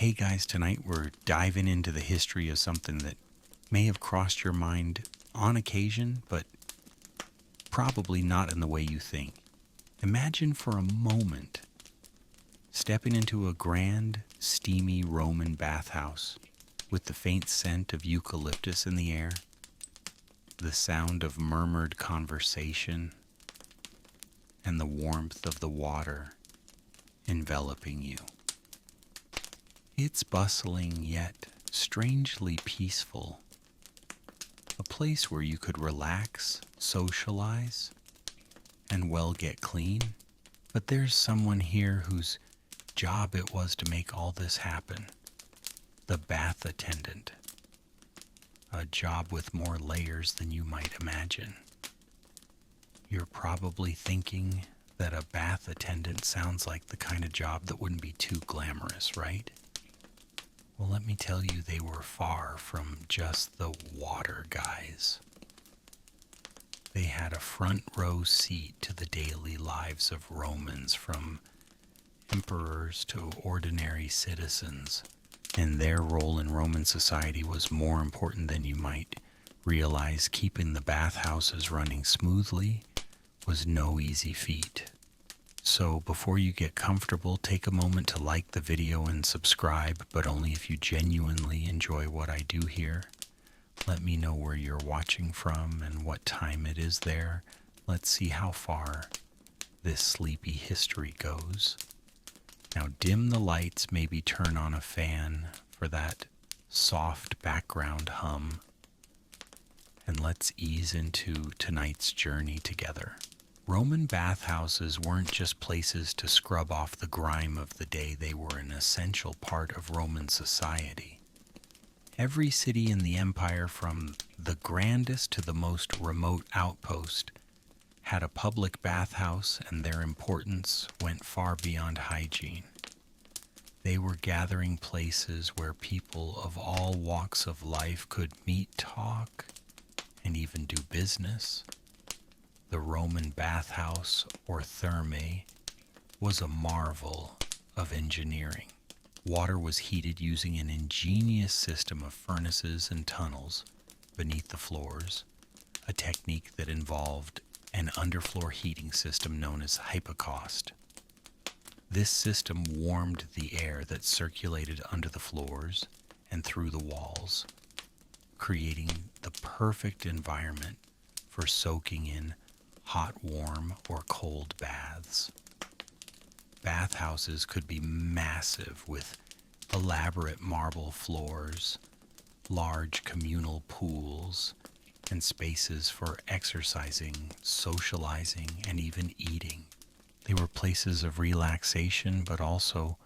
Hey guys, tonight we're diving into the history of something that may have crossed your mind on occasion, but probably not in the way you think. Imagine for a moment stepping into a grand, steamy Roman bathhouse with the faint scent of eucalyptus in the air, the sound of murmured conversation, and the warmth of the water enveloping you. It's bustling yet strangely peaceful, a place where you could relax, socialize, and get clean. But there's someone here whose job it was to make all this happen. The bath attendant. A job with more layers than you might imagine. You're probably thinking that a bath attendant sounds like the kind of job that wouldn't be too glamorous, right? Well, let me tell you, they were far from just the water guys. They had a front row seat to the daily lives of Romans, from emperors to ordinary citizens, and their role in Roman society was more important than you might realize. Keeping the bathhouses running smoothly was no easy feat. So before you get comfortable, take a moment to like the video and subscribe, but only if you genuinely enjoy what I do here. Let me know where you're watching from and what time it is there. Let's see how far this sleepy history goes. Now dim the lights, maybe turn on a fan for that soft background hum, and let's ease into tonight's journey together. Roman bathhouses weren't just places to scrub off the grime of the day, they were an essential part of Roman society. Every city in the empire, from the grandest to the most remote outpost, had a public bathhouse, and their importance went far beyond hygiene. They were gathering places where people of all walks of life could meet, talk, and even do business. The Roman bathhouse, or thermae, was a marvel of engineering. Water was heated using an ingenious system of furnaces and tunnels beneath the floors, a technique that involved an underfloor heating system known as hypocaust. This system warmed the air that circulated under the floors and through the walls, creating the perfect environment for soaking in hot, warm, or cold baths. Bathhouses could be massive, with elaborate marble floors, large communal pools, and spaces for exercising, socializing, and even eating. They were places of relaxation, but also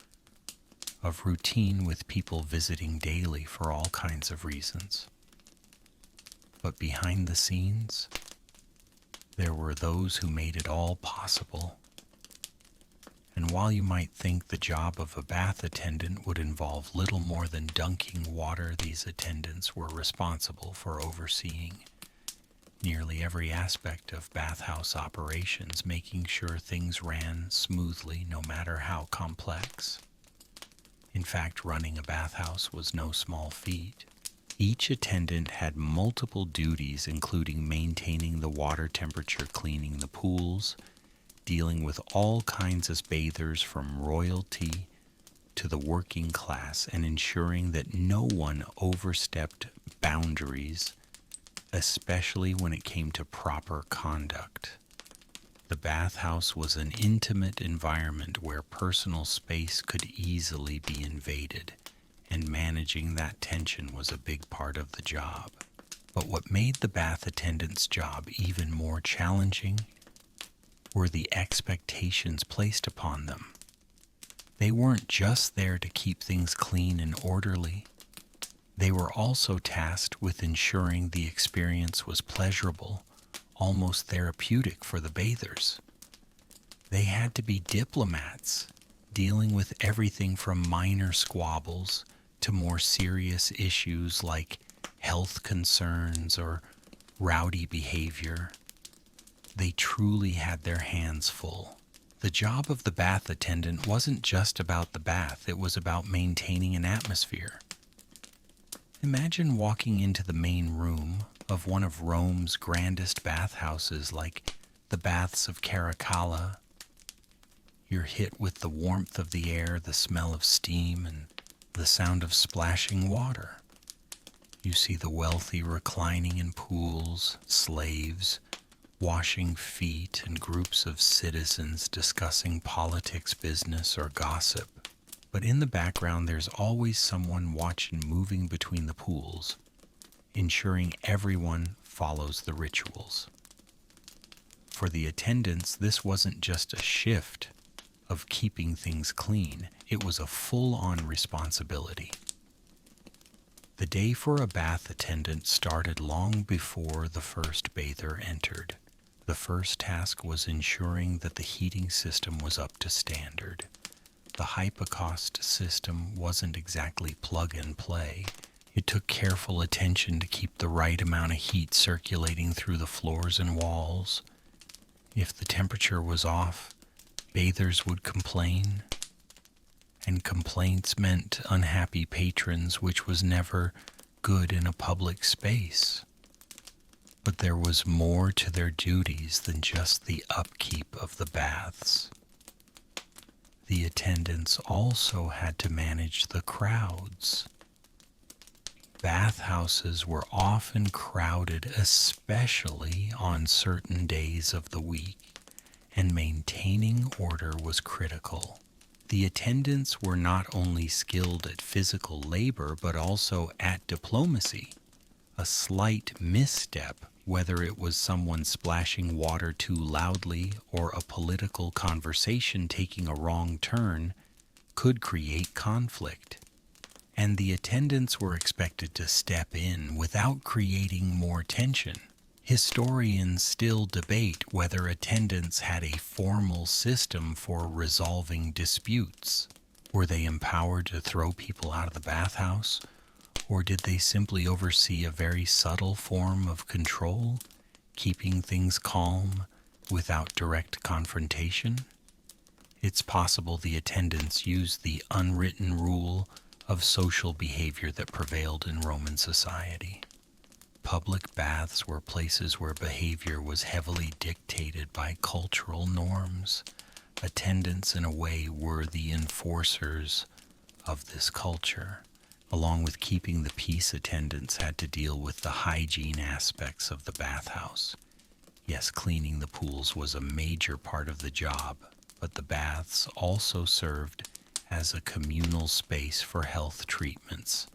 of routine, with people visiting daily for all kinds of reasons. But behind the scenes, there were those who made it all possible. And while you might think the job of a bath attendant would involve little more than dunking water, these attendants were responsible for overseeing nearly every aspect of bathhouse operations, making sure things ran smoothly no matter how complex. In fact, running a bathhouse was no small feat. Each attendant had multiple duties, including maintaining the water temperature, cleaning the pools, dealing with all kinds of bathers from royalty to the working class, and ensuring that no one overstepped boundaries, especially when it came to proper conduct. The bathhouse was an intimate environment where personal space could easily be invaded, and managing that tension was a big part of the job. But what made the bath attendant's job even more challenging were the expectations placed upon them. They weren't just there to keep things clean and orderly. They were also tasked with ensuring the experience was pleasurable, almost therapeutic for the bathers. They had to be diplomats, dealing with everything from minor squabbles to more serious issues like health concerns or rowdy behavior. They truly had their hands full. The job of the bath attendant wasn't just about the bath, it was about maintaining an atmosphere. Imagine walking into the main room of one of Rome's grandest bathhouses like the Baths of Caracalla. You're hit with the warmth of the air, the smell of steam, and the sound of splashing water. You see the wealthy reclining in pools, slaves, washing feet, and groups of citizens discussing politics, business, or gossip. But in the background, there's always someone watching moving between the pools, ensuring everyone follows the rituals. For the attendants, this wasn't just a shift of keeping things clean, it was a full-on responsibility. The day for a bath attendant started long before the first bather entered. The first task was ensuring that the heating system was up to standard. The hypocaust system wasn't exactly plug and play. It took careful attention to keep the right amount of heat circulating through the floors and walls. If the temperature was off, bathers would complain, and complaints meant unhappy patrons, which was never good in a public space. But there was more to their duties than just the upkeep of the baths. The attendants also had to manage the crowds. Bathhouses were often crowded, especially on certain days of the week, and maintaining order was critical. The attendants were not only skilled at physical labor, but also at diplomacy. A slight misstep, whether it was someone splashing water too loudly or a political conversation taking a wrong turn, could create conflict. And the attendants were expected to step in without creating more tension. Historians still debate whether attendants had a formal system for resolving disputes. Were they empowered to throw people out of the bathhouse, or did they simply oversee a very subtle form of control, keeping things calm without direct confrontation? It's possible the attendants used the unwritten rule of social behavior that prevailed in Roman society. Public baths were places where behavior was heavily dictated by cultural norms. Attendants, in a way, were the enforcers of this culture. Along with keeping the peace, attendants had to deal with the hygiene aspects of the bathhouse. Yes, cleaning the pools was a major part of the job, but the baths also served as a communal space for health treatments.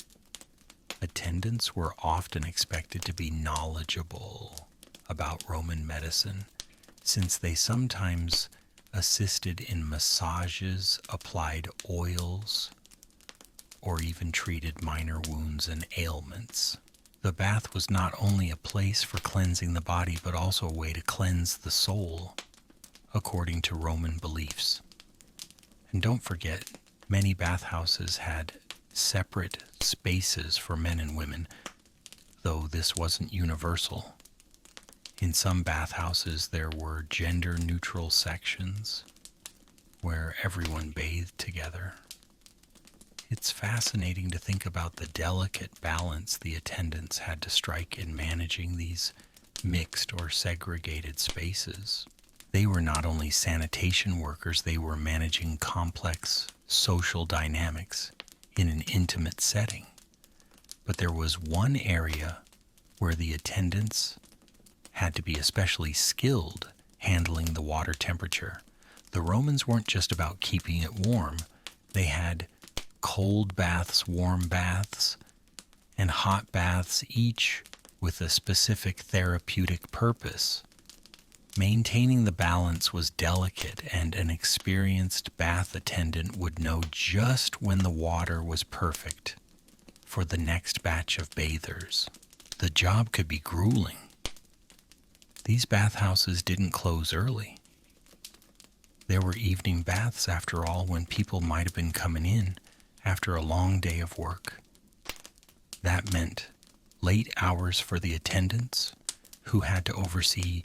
Attendants were often expected to be knowledgeable about Roman medicine, since they sometimes assisted in massages, applied oils, or even treated minor wounds and ailments. The bath was not only a place for cleansing the body, but also a way to cleanse the soul, according to Roman beliefs. And don't forget, many bathhouses had separate spaces for men and women, though this wasn't universal. In some bathhouses, there were gender-neutral sections where everyone bathed together. It's fascinating to think about the delicate balance the attendants had to strike in managing these mixed or segregated spaces. They were not only sanitation workers, they were managing complex social dynamics in an intimate setting. But there was one area where the attendants had to be especially skilled handling the water temperature. The Romans weren't just about keeping it warm. They had cold baths, warm baths, and hot baths, each with a specific therapeutic purpose. Maintaining the balance was delicate, and an experienced bath attendant would know just when the water was perfect for the next batch of bathers. The job could be grueling. These bathhouses didn't close early. There were evening baths, after all, when people might have been coming in after a long day of work. That meant late hours for the attendants, who had to oversee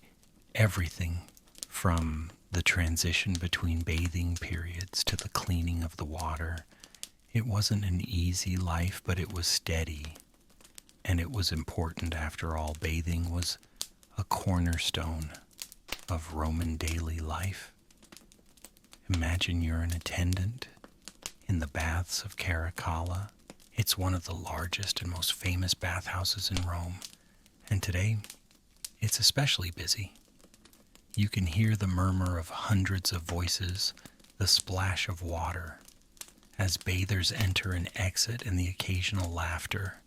everything from The transition between bathing periods to the cleaning of the water, it wasn't an easy life, but it was steady. And it was important after all. Bathing was a cornerstone of Roman daily life. Imagine you're an attendant in the baths of Caracalla. It's one of the largest and most famous bathhouses in Rome, and today it's especially busy. You can hear the murmur of hundreds of voices, the splash of water, as bathers enter and exit, and the occasional laughter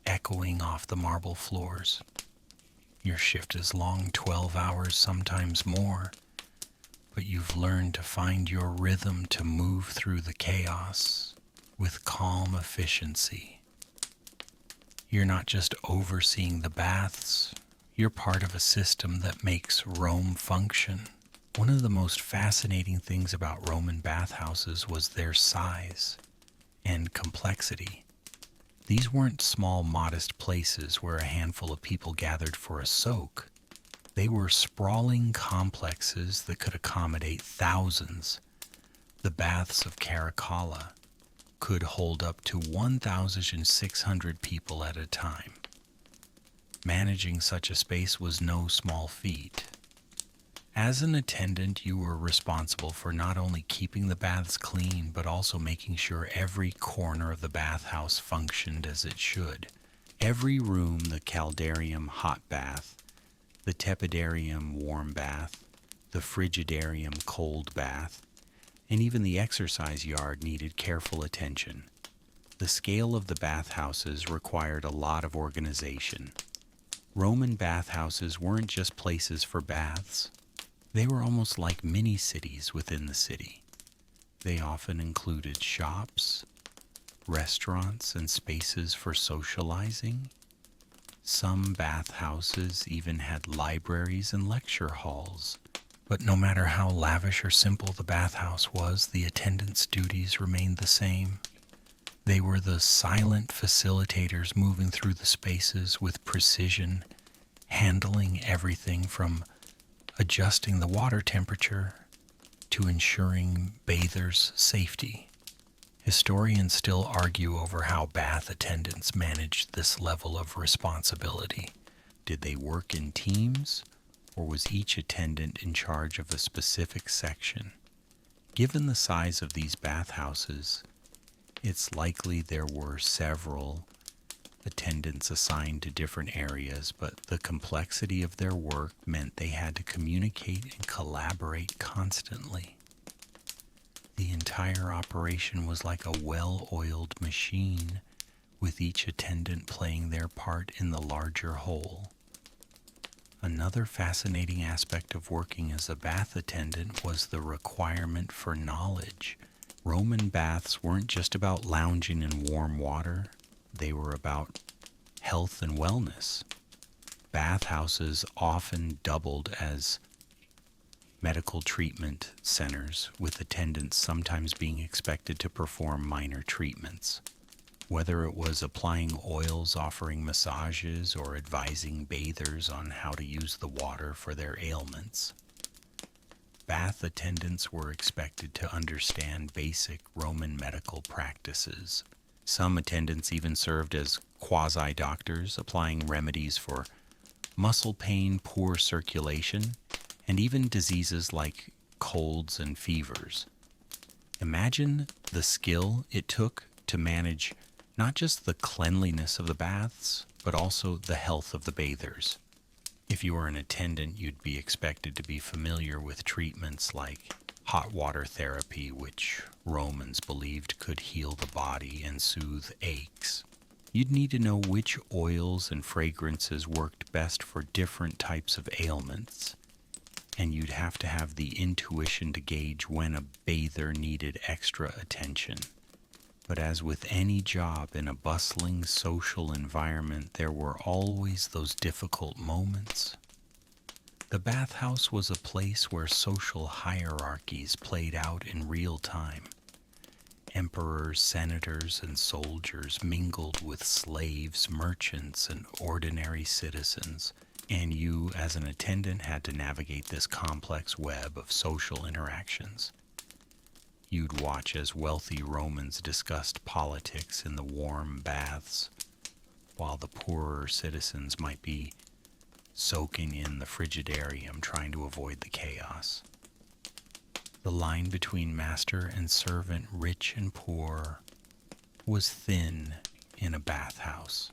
echoing off the marble floors. Your shift is long, 12 hours, sometimes more, but you've learned to find your rhythm to move through the chaos with calm efficiency. You're not just overseeing the baths, you're part of a system that makes Rome function. One of the most fascinating things about Roman bathhouses was their size and complexity. These weren't small, modest places where a handful of people gathered for a soak. They were sprawling complexes that could accommodate thousands. The baths of Caracalla could hold up to 1,600 people at a time. Managing such a space was no small feat. As an attendant, you were responsible for not only keeping the baths clean, but also making sure every corner of the bathhouse functioned as it should. Every room, the caldarium hot bath, the tepidarium warm bath, the frigidarium cold bath, and even the exercise yard needed careful attention. The scale of the bathhouses required a lot of organization. Roman bathhouses weren't just places for baths. They were almost like mini-cities within the city. They often included shops, restaurants, and spaces for socializing. Some bathhouses even had libraries and lecture halls. But no matter how lavish or simple the bathhouse was, the attendants' duties remained the same. They were the silent facilitators moving through the spaces with precision, handling everything from adjusting the water temperature to ensuring bathers' safety. Historians still argue over how bath attendants managed this level of responsibility. Did they work in teams, or was each attendant in charge of a specific section? Given the size of these bathhouses, it's likely there were several attendants assigned to different areas, but the complexity of their work meant they had to communicate and collaborate constantly. The entire operation was like a well-oiled machine, with each attendant playing their part in the larger whole. Another fascinating aspect of working as a bath attendant was the requirement for knowledge. Roman baths weren't just about lounging in warm water. They were about health and wellness. Bathhouses often doubled as medical treatment centers, with attendants sometimes being expected to perform minor treatments. Whether it was applying oils, offering massages, or advising bathers on how to use the water for their ailments, bath attendants were expected to understand basic Roman medical practices. Some attendants even served as quasi-doctors, applying remedies for muscle pain, poor circulation, and even diseases like colds and fevers. Imagine the skill it took to manage not just the cleanliness of the baths, but also the health of the bathers. If you were an attendant, you'd be expected to be familiar with treatments like hot water therapy, which Romans believed could heal the body and soothe aches. You'd need to know which oils and fragrances worked best for different types of ailments, and you'd have to have the intuition to gauge when a bather needed extra attention. But as with any job in a bustling social environment, there were always those difficult moments. The bathhouse was a place where social hierarchies played out in real time. Emperors, senators, and soldiers mingled with slaves, merchants, and ordinary citizens, And you, as an attendant, had to navigate this complex web of social interactions. You'd watch as wealthy Romans discussed politics in the warm baths, while the poorer citizens might be soaking in the frigidarium trying to avoid the chaos. The line between master and servant, rich and poor, was thin in a bathhouse.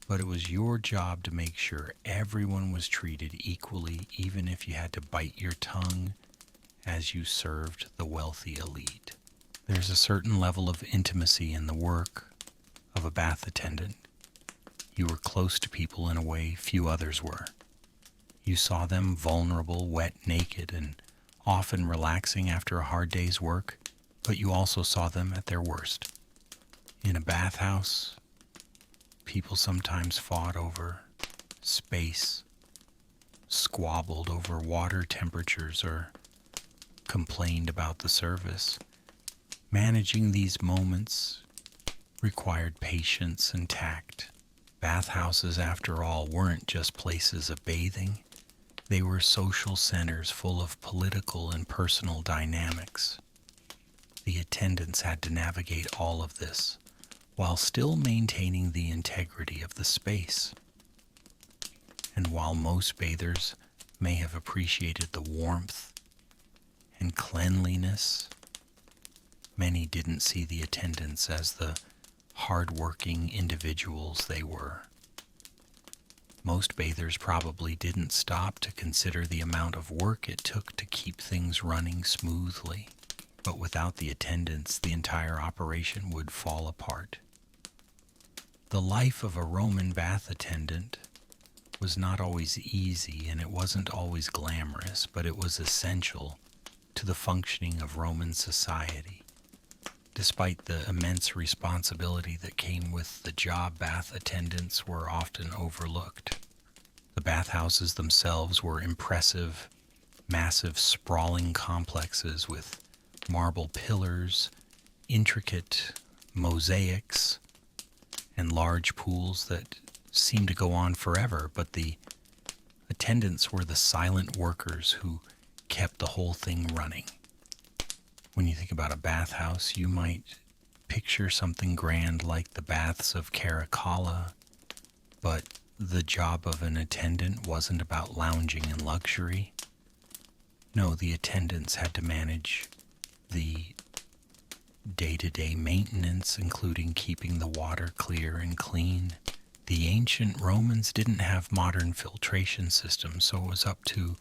But it was your job to make sure everyone was treated equally, even if you had to bite your tongue as you served the wealthy elite. There's a certain level of intimacy in the work of a bath attendant. You were close to people in a way few others were. You saw them vulnerable, wet, naked, and often relaxing after a hard day's work, but you also saw them at their worst. In a bathhouse, people sometimes fought over space, squabbled over water temperatures, or complained about the service. Managing these moments required patience and tact. Bathhouses, after all, weren't just places of bathing. They were social centers full of political and personal dynamics. The attendants had to navigate all of this while still maintaining the integrity of the space. And while most bathers may have appreciated the warmth and cleanliness, many didn't see the attendants as the hard-working individuals they were. Most bathers probably didn't stop to consider the amount of work it took to keep things running smoothly. But without the attendants, the entire operation would fall apart. The life of a Roman bath attendant was not always easy, and it wasn't always glamorous, but it was essential to the functioning of Roman society. Despite the immense responsibility that came with the job, bath attendants were often overlooked. The bathhouses themselves were impressive, massive, sprawling complexes with marble pillars, intricate mosaics, and large pools that seemed to go on forever, but the attendants were the silent workers who kept the whole thing running. When you think about a bathhouse, you might picture something grand like the baths of Caracalla, but the job of an attendant wasn't about lounging in luxury. No, the attendants had to manage the day-to-day maintenance, including keeping the water clear and clean. The ancient Romans didn't have modern filtration systems, so it was up to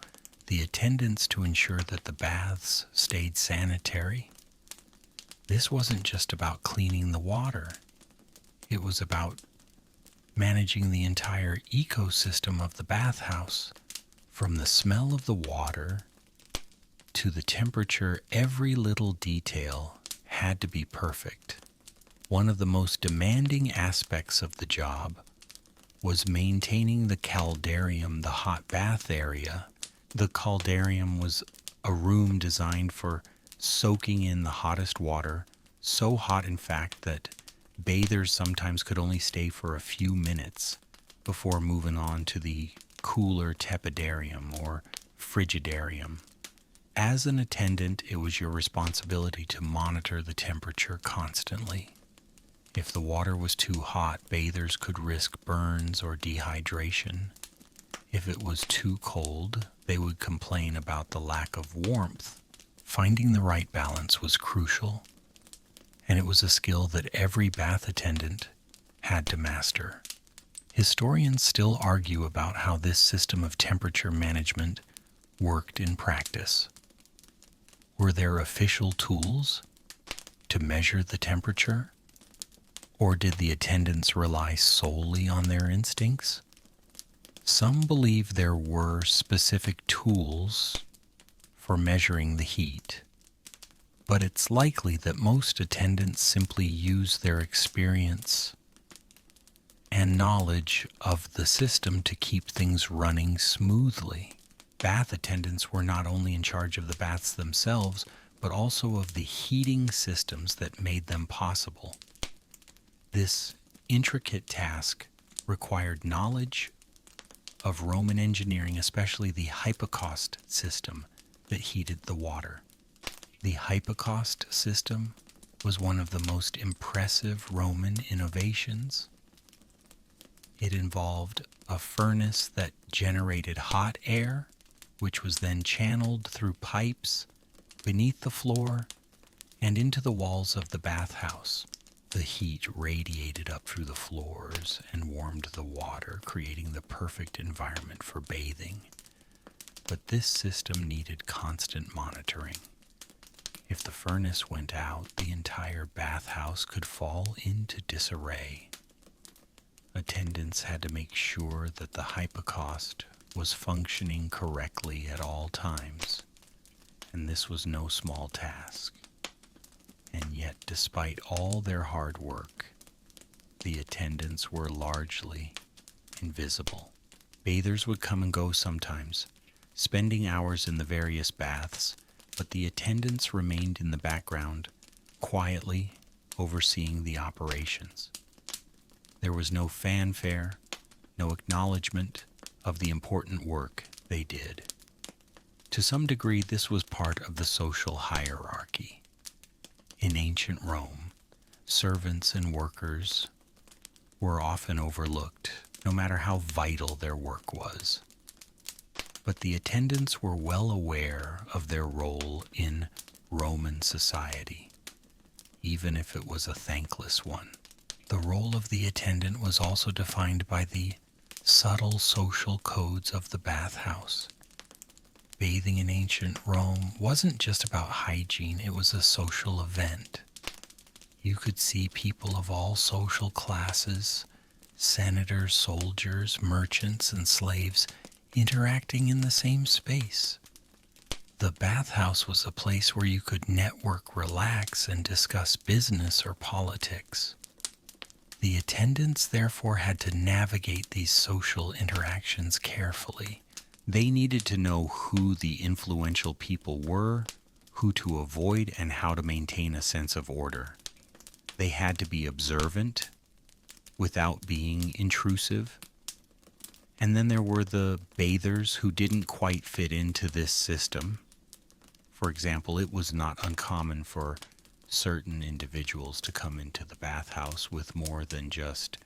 the attendants to ensure that the baths stayed sanitary. This wasn't just about cleaning the water. It was about managing the entire ecosystem of the bathhouse. From the smell of the water to the temperature, every little detail had to be perfect. One of the most demanding aspects of the job was maintaining the caldarium, the hot bath area. The caldarium was a room designed for soaking in the hottest water, so hot in fact that bathers sometimes could only stay for a few minutes before moving on to the cooler tepidarium or frigidarium. As an attendant, it was your responsibility to monitor the temperature constantly. If the water was too hot, bathers could risk burns or dehydration. If it was too cold, they would complain about the lack of warmth. Finding the right balance was crucial, and it was a skill that every bath attendant had to master. Historians still argue about how this system of temperature management worked in practice. Were there official tools to measure the temperature, or did the attendants rely solely on their instincts? Some believe there were specific tools for measuring the heat, but it's likely that most attendants simply used their experience and knowledge of the system to keep things running smoothly. Bath attendants were not only in charge of the baths themselves, but also of the heating systems that made them possible. This intricate task required knowledge of Roman engineering, especially the hypocaust system that heated the water. The hypocaust system was one of the most impressive Roman innovations. It involved a furnace that generated hot air, which was then channeled through pipes beneath the floor and into the walls of the bathhouse. The heat radiated up through the floors and warmed the water, creating the perfect environment for bathing. But this system needed constant monitoring. If the furnace went out, the entire bathhouse could fall into disarray. Attendants had to make sure that the hypocaust was functioning correctly at all times, and this was no small task. And yet, despite all their hard work, the attendants were largely invisible. Bathers would come and go sometimes, spending hours in the various baths, but the attendants remained in the background, quietly overseeing the operations. There was no fanfare, no acknowledgement of the important work they did. To some degree, this was part of the social hierarchy. In ancient Rome, servants and workers were often overlooked, no matter how vital their work was. But the attendants were well aware of their role in Roman society, even if it was a thankless one. The role of the attendant was also defined by the subtle social codes of the bathhouse. Bathing in ancient Rome wasn't just about hygiene, it was a social event. You could see people of all social classes, senators, soldiers, merchants, and slaves interacting in the same space. The bathhouse was a place where you could network, relax, and discuss business or politics. The attendants therefore had to navigate these social interactions carefully. They needed to know who the influential people were, who to avoid, and how to maintain a sense of order. They had to be observant without being intrusive. And then there were the bathers who didn't quite fit into this system. For example, it was not uncommon for certain individuals to come into the bathhouse with more than just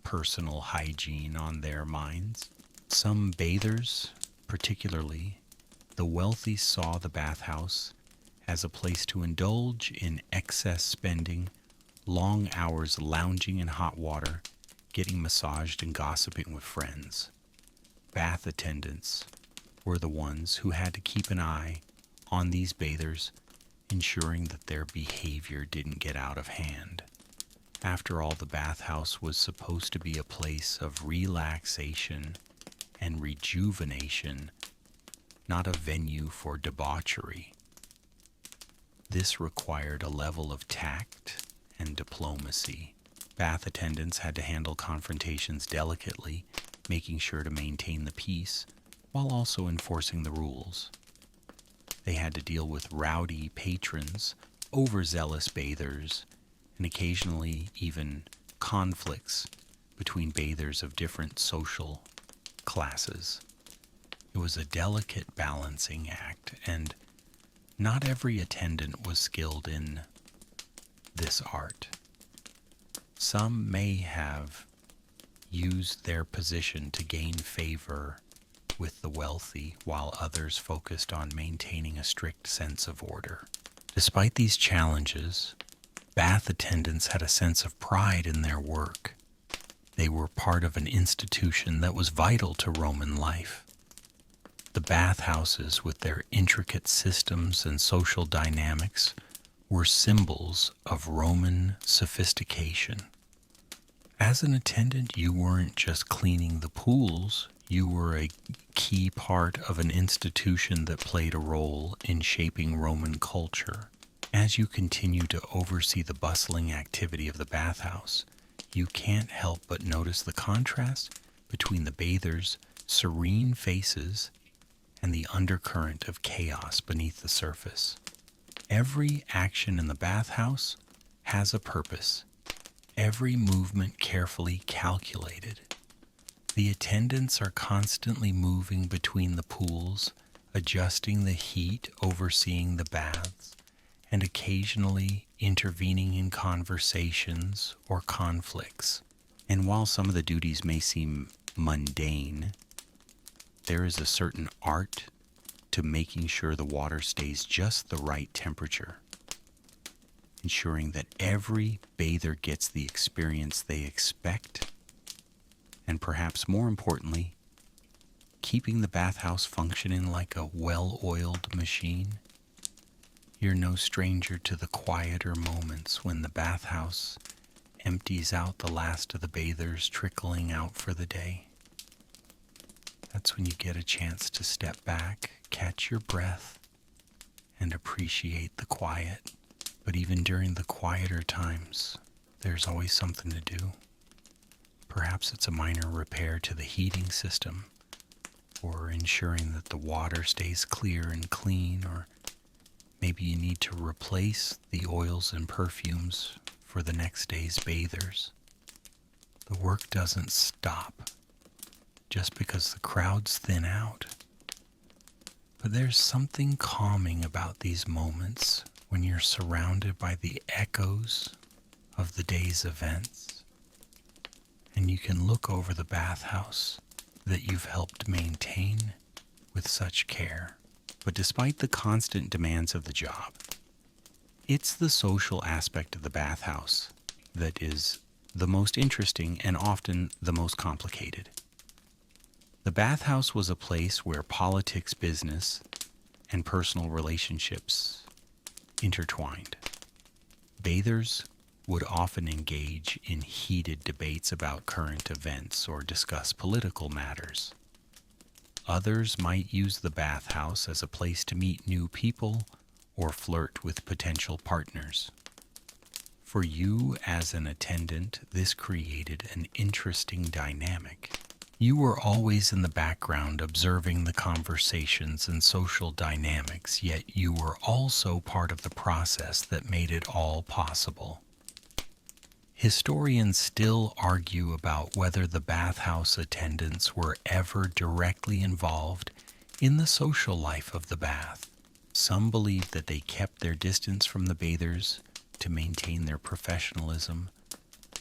personal hygiene on their minds. Some bathers, particularly the wealthy, saw the bathhouse as a place to indulge in excess spending, long hours lounging in hot water, getting massaged and gossiping with friends. Bath attendants were the ones who had to keep an eye on these bathers, ensuring that their behavior didn't get out of hand. After all, the bathhouse was supposed to be a place of relaxation and rejuvenation, not a venue for debauchery. This required a level of tact and diplomacy. Bath attendants had to handle confrontations delicately, making sure to maintain the peace while also enforcing the rules. They had to deal with rowdy patrons, overzealous bathers, and occasionally even conflicts between bathers of different social classes. It was a delicate balancing act, and not every attendant was skilled in this art. Some may have used their position to gain favor with the wealthy, while others focused on maintaining a strict sense of order. Despite these challenges, bath attendants had a sense of pride in their work. They were part of an institution that was vital to Roman life. The bathhouses, with their intricate systems and social dynamics, were symbols of Roman sophistication. As an attendant, you weren't just cleaning the pools, you were a key part of an institution that played a role in shaping Roman culture. As you continue to oversee the bustling activity of the bathhouse, you can't help but notice the contrast between the bathers' serene faces and the undercurrent of chaos beneath the surface. Every action in the bathhouse has a purpose, every movement carefully calculated. The attendants are constantly moving between the pools, adjusting the heat, overseeing the baths, and occasionally intervening in conversations or conflicts. And while some of the duties may seem mundane, there is a certain art to making sure the water stays just the right temperature, ensuring that every bather gets the experience they expect, and perhaps more importantly, keeping the bathhouse functioning like a well-oiled machine. You're no stranger to the quieter moments when the bathhouse empties out the last of the bathers trickling out for the day. That's when you get a chance to step back, catch your breath, and appreciate the quiet. But even during the quieter times, there's always something to do. Perhaps it's a minor repair to the heating system, or ensuring that the water stays clear and clean, or maybe you need to replace the oils and perfumes for the next day's bathers. The work doesn't stop just because the crowds thin out. But there's something calming about these moments when you're surrounded by the echoes of the day's events, and you can look over the bathhouse that you've helped maintain with such care. But despite the constant demands of the job, it's the social aspect of the bathhouse that is the most interesting and often the most complicated. The bathhouse was a place where politics, business, and personal relationships intertwined. Bathers would often engage in heated debates about current events or discuss political matters. Others might use the bathhouse as a place to meet new people or flirt with potential partners. For you as an attendant, this created an interesting dynamic. You were always in the background observing the conversations and social dynamics, yet you were also part of the process that made it all possible. Historians still argue about whether the bathhouse attendants were ever directly involved in the social life of the bath. Some believe that they kept their distance from the bathers to maintain their professionalism,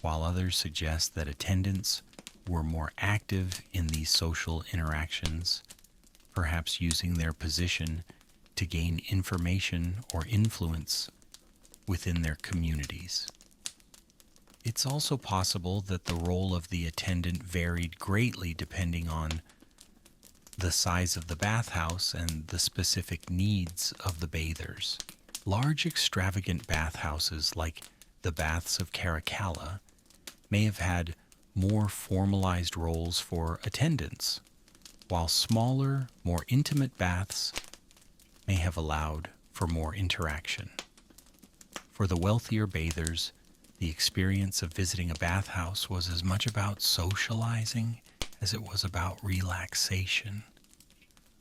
while others suggest that attendants were more active in these social interactions, perhaps using their position to gain information or influence within their communities. It's also possible that the role of the attendant varied greatly depending on the size of the bathhouse and the specific needs of the bathers. Large extravagant bathhouses like the Baths of Caracalla may have had more formalized roles for attendants, while smaller, more intimate baths may have allowed for more interaction. For the wealthier bathers, the experience of visiting a bathhouse was as much about socializing as it was about relaxation.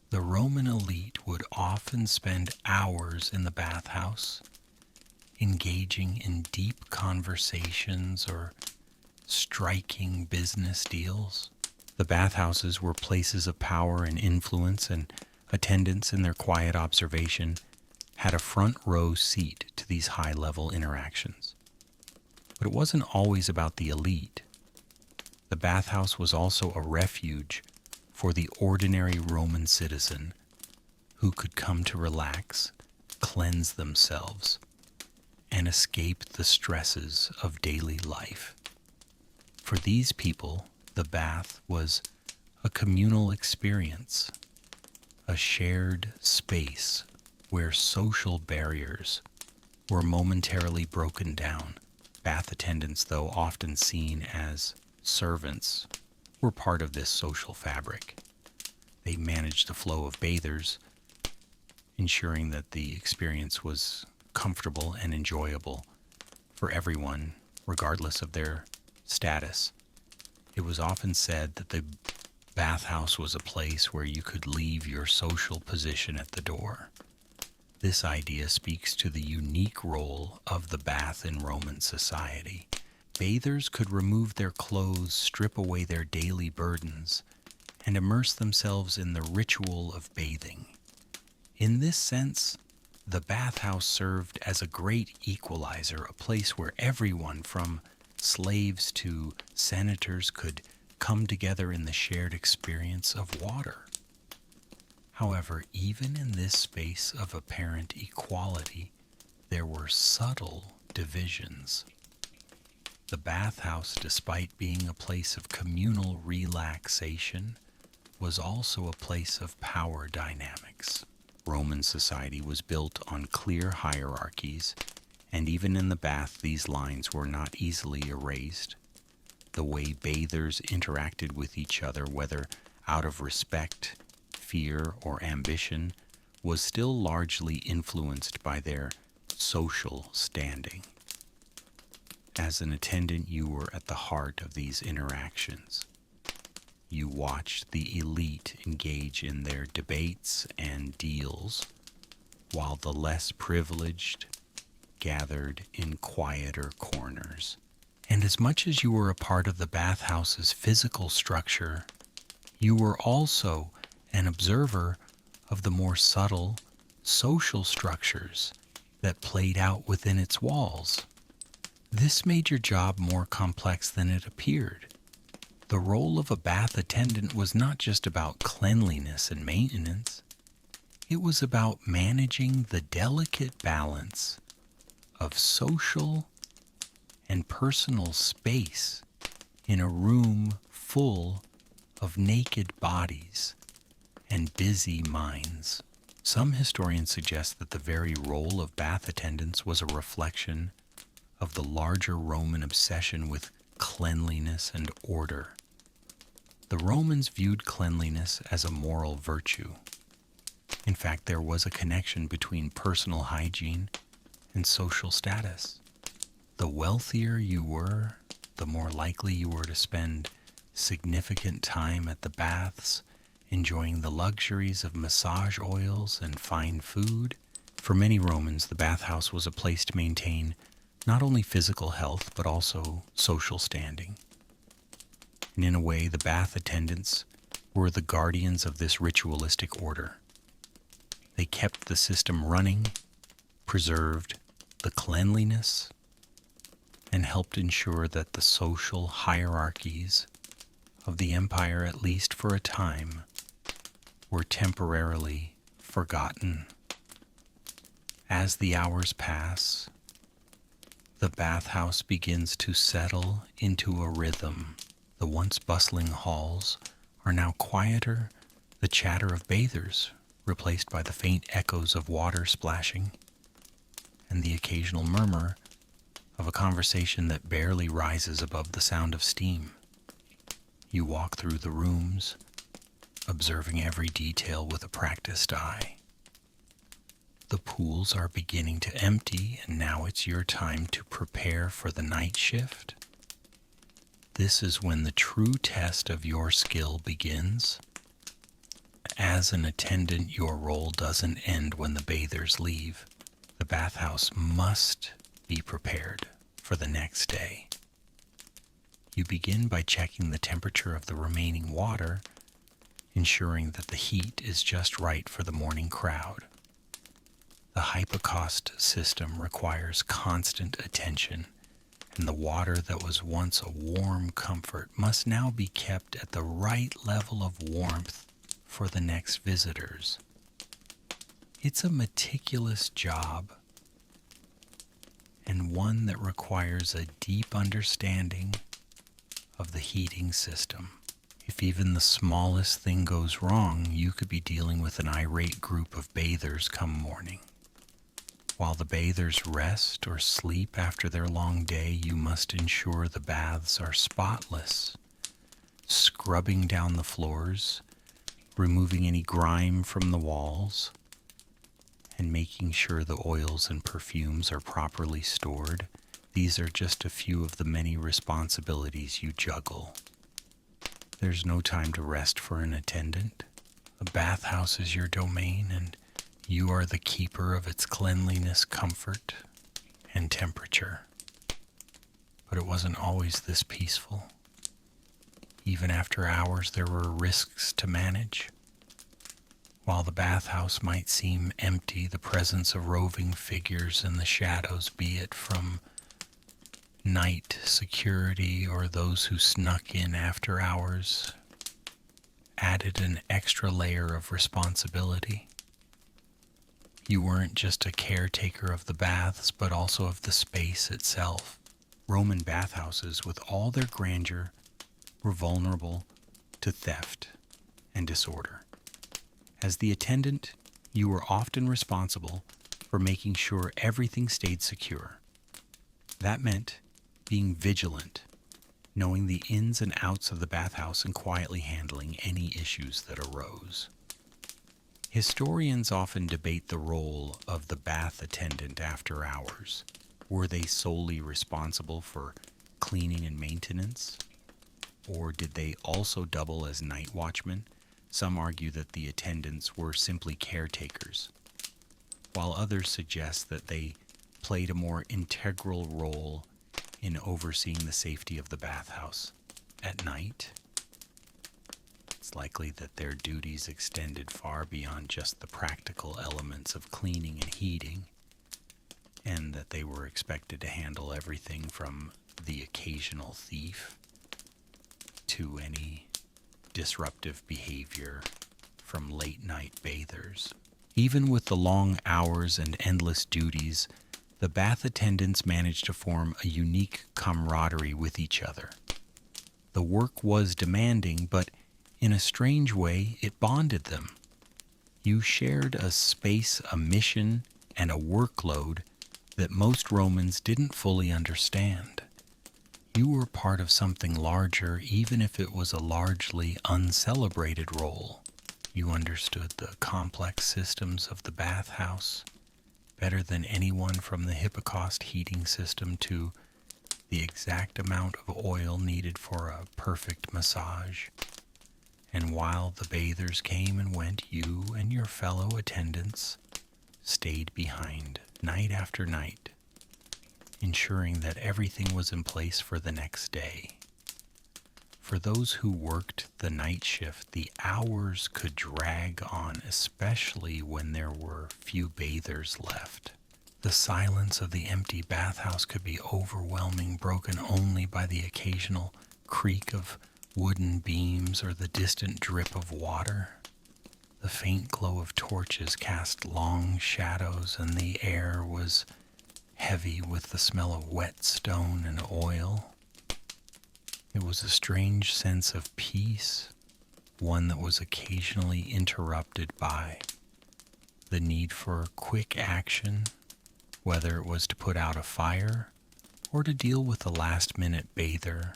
The Roman elite would often spend hours in the bathhouse, engaging in deep conversations or striking business deals. The bathhouses were places of power and influence, and attendants in their quiet observation had a front row seat to these high-level interactions. But it wasn't always about the elite. The bathhouse was also a refuge for the ordinary Roman citizen who could come to relax, cleanse themselves, and escape the stresses of daily life. For these people, the bath was a communal experience, a shared space where social barriers were momentarily broken down. Bath attendants, though often seen as servants, were part of this social fabric. They managed the flow of bathers, ensuring that the experience was comfortable and enjoyable for everyone, regardless of their status. It was often said that the bathhouse was a place where you could leave your social position at the door. This idea speaks to the unique role of the bath in Roman society. bathers could remove their clothes, strip away their daily burdens, and immerse themselves in the ritual of bathing. In this sense, the bathhouse served as a great equalizer, a place where everyone from slaves to senators could come together in the shared experience of water. However, even in this space of apparent equality, there were subtle divisions. The bathhouse, despite being a place of communal relaxation, was also a place of power dynamics. Roman society was built on clear hierarchies, and even in the bath, these lines were not easily erased. The way bathers interacted with each other, whether out of respect, fear, or ambition, was still largely influenced by their social standing. As an attendant, you were at the heart of these interactions. You watched the elite engage in their debates and deals, while the less privileged gathered in quieter corners. And as much as you were a part of the bathhouse's physical structure, you were also an observer of the more subtle social structures that played out within its walls. This made your job more complex than it appeared. The role of a bath attendant was not just about cleanliness and maintenance. It was about managing the delicate balance of social and personal space in a room full of naked bodies and busy minds. Some historians suggest that the very role of bath attendants was a reflection of the larger Roman obsession with cleanliness and order. The Romans viewed cleanliness as a moral virtue. In fact, there was a connection between personal hygiene and social status. The wealthier you were, the more likely you were to spend significant time at the baths, enjoying the luxuries of massage oils and fine food. For many Romans, the bathhouse was a place to maintain not only physical health, but also social standing. And in a way, the bath attendants were the guardians of this ritualistic order. They kept the system running, preserved the cleanliness, and helped ensure that the social hierarchies of the empire, at least for a time, were temporarily forgotten. As the hours pass, the bathhouse begins to settle into a rhythm. The once bustling halls are now quieter, the chatter of bathers replaced by the faint echoes of water splashing, and the occasional murmur of a conversation that barely rises above the sound of steam. You walk through the rooms, observing every detail with a practiced eye. The pools are beginning to empty, and now it's your time to prepare for the night shift. This is when the true test of your skill begins. As an attendant, your role doesn't end when the bathers leave. The bathhouse must be prepared for the next day. You begin by checking the temperature of the remaining water, ensuring that the heat is just right for the morning crowd. The hypocaust system requires constant attention, and the water that was once a warm comfort must now be kept at the right level of warmth for the next visitors. It's a meticulous job, and one that requires a deep understanding of the heating system. If even the smallest thing goes wrong, you could be dealing with an irate group of bathers come morning. While the bathers rest or sleep after their long day, you must ensure the baths are spotless, scrubbing down the floors, removing any grime from the walls, and making sure the oils and perfumes are properly stored. These are just a few of the many responsibilities you juggle. There's no time to rest for an attendant. The bathhouse is your domain, and you are the keeper of its cleanliness, comfort, and temperature. But it wasn't always this peaceful. Even after hours, there were risks to manage. While the bathhouse might seem empty, the presence of roving figures in the shadows, be it from night security or those who snuck in after hours, added an extra layer of responsibility. You weren't just a caretaker of the baths, but also of the space itself. Roman bathhouses, with all their grandeur, were vulnerable to theft and disorder. As the attendant, you were often responsible for making sure everything stayed secure. That meant being vigilant, knowing the ins and outs of the bathhouse and quietly handling any issues that arose. Historians often debate the role of the bath attendant after hours. Were they solely responsible for cleaning and maintenance? Or did they also double as night watchmen? Some argue that the attendants were simply caretakers, while others suggest that they played a more integral role in overseeing the safety of the bathhouse. At night, it's likely that their duties extended far beyond just the practical elements of cleaning and heating, and that they were expected to handle everything from the occasional thief to any disruptive behavior from late-night bathers. Even with the long hours and endless duties, the bath attendants managed to form a unique camaraderie with each other. The work was demanding, but in a strange way, it bonded them. You shared a space, a mission, and a workload that most Romans didn't fully understand. You were part of something larger, even if it was a largely uncelebrated role. You understood the complex systems of the bathhouse better than anyone, from the hypocaust heating system to the exact amount of oil needed for a perfect massage. And while the bathers came and went, you and your fellow attendants stayed behind night after night, ensuring that everything was in place for the next day. For those who worked the night shift, the hours could drag on, especially when there were few bathers left. The silence of the empty bathhouse could be overwhelming, broken only by the occasional creak of wooden beams or the distant drip of water. The faint glow of torches cast long shadows, and the air was heavy with the smell of wet stone and oil. It was a strange sense of peace, one that was occasionally interrupted by the need for quick action, whether it was to put out a fire or to deal with a last-minute bather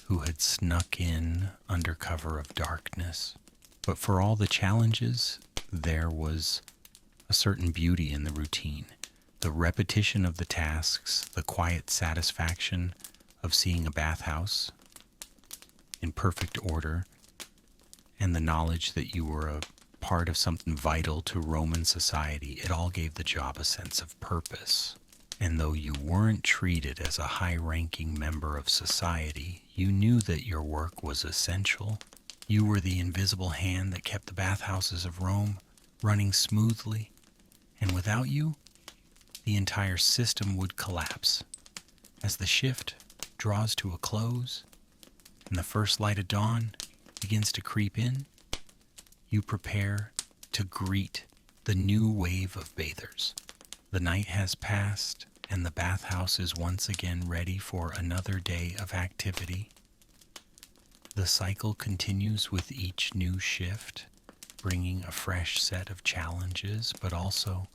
who had snuck in under cover of darkness. But for all the challenges, there was a certain beauty in the routine. The repetition of the tasks, the quiet satisfaction of seeing a bathhouse in perfect order, and the knowledge that you were a part of something vital to Roman society, it all gave the job a sense of purpose. And though you weren't treated as a high-ranking member of society, you knew that your work was essential. You were the invisible hand that kept the bathhouses of Rome running smoothly, and without you, the entire system would collapse. As the shift draws to a close and the first light of dawn begins to creep in, you prepare to greet the new wave of bathers. The night has passed, and the bathhouse is once again ready for another day of activity. The cycle continues with each new shift, bringing a fresh set of challenges, but also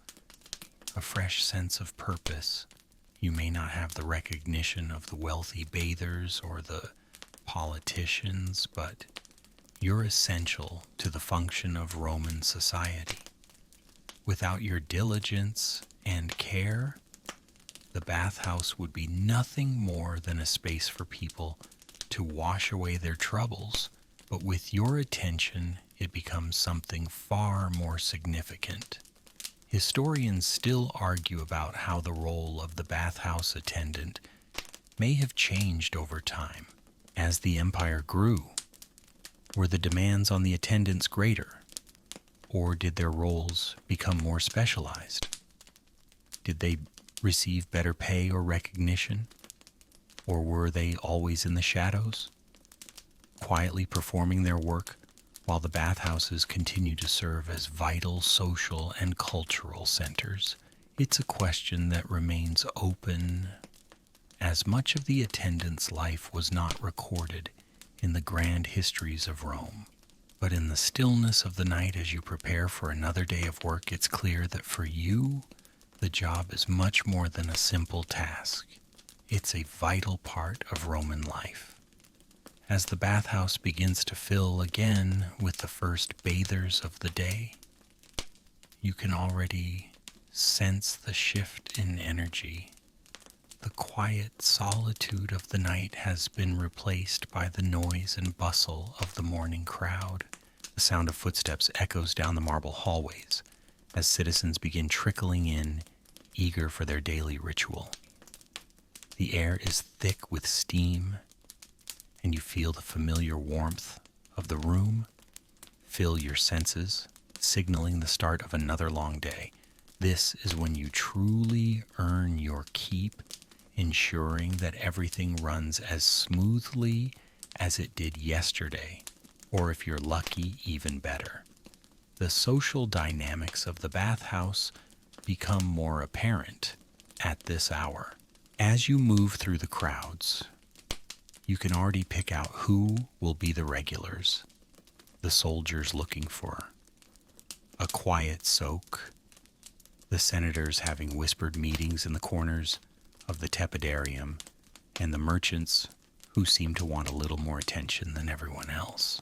a fresh sense of purpose. You may not have the recognition of the wealthy bathers or the politicians, but you're essential to the function of Roman society. Without your diligence and care, the bathhouse would be nothing more than a space for people to wash away their troubles, but with your attention, it becomes something far more significant. Historians still argue about how the role of the bathhouse attendant may have changed over time. As the empire grew, were the demands on the attendants greater, or did their roles become more specialized? Did they receive better pay or recognition, or were they always in the shadows, quietly performing their work while the bathhouses continue to serve as vital social and cultural centers? It's a question that remains open, as much of the attendant's life was not recorded in the grand histories of Rome. But in the stillness of the night as you prepare for another day of work, it's clear that for you, the job is much more than a simple task. It's a vital part of Roman life. As the bathhouse begins to fill again with the first bathers of the day, you can already sense the shift in energy. The quiet solitude of the night has been replaced by the noise and bustle of the morning crowd. The sound of footsteps echoes down the marble hallways as citizens begin trickling in, eager for their daily ritual. The air is thick with steam, and you feel the familiar warmth of the room fill your senses, signaling the start of another long day. This is when you truly earn your keep, ensuring that everything runs as smoothly as it did yesterday, or if you're lucky, even better. The social dynamics of the bathhouse become more apparent at this hour. As you move through the crowds, you can already pick out who will be the regulars, the soldiers looking for a quiet soak, the senators having whispered meetings in the corners of the tepidarium, and the merchants who seem to want a little more attention than everyone else.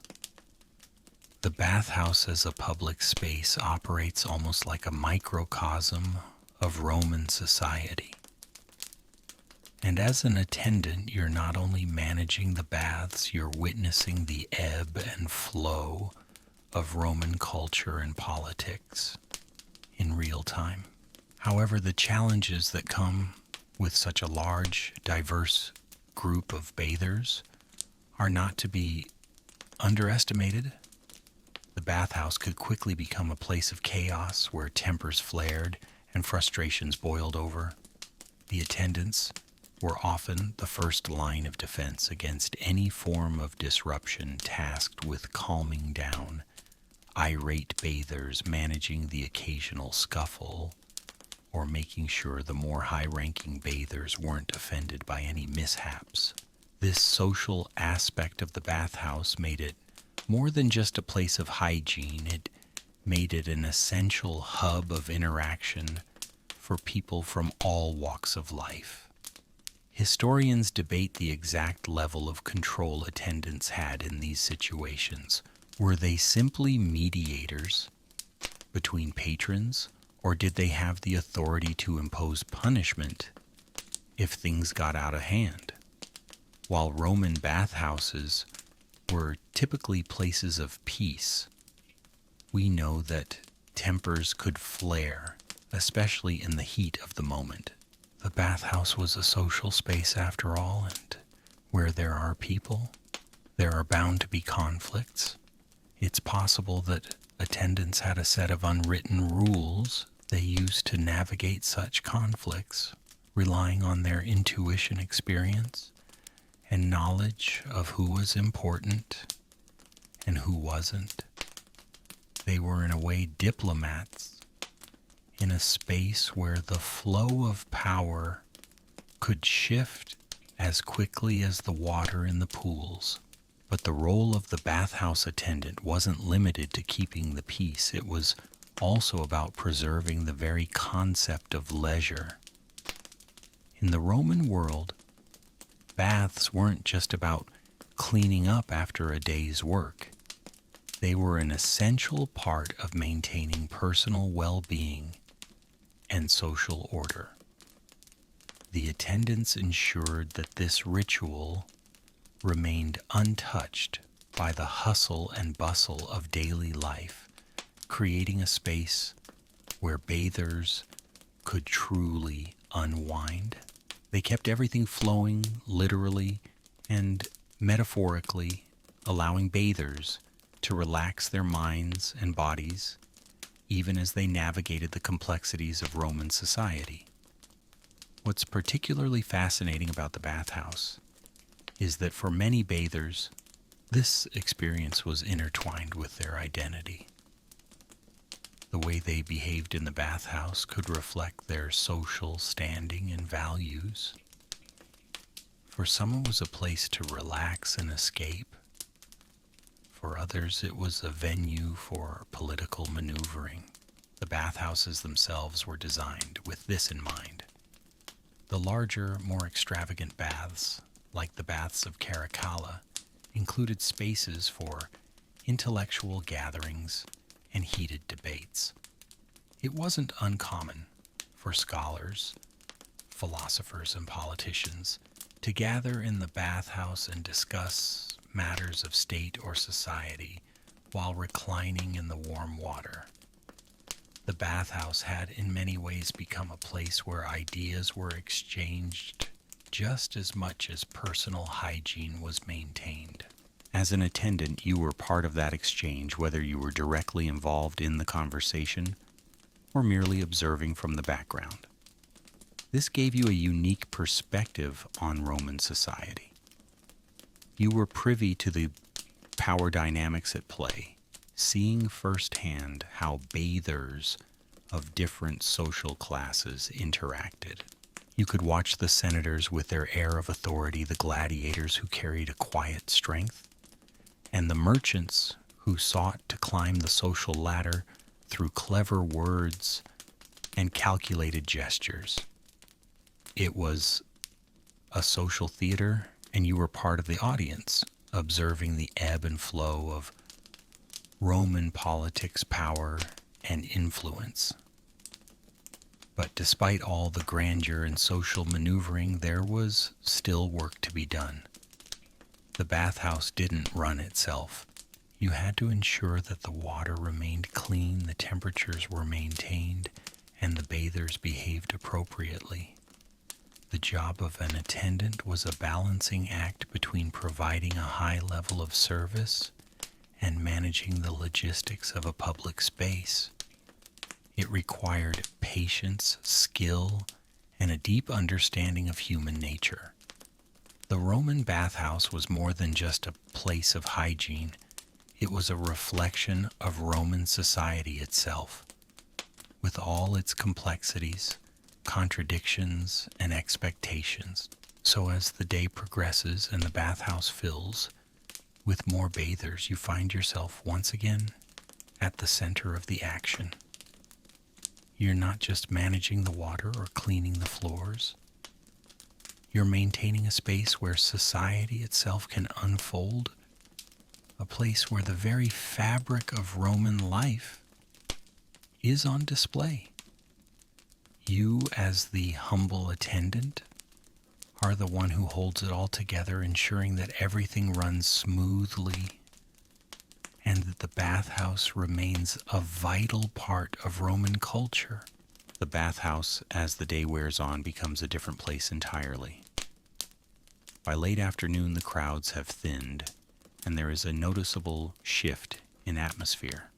The bathhouse as a public space operates almost like a microcosm of Roman society. And as an attendant, you're not only managing the baths, you're witnessing the ebb and flow of Roman culture and politics in real time. However, the challenges that come with such a large, diverse group of bathers are not to be underestimated. The bathhouse could quickly become a place of chaos where tempers flared and frustrations boiled over. The attendants were often the first line of defense against any form of disruption, tasked with calming down irate bathers, managing the occasional scuffle, or making sure the more high-ranking bathers weren't offended by any mishaps. This social aspect of the bathhouse made it more than just a place of hygiene. It made it an essential hub of interaction for people from all walks of life. Historians debate the exact level of control attendants had in these situations. Were they simply mediators between patrons, or did they have the authority to impose punishment if things got out of hand? While Roman bathhouses were typically places of peace, we know that tempers could flare, especially in the heat of the moment. The bathhouse was a social space after all, and where there are people, there are bound to be conflicts. It's possible that attendants had a set of unwritten rules they used to navigate such conflicts, relying on their intuition, experience, and knowledge of who was important and who wasn't. They were in a way diplomats in a space where the flow of power could shift as quickly as the water in the pools. But the role of the bathhouse attendant wasn't limited to keeping the peace. It was also about preserving the very concept of leisure. In the Roman world, baths weren't just about cleaning up after a day's work. They were an essential part of maintaining personal well-being and social order. The attendants ensured that this ritual remained untouched by the hustle and bustle of daily life, creating a space where bathers could truly unwind. They kept everything flowing literally and metaphorically, allowing bathers to relax their minds and bodies even as they navigated the complexities of Roman society. What's particularly fascinating about the bathhouse is that for many bathers, this experience was intertwined with their identity. The way they behaved in the bathhouse could reflect their social standing and values. For some, it was a place to relax and escape. For others, it was a venue for political maneuvering. The bathhouses themselves were designed with this in mind. The larger, more extravagant baths, like the baths of Caracalla, included spaces for intellectual gatherings and heated debates. It wasn't uncommon for scholars, philosophers, and politicians to gather in the bathhouse and discuss matters of state or society while reclining in the warm water. The bathhouse had in many ways become a place where ideas were exchanged just as much as personal hygiene was maintained. As an attendant, you were part of that exchange, whether you were directly involved in the conversation or merely observing from the background. This gave you a unique perspective on Roman society. You were privy to the power dynamics at play, seeing firsthand how bathers of different social classes interacted. You could watch the senators with their air of authority, the gladiators who carried a quiet strength, and the merchants who sought to climb the social ladder through clever words and calculated gestures. It was a social theater, and you were part of the audience, observing the ebb and flow of Roman politics, power, and influence. But despite all the grandeur and social maneuvering, there was still work to be done. The bathhouse didn't run itself. You had to ensure that the water remained clean, the temperatures were maintained, and the bathers behaved appropriately. The job of an attendant was a balancing act between providing a high level of service and managing the logistics of a public space. It required patience, skill, and a deep understanding of human nature. The Roman bathhouse was more than just a place of hygiene. It was a reflection of Roman society itself, with all its complexities, contradictions, and expectations. So as the day progresses and the bathhouse fills with more bathers, you find yourself once again at the center of the action. You're not just managing the water or cleaning the floors. You're maintaining a space where society itself can unfold, a place where the very fabric of Roman life is on display. You, as the humble attendant, are the one who holds it all together, ensuring that everything runs smoothly and that the bathhouse remains a vital part of Roman culture. The bathhouse, as the day wears on, becomes a different place entirely. By late afternoon, the crowds have thinned, and there is a noticeable shift in atmosphere.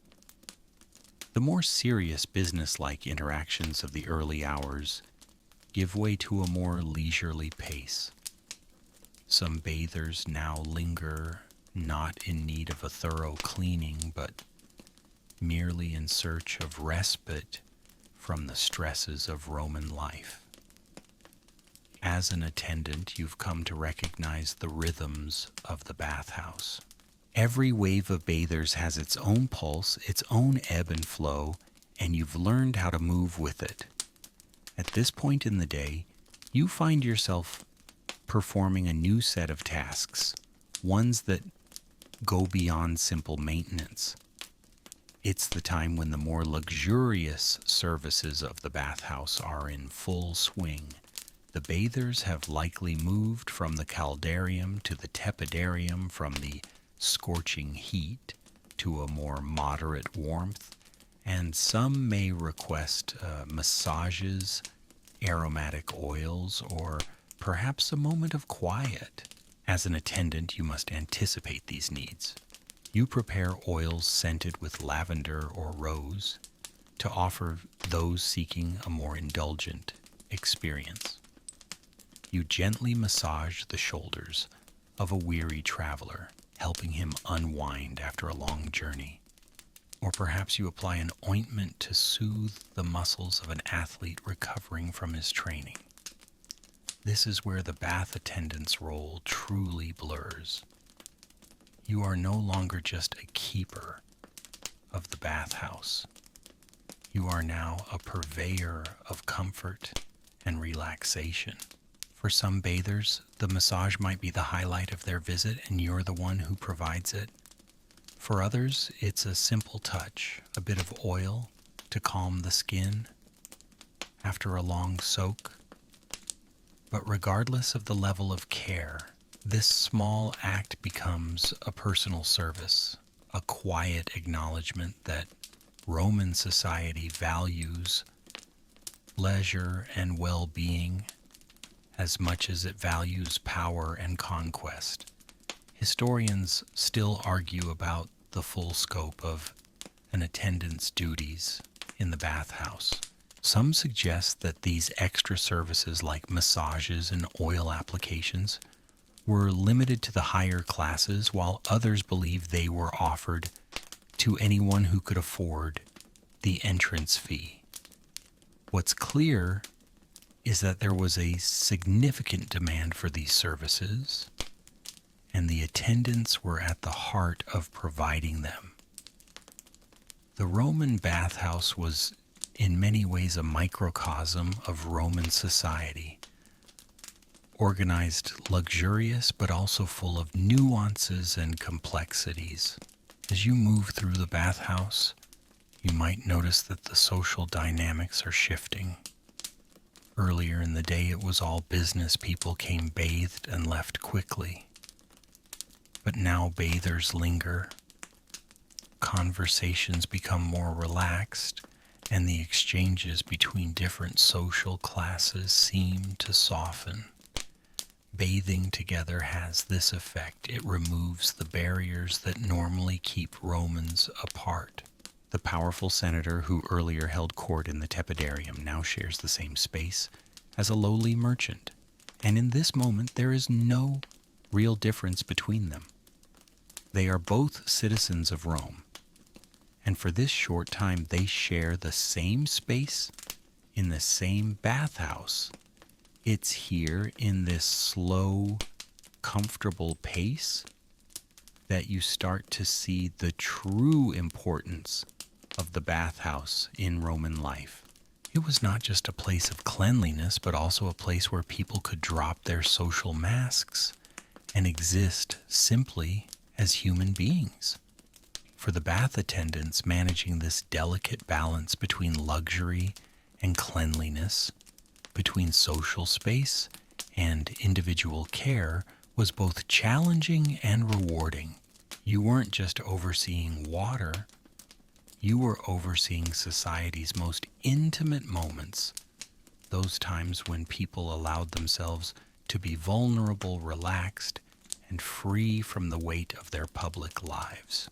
The more serious business-like interactions of the early hours give way to a more leisurely pace. Some bathers now linger, not in need of a thorough cleaning, but merely in search of respite from the stresses of Roman life. As an attendant, you've come to recognize the rhythms of the bathhouse. Every wave of bathers has its own pulse, its own ebb and flow, and you've learned how to move with it. At this point in the day, you find yourself performing a new set of tasks, ones that go beyond simple maintenance. It's the time when the more luxurious services of the bathhouse are in full swing. The bathers have likely moved from the caldarium to the tepidarium, from the scorching heat to a more moderate warmth, and some may request massages, aromatic oils, or perhaps a moment of quiet. As an attendant, you must anticipate these needs. You prepare oils scented with lavender or rose to offer those seeking a more indulgent experience. You gently massage the shoulders of a weary traveler, helping him unwind after a long journey. Or perhaps you apply an ointment to soothe the muscles of an athlete recovering from his training. This is where the bath attendant's role truly blurs. You are no longer just a keeper of the bathhouse. You are now a purveyor of comfort and relaxation. For some bathers, the massage might be the highlight of their visit and you're the one who provides it. For others, it's a simple touch, a bit of oil to calm the skin after a long soak. But regardless of the level of care, this small act becomes a personal service, a quiet acknowledgement that Roman society values leisure and well-being as much as it values power and conquest. Historians still argue about the full scope of an attendant's duties in the bathhouse. Some suggest that these extra services like massages and oil applications were limited to the higher classes, while others believe they were offered to anyone who could afford the entrance fee. What's clear is that there was a significant demand for these services, and the attendants were at the heart of providing them. The Roman bathhouse was in many ways a microcosm of Roman society, organized, luxurious, but also full of nuances and complexities. As you move through the bathhouse, you might notice that the social dynamics are shifting. Earlier in the day, it was all business people came bathed and left quickly. But now bathers linger. Conversations become more relaxed, and the exchanges between different social classes seem to soften. Bathing together has this effect. It removes the barriers that normally keep Romans apart. The powerful senator who earlier held court in the tepidarium now shares the same space as a lowly merchant, and in this moment there is no real difference between them. They are both citizens of Rome, and for this short time they share the same space in the same bathhouse. It's here in this slow, comfortable pace that you start to see the true importance of the bathhouse in Roman life. It was not just a place of cleanliness, but also a place where people could drop their social masks and exist simply as human beings. For the bath attendants, managing this delicate balance between luxury and cleanliness, between social space and individual care, was both challenging and rewarding. You weren't just overseeing water, you were overseeing society's most intimate moments, those times when people allowed themselves to be vulnerable, relaxed, and free from the weight of their public lives.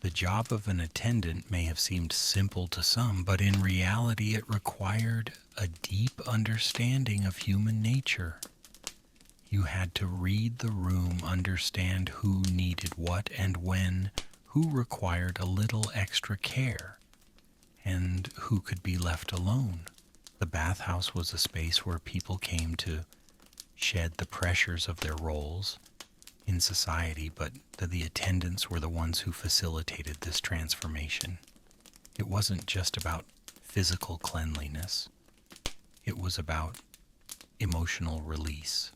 The job of an attendant may have seemed simple to some, but in reality it required a deep understanding of human nature. You had to read the room, understand who needed what and when, who required a little extra care, and who could be left alone. The bathhouse was a space where people came to shed the pressures of their roles in society, but the attendants were the ones who facilitated this transformation. It wasn't just about physical cleanliness. It was about emotional release.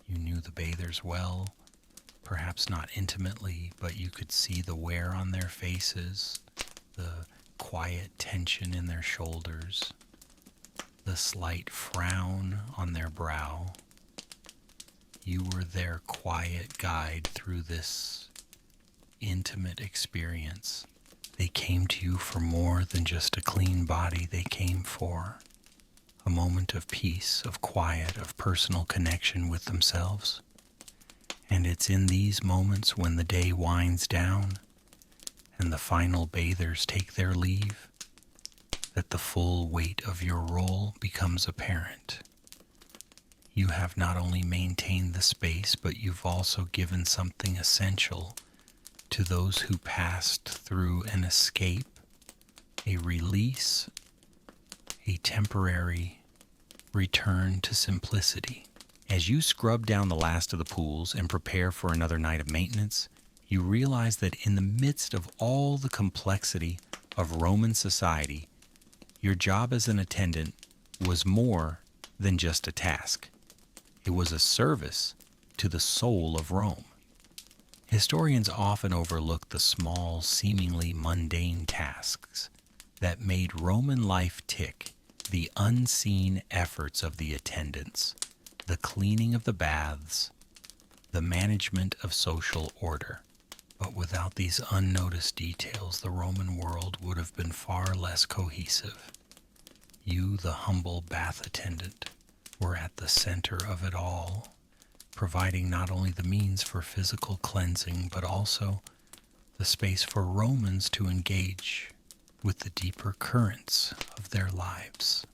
You knew the bathers well, perhaps not intimately, but you could see the wear on their faces, the quiet tension in their shoulders, the slight frown on their brow. You were their quiet guide through this intimate experience. They came to you for more than just a clean body. They came for a moment of peace, of quiet, of personal connection with themselves. And it's in these moments when the day winds down and the final bathers take their leave that the full weight of your role becomes apparent. You have not only maintained the space, but you've also given something essential to those who passed through an escape, a release, a temporary return to simplicity. As you scrub down the last of the pools and prepare for another night of maintenance, you realize that in the midst of all the complexity of Roman society, your job as an attendant was more than just a task. It was a service to the soul of Rome. Historians often overlook the small, seemingly mundane tasks that made Roman life tick, the unseen efforts of the attendants, the cleaning of the baths, the management of social order. But without these unnoticed details, the Roman world would have been far less cohesive. You, the humble bath attendant, were at the center of it all, providing not only the means for physical cleansing, but also the space for Romans to engage with the deeper currents of their lives.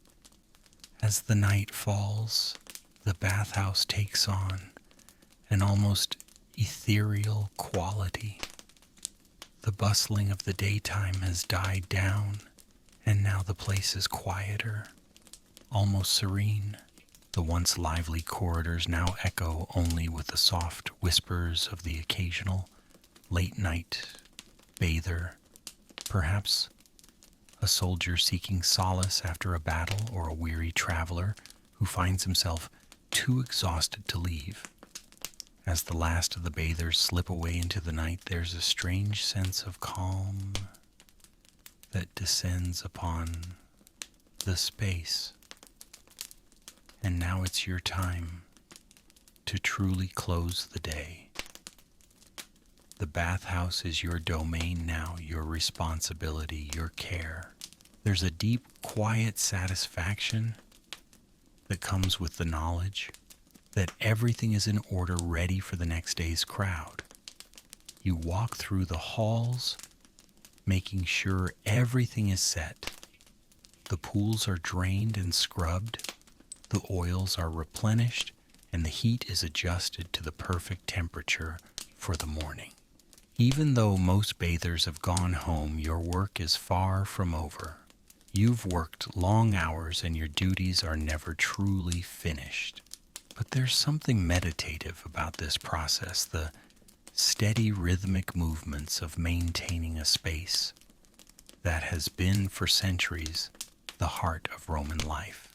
As the night falls, the bathhouse takes on an almost ethereal quality. The bustling of the daytime has died down, and now the place is quieter, almost serene. The once lively corridors now echo only with the soft whispers of the occasional late-night bather, perhaps a soldier seeking solace after a battle, or a weary traveler who finds himself too exhausted to leave. As the last of the bathers slip away into the night, there's a strange sense of calm that descends upon the space. And now it's your time to truly close the day. The bathhouse is your domain now, your responsibility, your care. There's a deep, quiet satisfaction that comes with the knowledge that everything is in order, ready for the next day's crowd. You walk through the halls, making sure everything is set. The pools are drained and scrubbed, the oils are replenished, and the heat is adjusted to the perfect temperature for the morning. Even though most bathers have gone home, your work is far from over. You've worked long hours and your duties are never truly finished. But there's something meditative about this process, the steady rhythmic movements of maintaining a space that has been for centuries the heart of Roman life.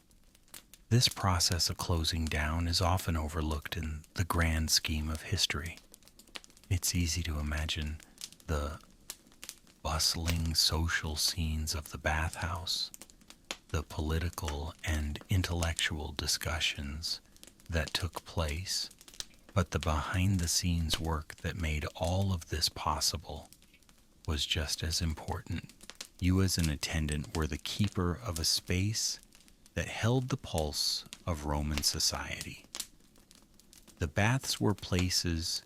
This process of closing down is often overlooked in the grand scheme of history. It's easy to imagine the bustling social scenes of the bathhouse, the political and intellectual discussions that took place, but the behind-the-scenes work that made all of this possible was just as important. You as an attendant were the keeper of a space that held the pulse of Roman society. The baths were places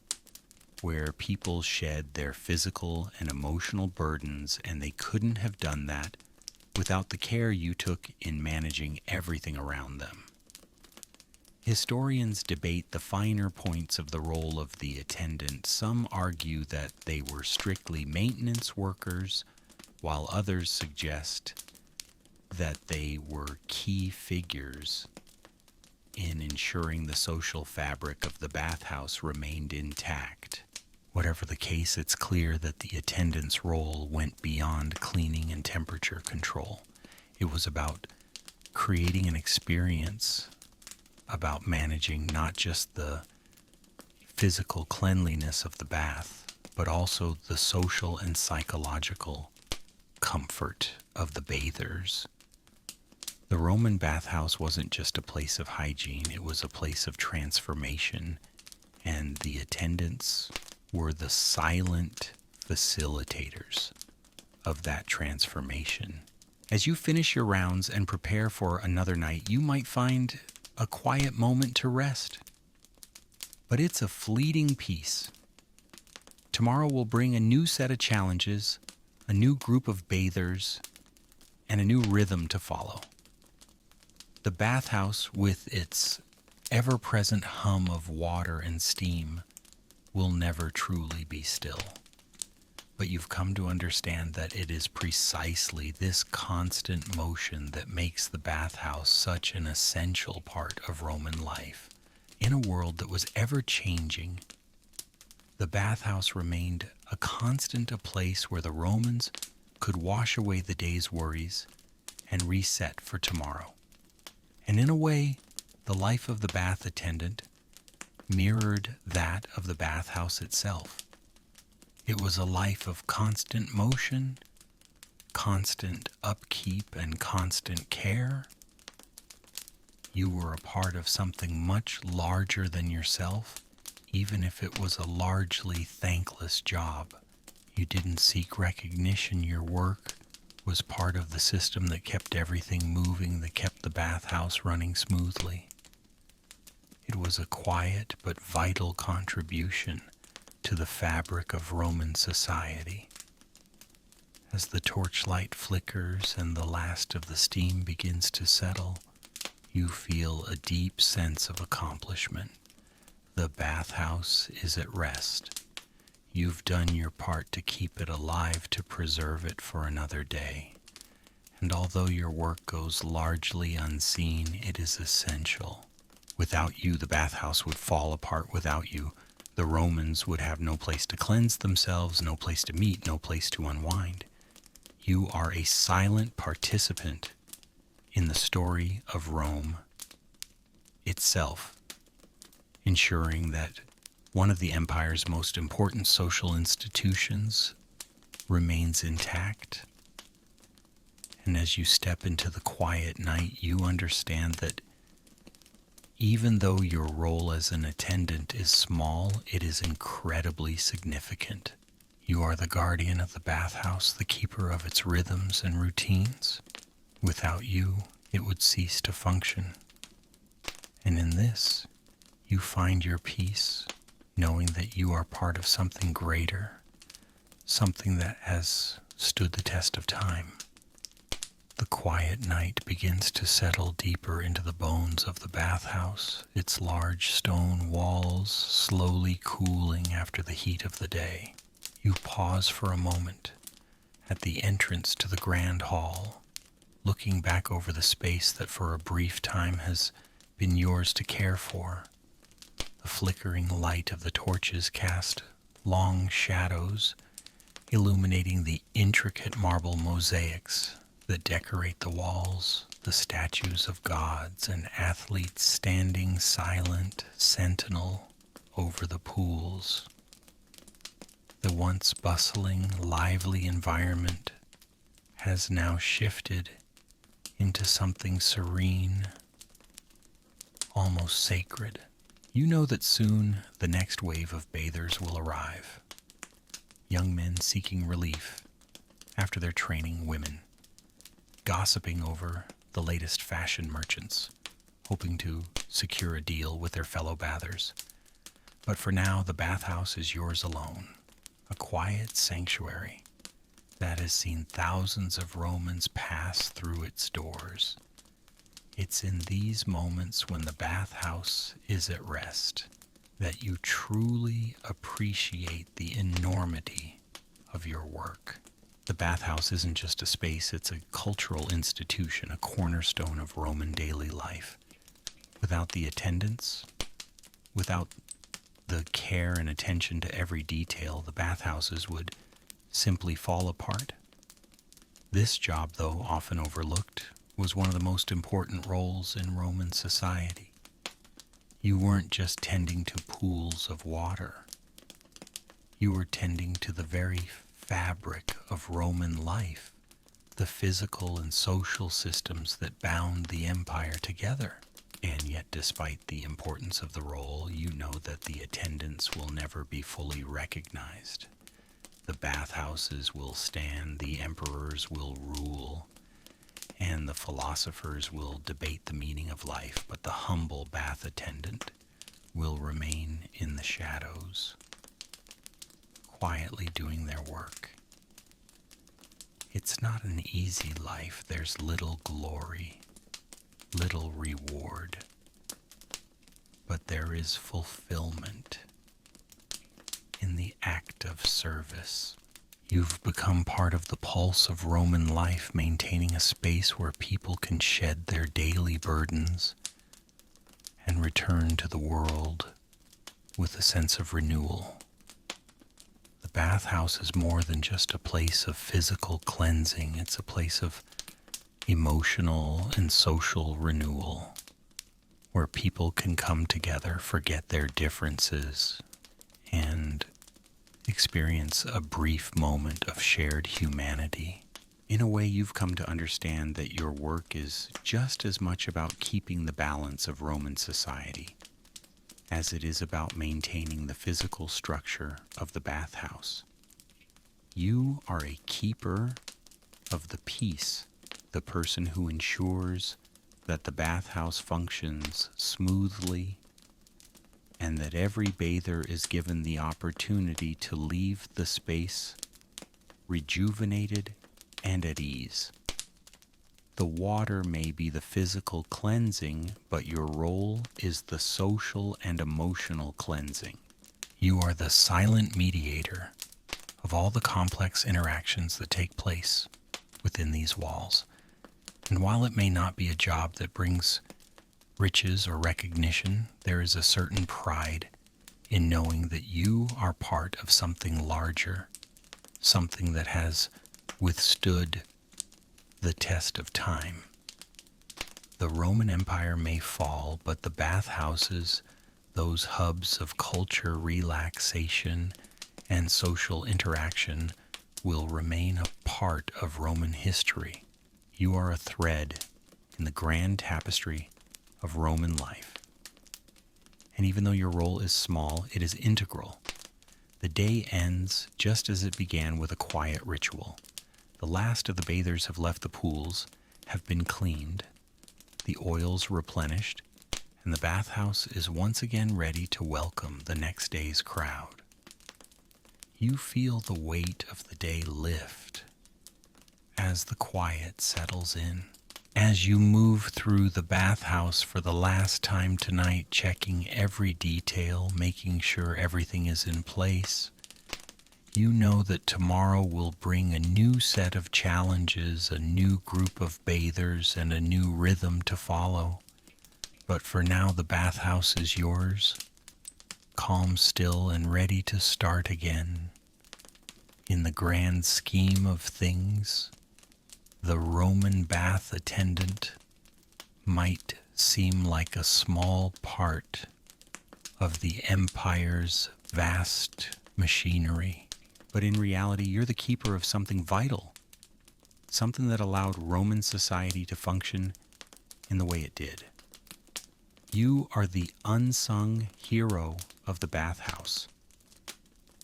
where people shed their physical and emotional burdens, and they couldn't have done that without the care you took in managing everything around them. Historians debate the finer points of the role of the attendant. Some argue that they were strictly maintenance workers, while others suggest that they were key figures in ensuring the social fabric of the bathhouse remained intact. Whatever the case, it's clear that the attendant's role went beyond cleaning and temperature control. It was about creating an experience, about managing not just the physical cleanliness of the bath, but also the social and psychological comfort of the bathers. The Roman bathhouse wasn't just a place of hygiene, it was a place of transformation, and the attendants were the silent facilitators of that transformation. As you finish your rounds and prepare for another night, you might find a quiet moment to rest. But it's a fleeting peace. Tomorrow will bring a new set of challenges, a new group of bathers, and a new rhythm to follow. The bathhouse, with its ever-present hum of water and steam, will never truly be still. But you've come to understand that it is precisely this constant motion that makes the bathhouse such an essential part of Roman life. In a world that was ever changing, the bathhouse remained a constant, a place where the Romans could wash away the day's worries and reset for tomorrow. And in a way, the life of the bath attendant mirrored that of the bathhouse itself. It was a life of constant motion, constant upkeep, and constant care. You were a part of something much larger than yourself, even if it was a largely thankless job. You didn't seek recognition. Your work was part of the system that kept everything moving, that kept the bathhouse running smoothly. It was a quiet but vital contribution to the fabric of Roman society. As the torchlight flickers and the last of the steam begins to settle, you feel a deep sense of accomplishment. The bathhouse is at rest. You've done your part to keep it alive, to preserve it for another day. And although your work goes largely unseen, it is essential. Without you, the bathhouse would fall apart. Without you, the Romans would have no place to cleanse themselves, no place to meet, no place to unwind. You are a silent participant in the story of Rome itself, ensuring that one of the empire's most important social institutions remains intact. And as you step into the quiet night, you understand that even though your role as an attendant is small, it is incredibly significant. You are the guardian of the bathhouse, the keeper of its rhythms and routines. Without you, it would cease to function. And in this, you find your peace, knowing that you are part of something greater, something that has stood the test of time. The quiet night begins to settle deeper into the bones of the bathhouse, its large stone walls slowly cooling after the heat of the day. You pause for a moment at the entrance to the grand hall, looking back over the space that for a brief time has been yours to care for. The flickering light of the torches cast long shadows, illuminating the intricate marble mosaics that decorate the walls, the statues of gods and athletes standing silent, sentinel over the pools. The once bustling, lively environment has now shifted into something serene, almost sacred. You know that soon the next wave of bathers will arrive. Young men seeking relief after their training, women gossiping over the latest fashion merchants, hoping to secure a deal with their fellow bathers. But for now, the bathhouse is yours alone, a quiet sanctuary that has seen thousands of Romans pass through its doors. It's in these moments when the bathhouse is at rest that you truly appreciate the enormity of your work. The bathhouse isn't just a space, it's a cultural institution, a cornerstone of Roman daily life. Without the attendants, without the care and attention to every detail, the bathhouses would simply fall apart. This job, though often overlooked, was one of the most important roles in Roman society. You weren't just tending to pools of water. You were tending to the very fabric of Roman life, the physical and social systems that bound the empire together. And yet, despite the importance of the role, you know that the attendants will never be fully recognized. The bathhouses will stand, the emperors will rule, and the philosophers will debate the meaning of life, but the humble bath attendant will remain in the shadows, quietly doing their work. It's not an easy life. There's little glory, little reward, but there is fulfillment in the act of service. You've become part of the pulse of Roman life, maintaining a space where people can shed their daily burdens and return to the world with a sense of renewal. The bathhouse is more than just a place of physical cleansing. It's a place of emotional and social renewal, where people can come together, forget their differences, and experience a brief moment of shared humanity. In a way, you've come to understand that your work is just as much about keeping the balance of Roman society as it is about maintaining the physical structure of the bathhouse. You are a keeper of the peace, the person who ensures that the bathhouse functions smoothly and that every bather is given the opportunity to leave the space rejuvenated and at ease. The water may be the physical cleansing, but your role is the social and emotional cleansing. You are the silent mediator of all the complex interactions that take place within these walls. And while it may not be a job that brings riches or recognition, there is a certain pride in knowing that you are part of something larger, something that has withstood the test of time. The Roman Empire may fall, but the bathhouses, those hubs of culture, relaxation, and social interaction, will remain a part of Roman history. You are a thread in the grand tapestry of Roman life. And even though your role is small, it is integral. The day ends just as it began, with a quiet ritual. The last of the bathers have left the pools, have been cleaned, the oils replenished, and the bathhouse is once again ready to welcome the next day's crowd. You feel the weight of the day lift as the quiet settles in. As you move through the bathhouse for the last time tonight, checking every detail, making sure everything is in place, you know that tomorrow will bring a new set of challenges, a new group of bathers, and a new rhythm to follow. But for now, the bathhouse is yours, calm, still, and ready to start again. In the grand scheme of things, the Roman bath attendant might seem like a small part of the empire's vast machinery. But in reality, you're the keeper of something vital, something that allowed Roman society to function in the way it did. You are the unsung hero of the bathhouse,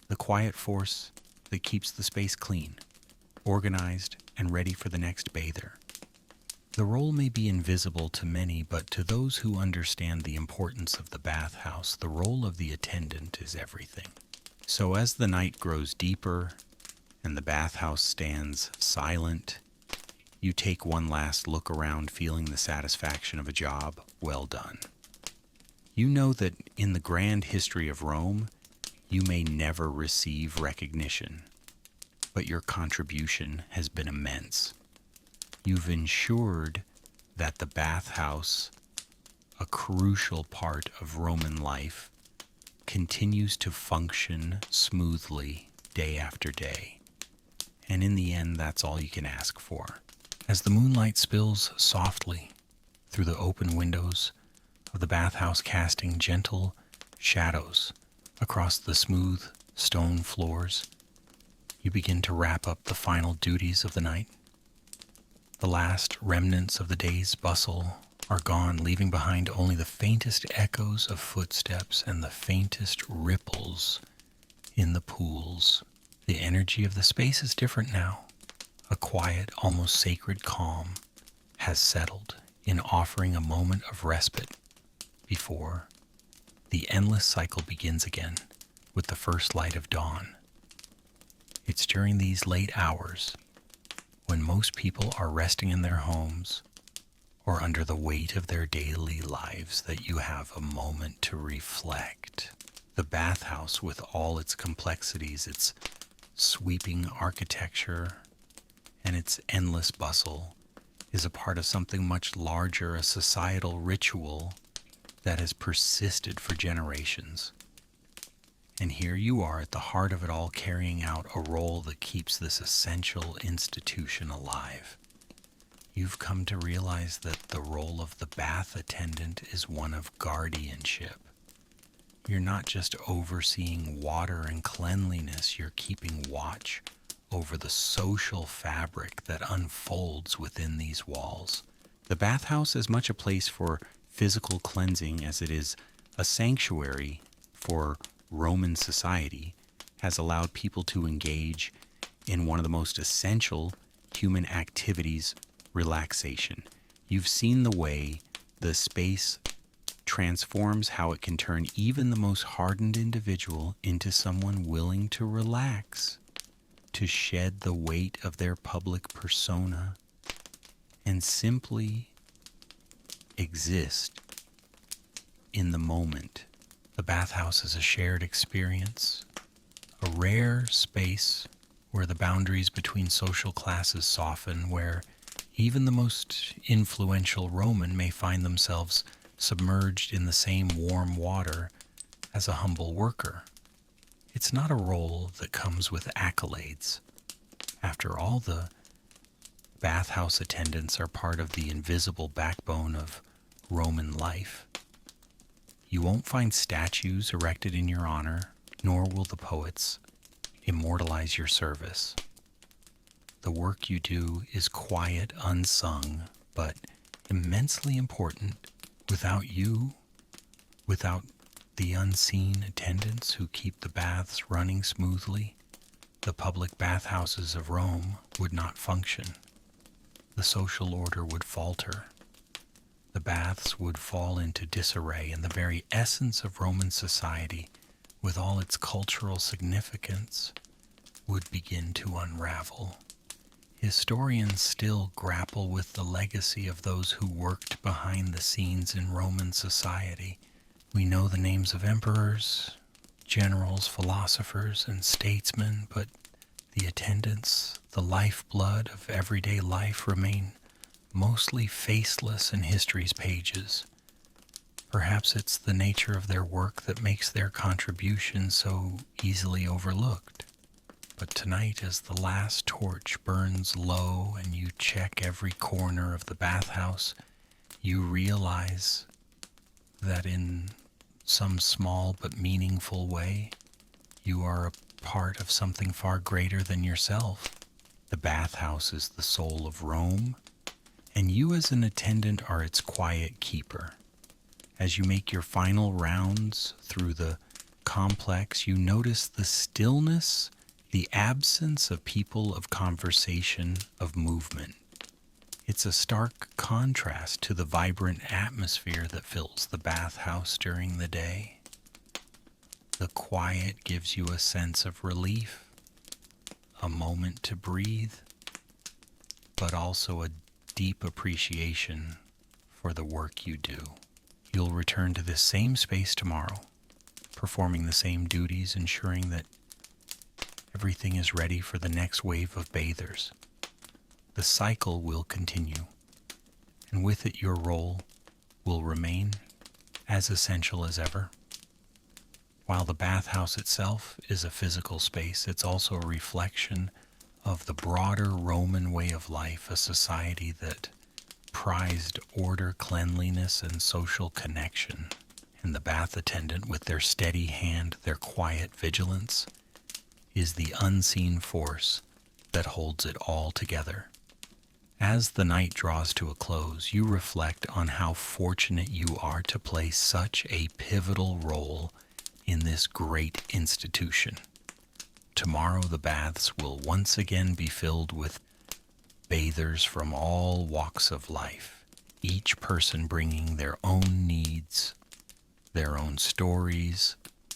the quiet force that keeps the space clean, organized, and ready for the next bather. The role may be invisible to many, but to those who understand the importance of the bathhouse, the role of the attendant is everything. So as the night grows deeper and the bathhouse stands silent, you take one last look around, feeling the satisfaction of a job well done. You know that in the grand history of Rome, you may never receive recognition, but your contribution has been immense. You've ensured that the bathhouse, a crucial part of Roman life, continues to function smoothly day after day. And in the end, that's all you can ask for. As the moonlight spills softly through the open windows of the bathhouse, casting gentle shadows across the smooth stone floors, you begin to wrap up the final duties of the night. The last remnants of the day's bustle are gone, leaving behind only the faintest echoes of footsteps and the faintest ripples in the pools. The energy of the space is different now, a quiet, almost sacred calm has settled in offering a moment of respite before the endless cycle begins again with the first light of dawn. It's during these late hours when most people are resting in their homes or under the weight of their daily lives that you have a moment to reflect. The bathhouse, with all its complexities, its sweeping architecture, and its endless bustle, is a part of something much larger, a societal ritual that has persisted for generations. And here you are at the heart of it all, carrying out a role that keeps this essential institution alive. You've come to realize that the role of the bath attendant is one of guardianship. You're not just overseeing water and cleanliness, you're keeping watch over the social fabric that unfolds within these walls. The bathhouse is much a place for physical cleansing as it is a sanctuary for Roman society, has allowed people to engage in one of the most essential human activities, relaxation. You've seen the way the space transforms how it can turn even the most hardened individual into someone willing to relax, to shed the weight of their public persona, and simply exist in the moment. The bathhouse is a shared experience, a rare space where the boundaries between social classes soften, where even the most influential Roman may find themselves submerged in the same warm water as a humble worker. It's not a role that comes with accolades. After all, the bathhouse attendants are part of the invisible backbone of Roman life. You won't find statues erected in your honor, nor will the poets immortalize your service. The work you do is quiet, unsung, but immensely important. Without you, without the unseen attendants who keep the baths running smoothly, the public bathhouses of Rome would not function. The social order would falter. The baths would fall into disarray, and the very essence of Roman society, with all its cultural significance, would begin to unravel. Historians still grapple with the legacy of those who worked behind the scenes in Roman society. We know the names of emperors, generals, philosophers, and statesmen, but the attendants, the lifeblood of everyday life, remain mostly faceless in history's pages. Perhaps it's the nature of their work that makes their contribution so easily overlooked. But tonight, as the last torch burns low and you check every corner of the bathhouse, you realize that in some small but meaningful way, you are a part of something far greater than yourself. The bathhouse is the soul of Rome, and you as an attendant are its quiet keeper. As you make your final rounds through the complex, you notice the stillness, the absence of people, of conversation, of movement. It's a stark contrast to the vibrant atmosphere that fills the bathhouse during the day. The quiet gives you a sense of relief, a moment to breathe, but also a deep appreciation for the work you do. You'll return to this same space tomorrow, performing the same duties, ensuring that everything is ready for the next wave of bathers. The cycle will continue, and with it your role will remain as essential as ever. While the bathhouse itself is a physical space, it's also a reflection of the broader Roman way of life, a society that prized order, cleanliness, and social connection. And the bath attendant, with their steady hand, their quiet vigilance, is the unseen force that holds it all together. As the night draws to a close, you reflect on how fortunate you are to play such a pivotal role in this great institution. Tomorrow the baths will once again be filled with bathers from all walks of life, each person bringing their own needs, their own stories,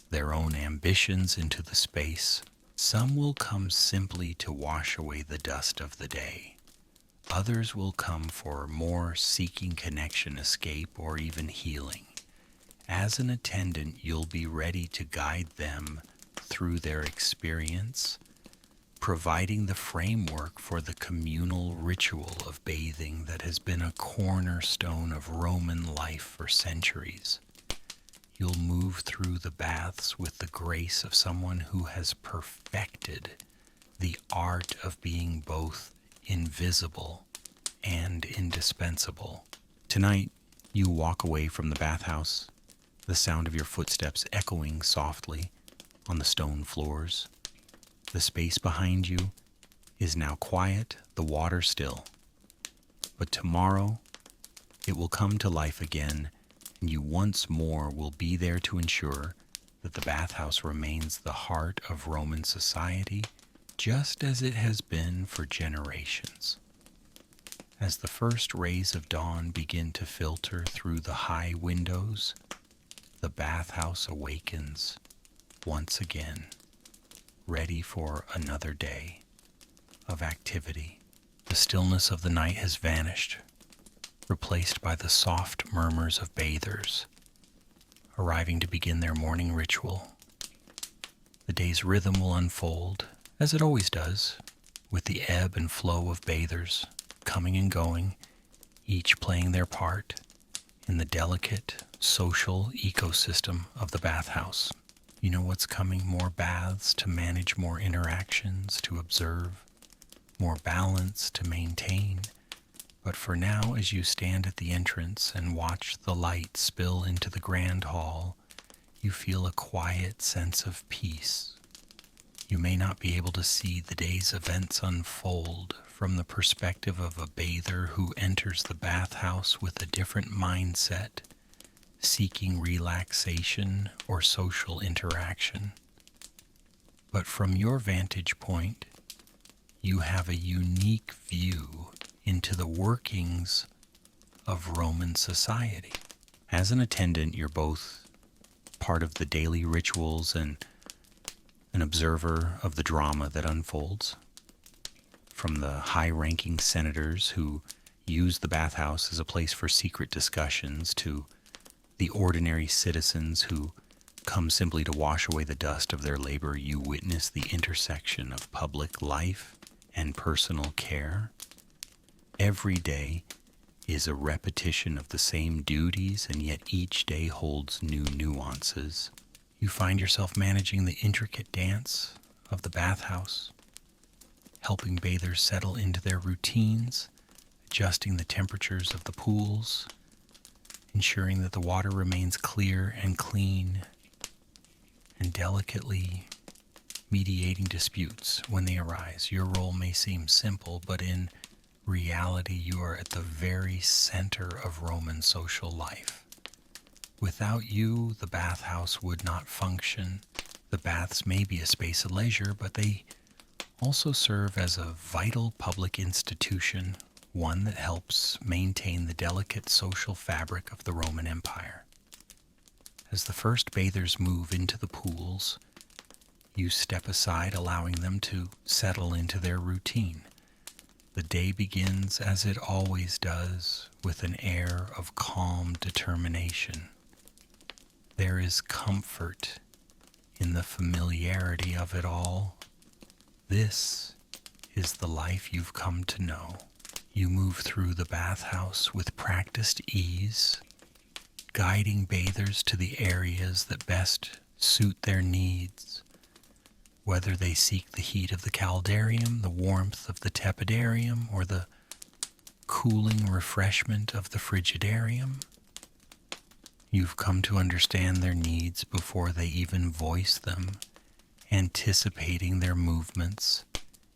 their own ambitions into the space. Some will come simply to wash away the dust of the day. Others will come for more seeking connection, escape, or even healing. As an attendant, you'll be ready to guide them through their experience, providing the framework for the communal ritual of bathing that has been a cornerstone of Roman life for centuries. You'll move through the baths with the grace of someone who has perfected the art of being both invisible and indispensable. Tonight, you walk away from the bathhouse, the sound of your footsteps echoing softly on the stone floors. The space behind you is now quiet, the water still. But tomorrow, it will come to life again, and you once more will be there to ensure that the bathhouse remains the heart of Roman society, just as it has been for generations. As the first rays of dawn begin to filter through the high windows, the bathhouse awakens once again, ready for another day of activity. The stillness of the night has vanished, replaced by the soft murmurs of bathers arriving to begin their morning ritual. The day's rhythm will unfold, as it always does, with the ebb and flow of bathers coming and going, each playing their part in the delicate social ecosystem of the bathhouse. You know what's coming: more baths to manage, more interactions to observe, more balance to maintain. But for now, as you stand at the entrance and watch the light spill into the grand hall, you feel a quiet sense of peace. You may not be able to see the day's events unfold from the perspective of a bather who enters the bathhouse with a different mindset, seeking relaxation or social interaction. But from your vantage point, you have a unique view into the workings of Roman society. As an attendant, you're both part of the daily rituals and an observer of the drama that unfolds. From the high-ranking senators who use the bathhouse as a place for secret discussions to the ordinary citizens who come simply to wash away the dust of their labor, you witness the intersection of public life and personal care. Every day is a repetition of the same duties, and yet each day holds new nuances. You find yourself managing the intricate dance of the bathhouse, helping bathers settle into their routines, adjusting the temperatures of the pools, ensuring that the water remains clear and clean, and delicately mediating disputes when they arise. Your role may seem simple, but in reality, you are at the very center of Roman social life. Without you, the bathhouse would not function. The baths may be a space of leisure, but they also serve as a vital public institution, one that helps maintain the delicate social fabric of the Roman Empire. As the first bathers move into the pools, you step aside, allowing them to settle into their routine. The day begins, as it always does, with an air of calm determination. There is comfort in the familiarity of it all. This is the life you've come to know. You move through the bathhouse with practiced ease, guiding bathers to the areas that best suit their needs, whether they seek the heat of the caldarium, the warmth of the tepidarium, or the cooling refreshment of the frigidarium. You've come to understand their needs before they even voice them, anticipating their movements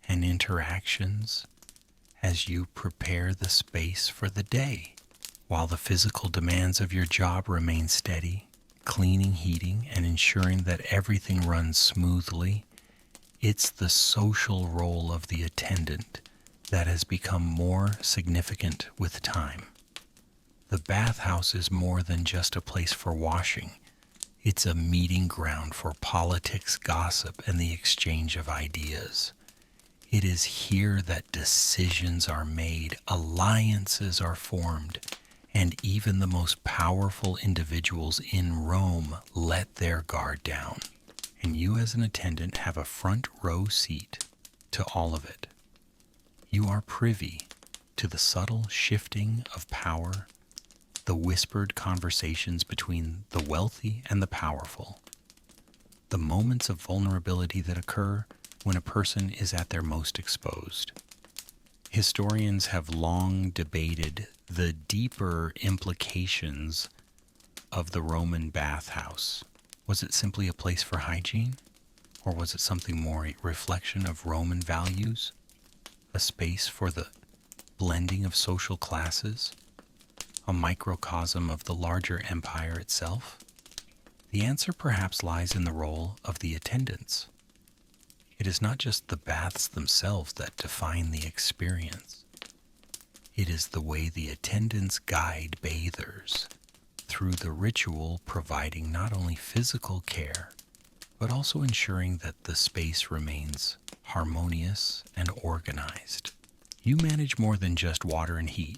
and interactions as you prepare the space for the day. While the physical demands of your job remain steady, cleaning, heating, and ensuring that everything runs smoothly, it's the social role of the attendant that has become more significant with time. The bathhouse is more than just a place for washing. It's a meeting ground for politics, gossip, and the exchange of ideas. It is here that decisions are made, alliances are formed, and even the most powerful individuals in Rome let their guard down. And you as an attendant have a front row seat to all of it. You are privy to the subtle shifting of power, the whispered conversations between the wealthy and the powerful, the moments of vulnerability that occur when a person is at their most exposed. Historians have long debated the deeper implications of the Roman bathhouse. Was it simply a place for hygiene? Or was it something more, a reflection of Roman values? A space for the blending of social classes? A microcosm of the larger empire itself? The answer perhaps lies in the role of the attendants. It is not just the baths themselves that define the experience. It is the way the attendants guide bathers through the ritual, providing not only physical care, but also ensuring that the space remains harmonious and organized. You manage more than just water and heat.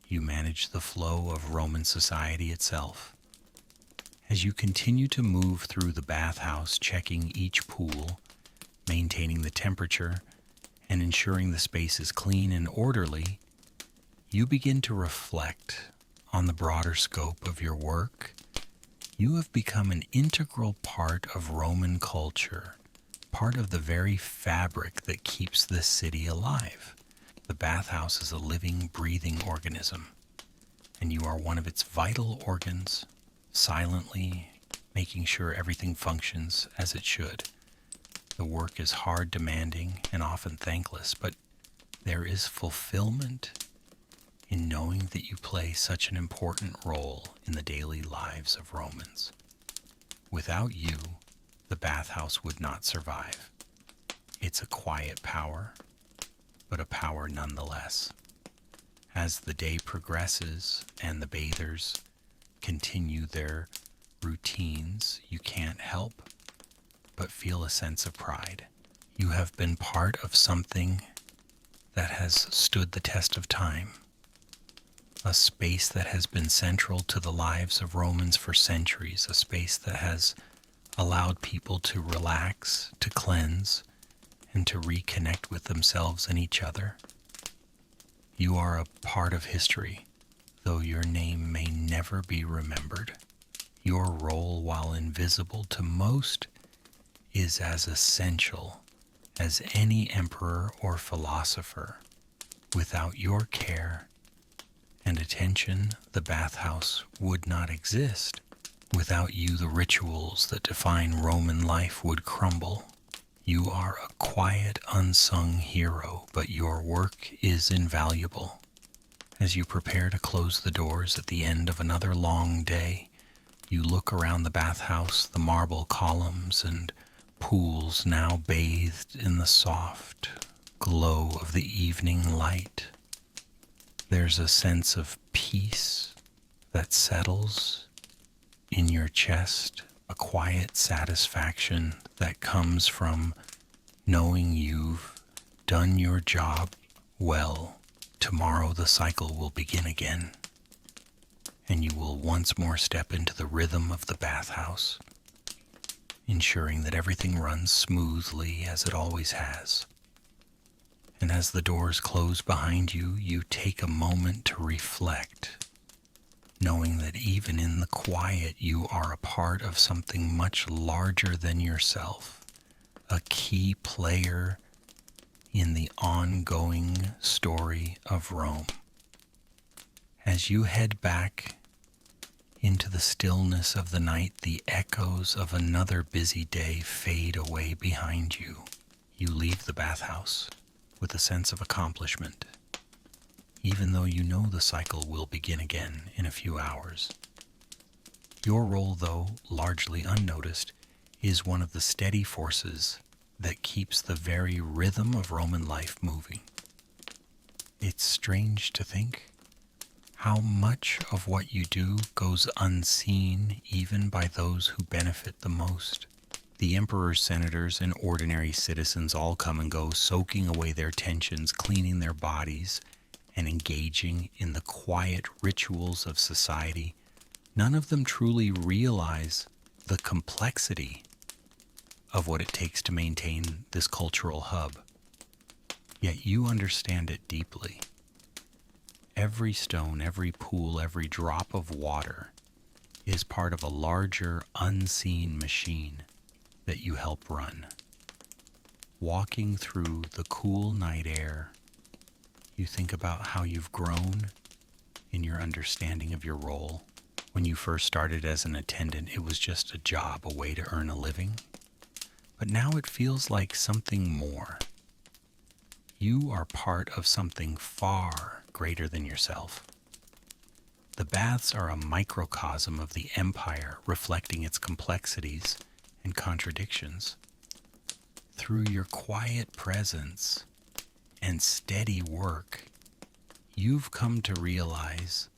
You manage the flow of Roman society itself. As you continue to move through the bathhouse, checking each pool, maintaining the temperature, and ensuring the space is clean and orderly, you begin to reflect on the broader scope of your work. You have become an integral part of Roman culture, part of the very fabric that keeps this city alive. The bathhouse is a living, breathing organism, and you are one of its vital organs, silently making sure everything functions as it should. The work is hard, demanding, and often thankless, but there is fulfillment in knowing that you play such an important role in the daily lives of Romans. Without you, the bathhouse would not survive. It's a quiet power, but a power nonetheless. As the day progresses and the bathers continue their routines, you can't help but feel a sense of pride. You have been part of something that has stood the test of time, a space that has been central to the lives of Romans for centuries, a space that has allowed people to relax, to cleanse, and to reconnect with themselves and each other. You are a part of history, though your name may never be remembered. Your role, while invisible to most, is as essential as any emperor or philosopher. Without your care and attention, the bathhouse would not exist. Without you, the rituals that define Roman life would crumble. You are a quiet, unsung hero, but your work is invaluable. As you prepare to close the doors at the end of another long day, you look around the bathhouse, the marble columns and pools now bathed in the soft glow of the evening light. There's a sense of peace that settles in your chest, a quiet satisfaction that comes from knowing you've done your job well. Tomorrow the cycle will begin again, and you will once more step into the rhythm of the bathhouse, ensuring that everything runs smoothly as it always has. And as the doors close behind you, you take a moment to reflect, knowing that even in the quiet, you are a part of something much larger than yourself, a key player in the ongoing story of Rome. As you head back into the stillness of the night, the echoes of another busy day fade away behind you. You leave the bathhouse with a sense of accomplishment, even though you know the cycle will begin again in a few hours. Your role, though largely unnoticed, is one of the steady forces that keeps the very rhythm of Roman life moving. It's strange to think how much of what you do goes unseen even by those who benefit the most. The emperor's senators and ordinary citizens all come and go, soaking away their tensions, cleaning their bodies, and engaging in the quiet rituals of society. None of them truly realize the complexity of what it takes to maintain this cultural hub. Yet you understand it deeply. Every stone, every pool, every drop of water is part of a larger, unseen machine that you help run. Walking through the cool night air, you think about how you've grown in your understanding of your role. When you first started as an attendant, it was just a job, a way to earn a living. But now it feels like something more. You are part of something far greater than yourself. The baths are a microcosm of the empire, reflecting its complexities and contradictions. Through your quiet presence and steady work, you've come to realize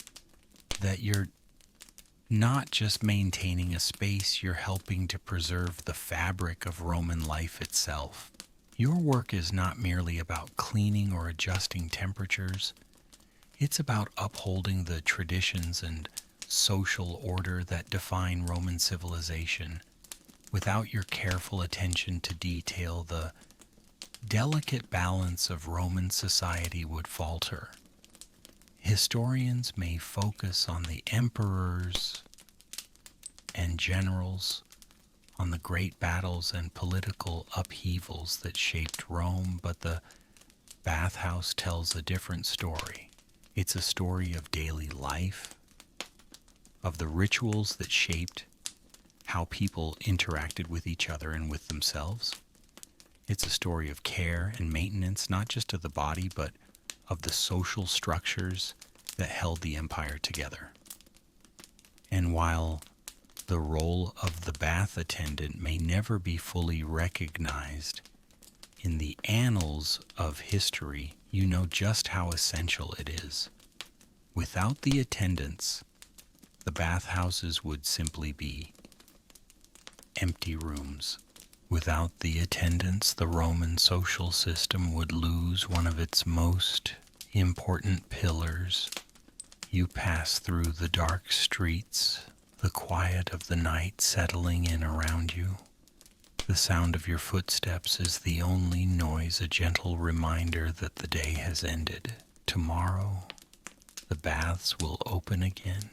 that you're not just maintaining a space, you're helping to preserve the fabric of Roman life itself. Your work is not merely about cleaning or adjusting temperatures. It's about upholding the traditions and social order that define Roman civilization. Without your careful attention to detail, the delicate balance of Roman society would falter. Historians may focus on the emperors and generals, on the great battles and political upheavals that shaped Rome, but the bathhouse tells a different story. It's a story of daily life, of the rituals that shaped how people interacted with each other and with themselves. It's a story of care and maintenance, not just of the body, but of the social structures that held the empire together. And while the role of the bath attendant may never be fully recognized in the annals of history, you know just how essential it is. Without the attendants, the bathhouses would simply be empty rooms. Without the attendants, the Roman social system would lose one of its most important pillars. You pass through the dark streets, the quiet of the night settling in around you. The sound of your footsteps is the only noise, a gentle reminder that the day has ended. Tomorrow, the baths will open again,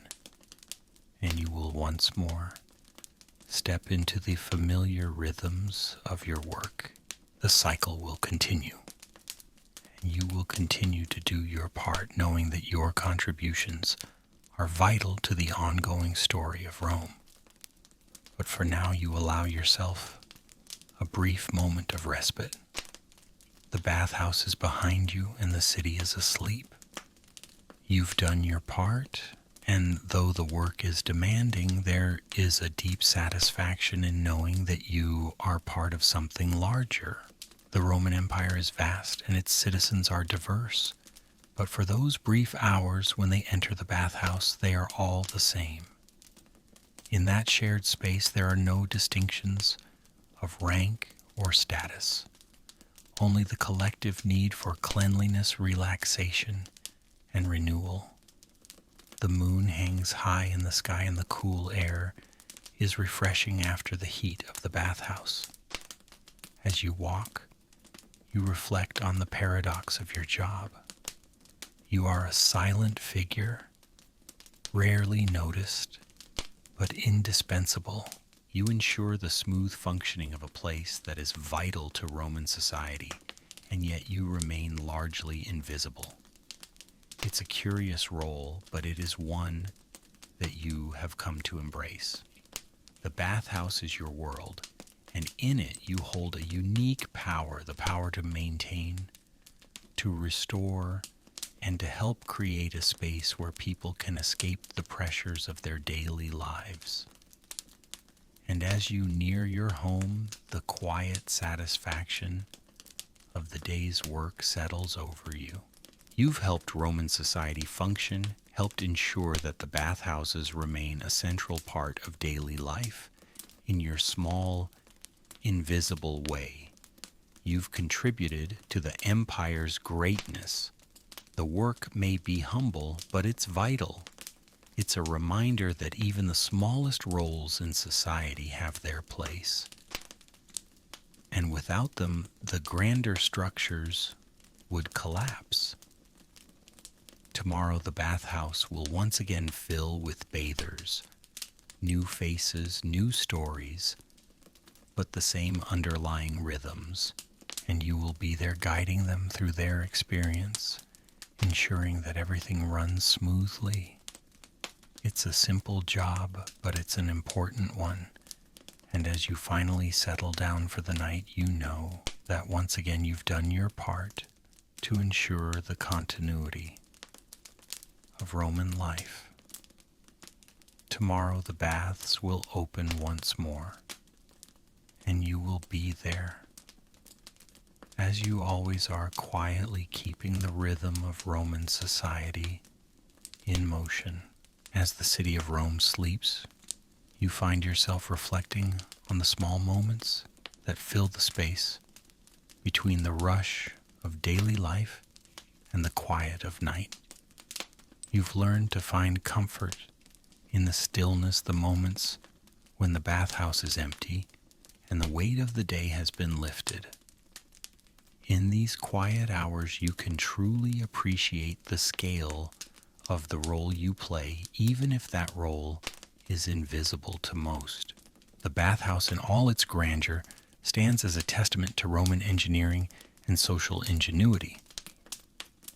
and you will once more step into the familiar rhythms of your work. The cycle will continue, and you will continue to do your part, knowing that your contributions are vital to the ongoing story of Rome. But for now, you allow yourself a brief moment of respite. The bathhouse is behind you, and the city is asleep. You've done your part, and though the work is demanding, there is a deep satisfaction in knowing that you are part of something larger. The Roman Empire is vast, and its citizens are diverse. But for those brief hours when they enter the bathhouse, they are all the same. In that shared space, there are no distinctions of rank or status, only the collective need for cleanliness, relaxation, and renewal. The moon hangs high in the sky, and the cool air is refreshing after the heat of the bathhouse. As you walk, you reflect on the paradox of your job. You are a silent figure, rarely noticed, but indispensable. You ensure the smooth functioning of a place that is vital to Roman society, and yet you remain largely invisible. It's a curious role, but it is one that you have come to embrace. The bathhouse is your world, and in it you hold a unique power, the power to maintain, to restore, and to help create a space where people can escape the pressures of their daily lives. And as you near your home, the quiet satisfaction of the day's work settles over you. You've helped Roman society function, helped ensure that the bathhouses remain a central part of daily life in your small, invisible way. You've contributed to the empire's greatness. The work may be humble, but it's vital. It's a reminder that even the smallest roles in society have their place. And without them, the grander structures would collapse. Tomorrow, the bathhouse will once again fill with bathers, new faces, new stories, but the same underlying rhythms, and you will be there guiding them through their experience, ensuring that everything runs smoothly. It's a simple job, but it's an important one. And as you finally settle down for the night, you know that once again you've done your part to ensure the continuity of Roman life. Tomorrow the baths will open once more, and you will be there, as you always are, quietly keeping the rhythm of Roman society in motion. As the city of Rome sleeps, you find yourself reflecting on the small moments that fill the space between the rush of daily life and the quiet of night. You've learned to find comfort in the stillness, the moments when the bathhouse is empty and the weight of the day has been lifted. In these quiet hours, you can truly appreciate the scale of the role you play, even if that role is invisible to most. The bathhouse in all its grandeur stands as a testament to Roman engineering and social ingenuity.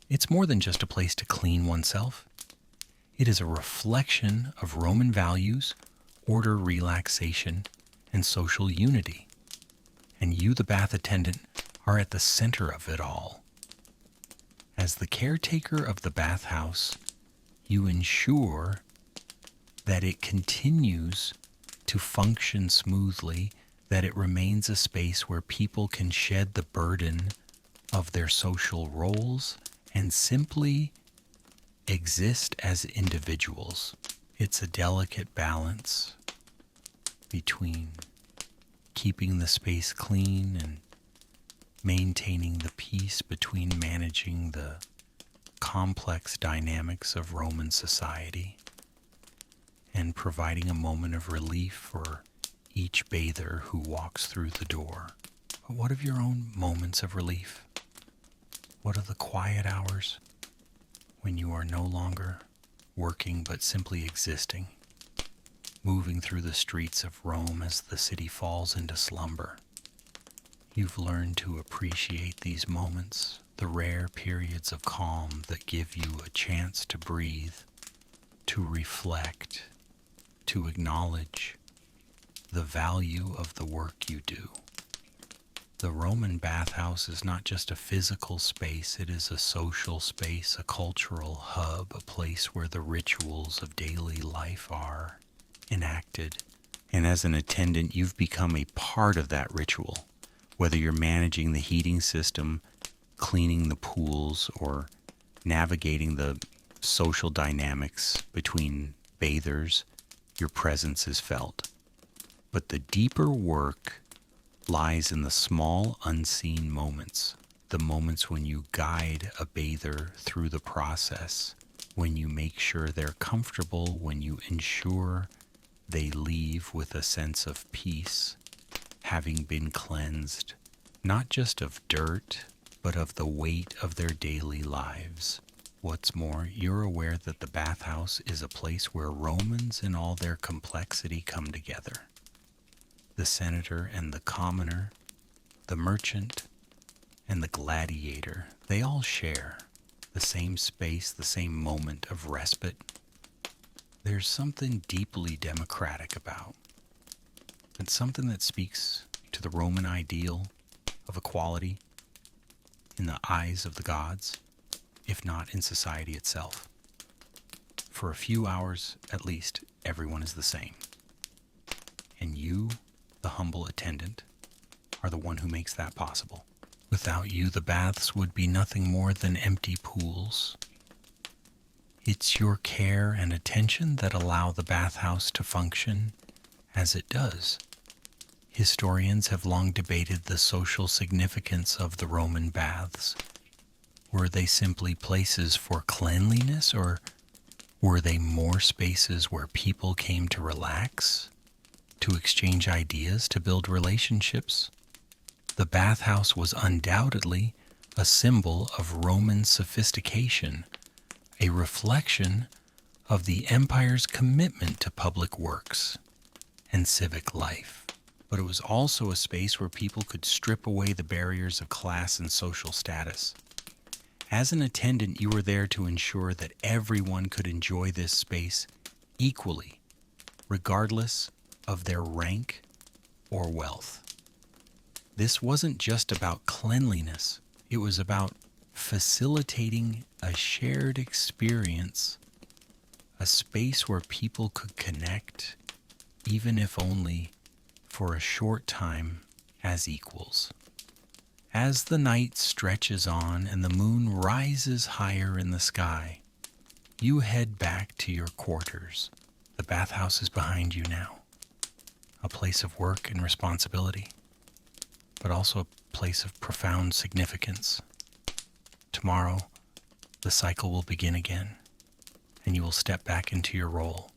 It's more than just a place to clean oneself. It is a reflection of Roman values, order, relaxation, and social unity. And you, the bath attendant, are at the center of it all. As the caretaker of the bathhouse, you ensure that it continues to function smoothly, that it remains a space where people can shed the burden of their social roles and simply exist as individuals. It's a delicate balance between keeping the space clean and maintaining the peace between managing the complex dynamics of Roman society and providing a moment of relief for each bather who walks through the door. But what of your own moments of relief? What are the quiet hours when you are no longer working but simply existing, moving through the streets of Rome as the city falls into slumber? You've learned to appreciate these moments, the rare periods of calm that give you a chance to breathe, to reflect, to acknowledge the value of the work you do. The Roman bathhouse is not just a physical space, it is a social space, a cultural hub, a place where the rituals of daily life are enacted. And as an attendant, you've become a part of that ritual. Whether you're managing the heating system, cleaning the pools, or navigating the social dynamics between bathers, your presence is felt. But the deeper work lies in the small, unseen moments, the moments when you guide a bather through the process, when you make sure they're comfortable, when you ensure they leave with a sense of peace, having been cleansed, not just of dirt, but of the weight of their daily lives. What's more, you're aware that the bathhouse is a place where Romans in all their complexity come together. The senator and the commoner, the merchant and the gladiator, they all share the same space, the same moment of respite. There's something deeply democratic about it. It's something that speaks to the Roman ideal of equality in the eyes of the gods, if not in society itself. For a few hours, at least, everyone is the same. And you, the humble attendant, are the one who makes that possible. Without you, the baths would be nothing more than empty pools. It's your care and attention that allow the bathhouse to function as it does. Historians have long debated the social significance of the Roman baths. Were they simply places for cleanliness, or were they more spaces where people came to relax, to exchange ideas, to build relationships? The bathhouse was undoubtedly a symbol of Roman sophistication, a reflection of the empire's commitment to public works and civic life. But it was also a space where people could strip away the barriers of class and social status. As an attendant, you were there to ensure that everyone could enjoy this space equally, regardless of their rank or wealth. This wasn't just about cleanliness, it was about facilitating a shared experience, a space where people could connect, even if only for a short time, as equals. As the night stretches on and the moon rises higher in the sky, you head back to your quarters. The bathhouse is behind you now, a place of work and responsibility, but also a place of profound significance. Tomorrow, the cycle will begin again, and you will step back into your role.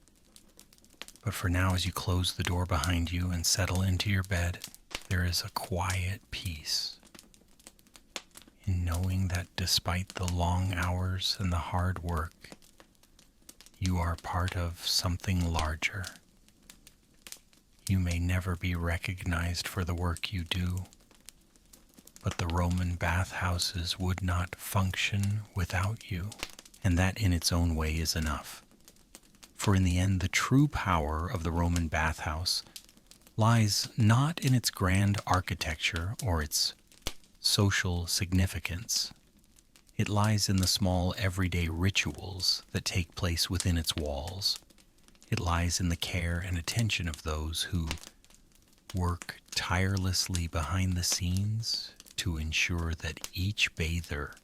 But for now, as you close the door behind you and settle into your bed, there is a quiet peace in knowing that despite the long hours and the hard work, you are part of something larger. You may never be recognized for the work you do, but the Roman bathhouses would not function without you, and that in its own way is enough. For in the end, the true power of the Roman bathhouse lies not in its grand architecture or its social significance. It lies in the small everyday rituals that take place within its walls. It lies in the care and attention of those who work tirelessly behind the scenes to ensure that each bather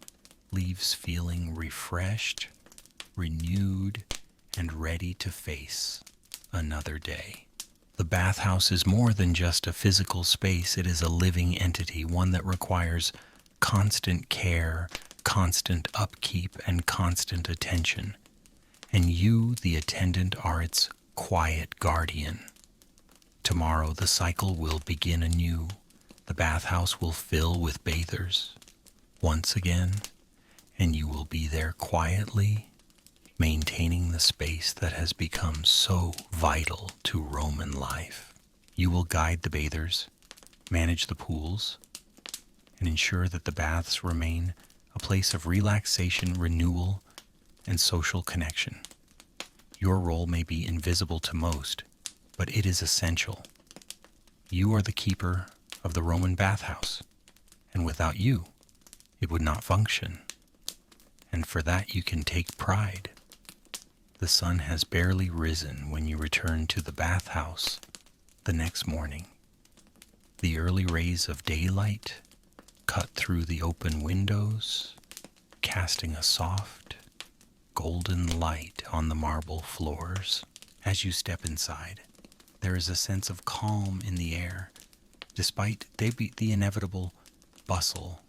leaves feeling refreshed, renewed, and ready to face another day. The bathhouse is more than just a physical space. It is a living entity, one that requires constant care, constant upkeep, and constant attention. And you, the attendant, are its quiet guardian. Tomorrow the cycle will begin anew. The bathhouse will fill with bathers once again, and you will be there quietly, maintaining the space that has become so vital to Roman life. You will guide the bathers, manage the pools, and ensure that the baths remain a place of relaxation, renewal, and social connection. Your role may be invisible to most, but it is essential. You are the keeper of the Roman bathhouse, and without you, it would not function. And for that you can take pride. The sun has barely risen when you return to the bathhouse the next morning. The early rays of daylight cut through the open windows, casting a soft, golden light on the marble floors. As you step inside, there is a sense of calm in the air, despite the inevitable bustle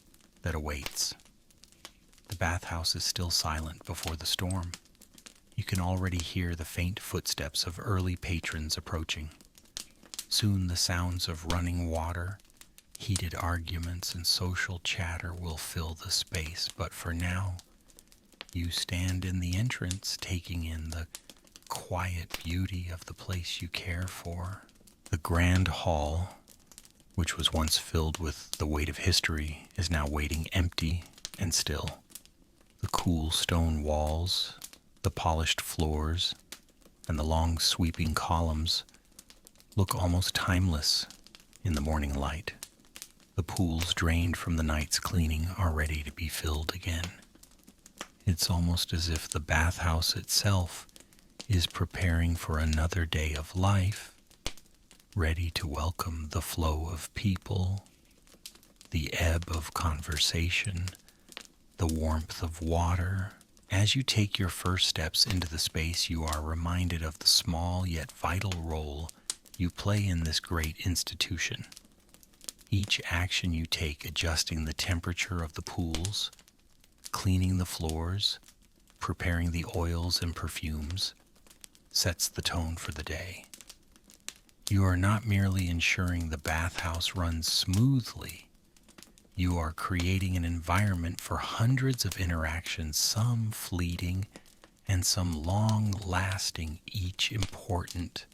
that awaits. The bathhouse is still silent before the storm. You can already hear the faint footsteps of early patrons approaching. Soon the sounds of running water, heated arguments, and social chatter will fill the space, but for now, you stand in the entrance, taking in the quiet beauty of the place you care for. The grand hall, which was once filled with the weight of history, is now waiting empty and still. The cool stone walls, the polished floors, and the long sweeping columns look almost timeless in the morning light. The pools drained from the night's cleaning are ready to be filled again. It's almost as if the bathhouse itself is preparing for another day of life, ready to welcome the flow of people the ebb of conversation, the warmth of water. As you take your first steps into the space, you are reminded of the small yet vital role you play in this great institution. Each action you take, adjusting the temperature of the pools, cleaning the floors, preparing the oils and perfumes, sets the tone for the day. You are not merely ensuring the bathhouse runs smoothly, you are creating an environment for hundreds of interactions, some fleeting and some long-lasting, each important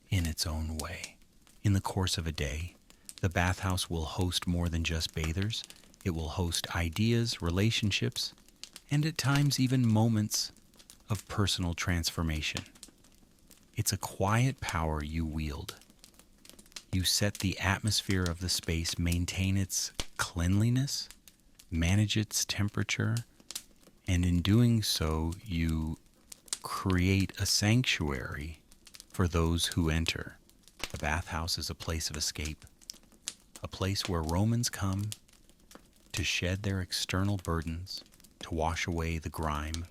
in its own way. In the course of a day, the bathhouse will host more than just bathers. It will host ideas, relationships, and at times even moments of personal transformation. It's a quiet power you wield. You set the atmosphere of the space, maintain its cleanliness, manage its temperature, and in doing so, you create a sanctuary for those who enter. The bathhouse is a place of escape, a place where Romans come to shed their external burdens, to wash away the grime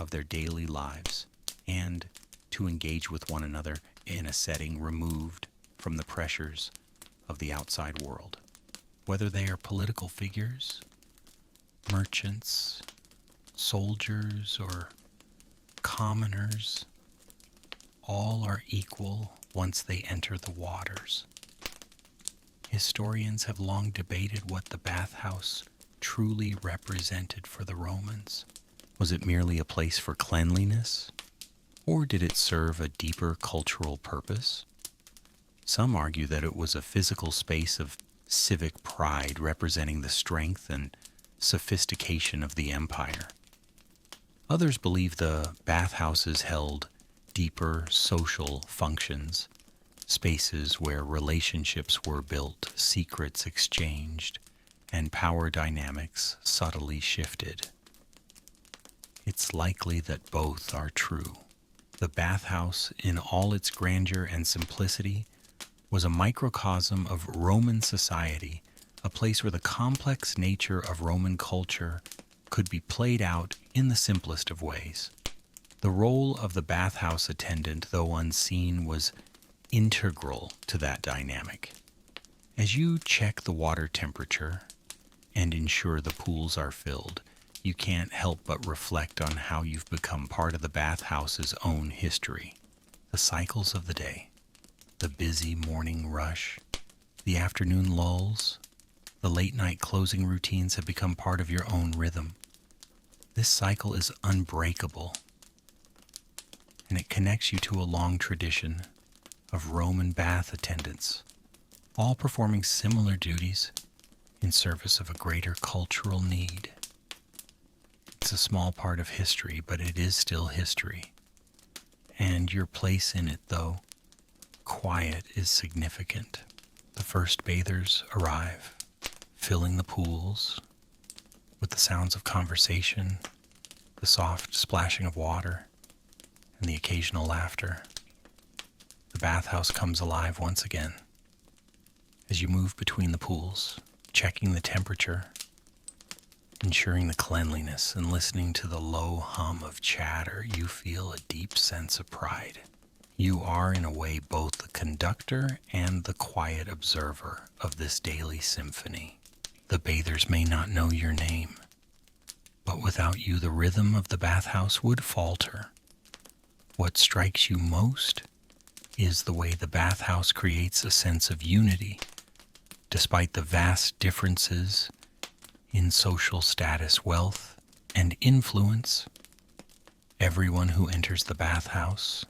of their daily lives, and to engage with one another in a setting removed from the pressures of the outside world. Whether they are political figures, merchants, soldiers, or commoners, all are equal once they enter the waters. Historians have long debated what the bathhouse truly represented for the Romans. Was it merely a place for cleanliness, or did it serve a deeper cultural purpose? Some argue that it was a physical space of civic pride representing the strength and sophistication of the empire. Others believe the bathhouses held deeper social functions, spaces where relationships were built, secrets exchanged, and power dynamics subtly shifted. It's likely that both are true. The bathhouse, in all its grandeur and simplicity, was a microcosm of Roman society, a place where the complex nature of Roman culture could be played out in the simplest of ways. The role of the bathhouse attendant, though unseen, was integral to that dynamic. As you check the water temperature and ensure the pools are filled, you can't help but reflect on how you've become part of the bathhouse's own history. The cycles of the day, the busy morning rush, the afternoon lulls, the late night closing routines have become part of your own rhythm. This cycle is unbreakable, and it connects you to a long tradition of Roman bath attendants, all performing similar duties in service of a greater cultural need. It's a small part of history, but it is still history. And your place in it, though quiet, is significant. The first bathers arrive, filling the pools with the sounds of conversation, the soft splashing of water, and the occasional laughter. The bathhouse comes alive once again. As you move between the pools, checking the temperature, ensuring the cleanliness, and listening to the low hum of chatter, you feel a deep sense of pride. You are, in a way, both the conductor and the quiet observer of this daily symphony. The bathers may not know your name, but without you, the rhythm of the bathhouse would falter. What strikes you most is the way the bathhouse creates a sense of unity, despite the vast differences in social status, wealth, and influence. Everyone who enters the bathhouse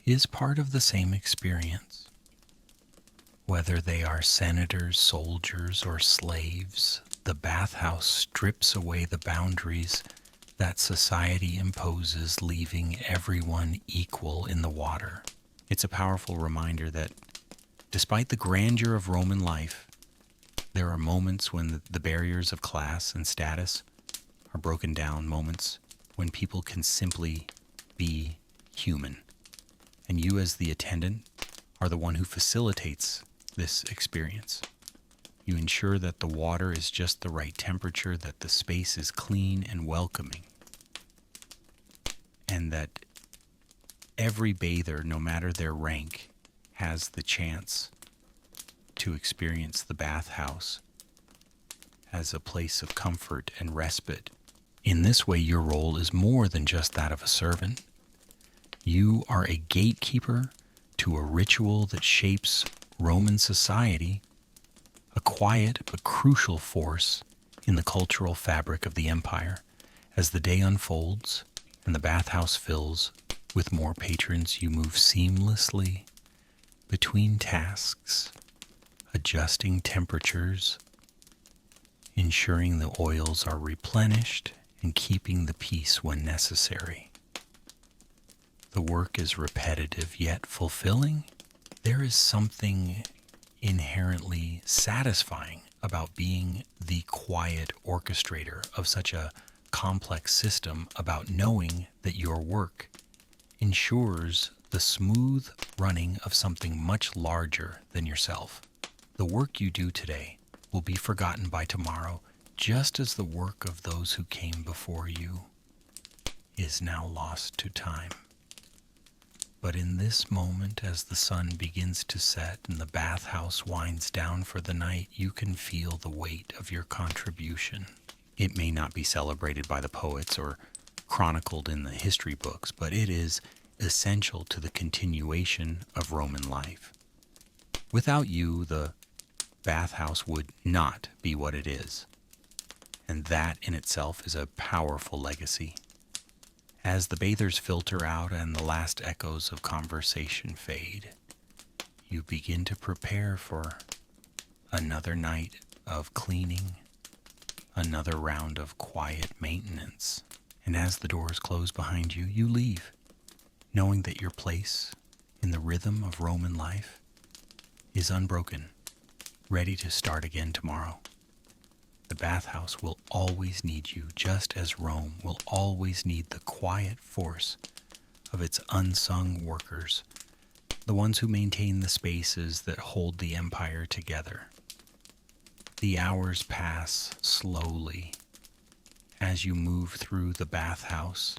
is part of the same experience. Whether they are senators, soldiers, or slaves, the bathhouse strips away the boundaries that society imposes, leaving everyone equal in the water. It's a powerful reminder that despite the grandeur of Roman life, there are moments when the barriers of class and status are broken down, moments when people can simply be human. And you, as the attendant, are the one who facilitates this experience. You ensure that the water is just the right temperature, that the space is clean and welcoming, and that every bather, no matter their rank, has the chance to experience the bathhouse as a place of comfort and respite. In this way, your role is more than just that of a servant. You are a gatekeeper to a ritual that shapes Roman society, a quiet but crucial force in the cultural fabric of the empire. As the day unfolds and the bathhouse fills with more patrons, you move seamlessly between tasks, adjusting temperatures, ensuring the oils are replenished, and keeping the peace when necessary. The work is repetitive yet fulfilling. There is something inherently satisfying about being the quiet orchestrator of such a complex system, about knowing that your work ensures the smooth running of something much larger than yourself. The work you do today will be forgotten by tomorrow, just as the work of those who came before you is now lost to time. But in this moment, as the sun begins to set and the bathhouse winds down for the night, you can feel the weight of your contribution. It may not be celebrated by the poets or chronicled in the history books, but it is essential to the continuation of Roman life. Without you, the bathhouse would not be what it is, and that in itself is a powerful legacy. As the bathers filter out and the last echoes of conversation fade, you begin to prepare for another night of cleaning, another round of quiet maintenance. And as the doors close behind you, you leave, knowing that your place in the rhythm of Roman life is unbroken, ready to start again tomorrow. The bathhouse will always need you, just as Rome will always need the quiet force of its unsung workers, the ones who maintain the spaces that hold the empire together. The hours pass slowly as you move through the bathhouse,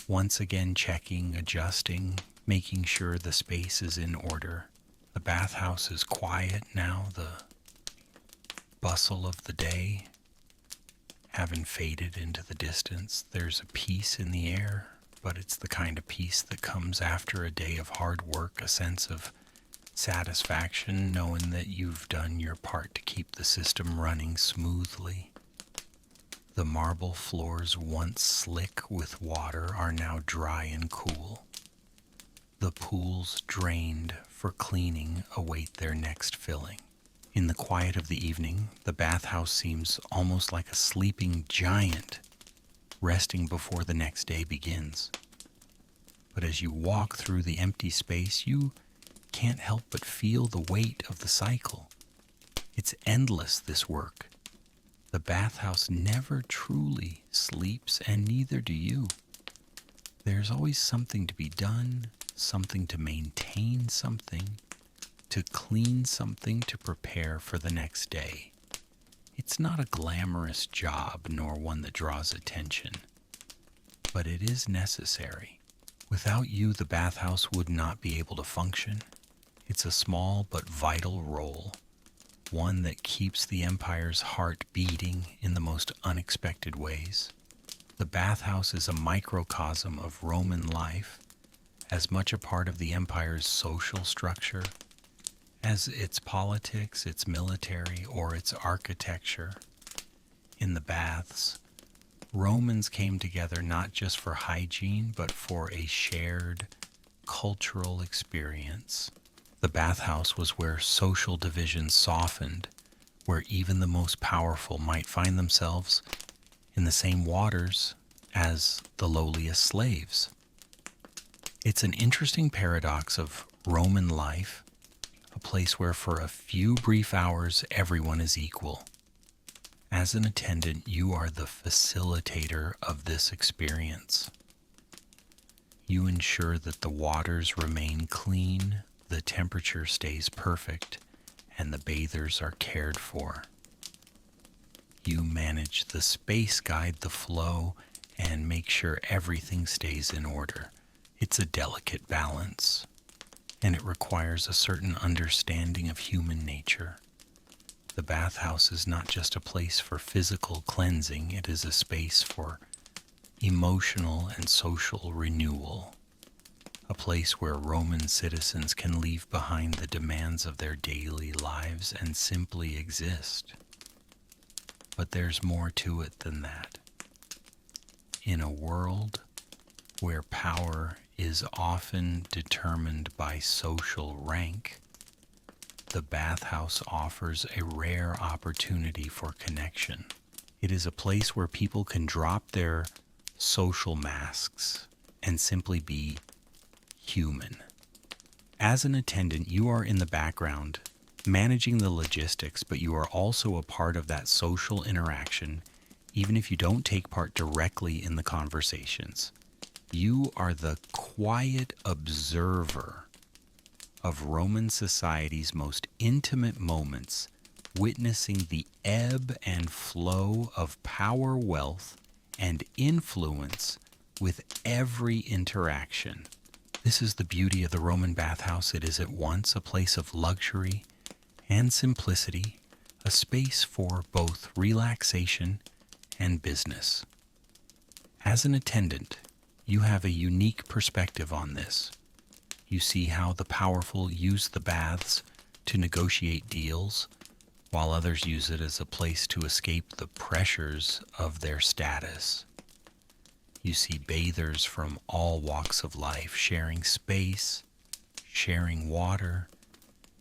once again checking, adjusting, making sure the space is in order. The bathhouse is quiet now, the bustle of the day having faded into the distance. There's a peace in the air, but it's the kind of peace that comes after a day of hard work, a sense of satisfaction knowing that you've done your part to keep the system running smoothly. The marble floors, once slick with water, are now dry and cool. The pools drained for cleaning await their next filling. In the quiet of the evening, the bathhouse seems almost like a sleeping giant, resting before the next day begins. But as you walk through the empty space, you can't help but feel the weight of the cycle. It's endless, this work. The bathhouse never truly sleeps, and neither do you. There's always something to be done, something to maintain, something to clean, something to prepare for the next day. It's not a glamorous job, nor one that draws attention, but it is necessary. Without you, the bathhouse would not be able to function. It's a small but vital role, one that keeps the empire's heart beating in the most unexpected ways. The bathhouse is a microcosm of Roman life, as much a part of the empire's social structure as its politics, its military, or its architecture. In the baths, Romans came together not just for hygiene, but for a shared cultural experience. The bathhouse was where social divisions softened, where even the most powerful might find themselves in the same waters as the lowliest slaves. It's an interesting paradox of Roman life, a place where for a few brief hours everyone is equal. As an attendant, you are the facilitator of this experience. You ensure that the waters remain clean, the temperature stays perfect, and the bathers are cared for. You manage the space, guide the flow, and make sure everything stays in order. It's a delicate balance, and it requires a certain understanding of human nature. The bathhouse is not just a place for physical cleansing, it is a space for emotional and social renewal. A place where Roman citizens can leave behind the demands of their daily lives and simply exist. But there's more to it than that. In a world where power is often determined by social rank, the bathhouse offers a rare opportunity for connection. It is a place where people can drop their social masks and simply be human. As an attendant, you are in the background, managing the logistics, but you are also a part of that social interaction, even if you don't take part directly in the conversations. You are the quiet observer of Roman society's most intimate moments, witnessing the ebb and flow of power, wealth, and influence with every interaction. This is the beauty of the Roman bathhouse. It is at once a place of luxury and simplicity, a space for both relaxation and business. As an attendant, you have a unique perspective on this. You see how the powerful use the baths to negotiate deals, while others use it as a place to escape the pressures of their status. You see bathers from all walks of life sharing space, sharing water,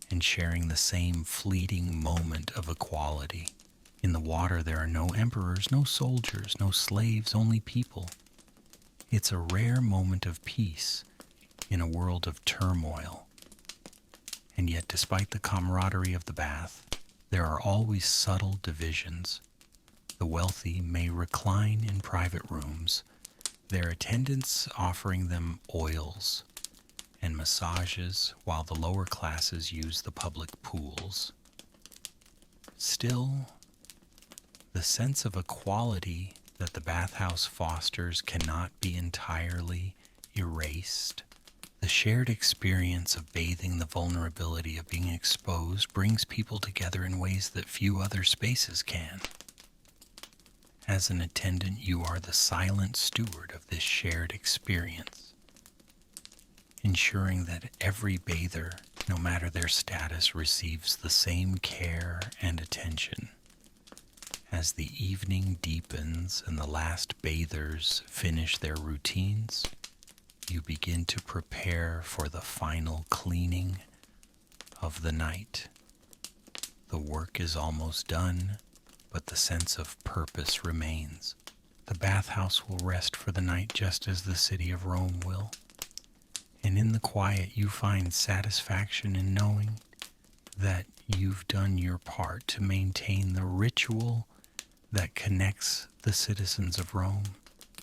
and sharing the same fleeting moment of equality. In the water there are no emperors, no soldiers, no slaves, only people. It's a rare moment of peace in a world of turmoil. And yet, despite the camaraderie of the bath, there are always subtle divisions. The wealthy may recline in private rooms, their attendants offering them oils and massages, while the lower classes use the public pools. Still, the sense of equality that the bathhouse fosters cannot be entirely erased. The shared experience of bathing, the vulnerability of being exposed, brings people together in ways that few other spaces can. As an attendant, you are the silent steward of this shared experience, ensuring that every bather, no matter their status, receives the same care and attention. As the evening deepens and the last bathers finish their routines, you begin to prepare for the final cleaning of the night. The work is almost done, but the sense of purpose remains. The bathhouse will rest for the night just as the city of Rome will. And in the quiet, you find satisfaction in knowing that you've done your part to maintain the ritual that connects the citizens of Rome,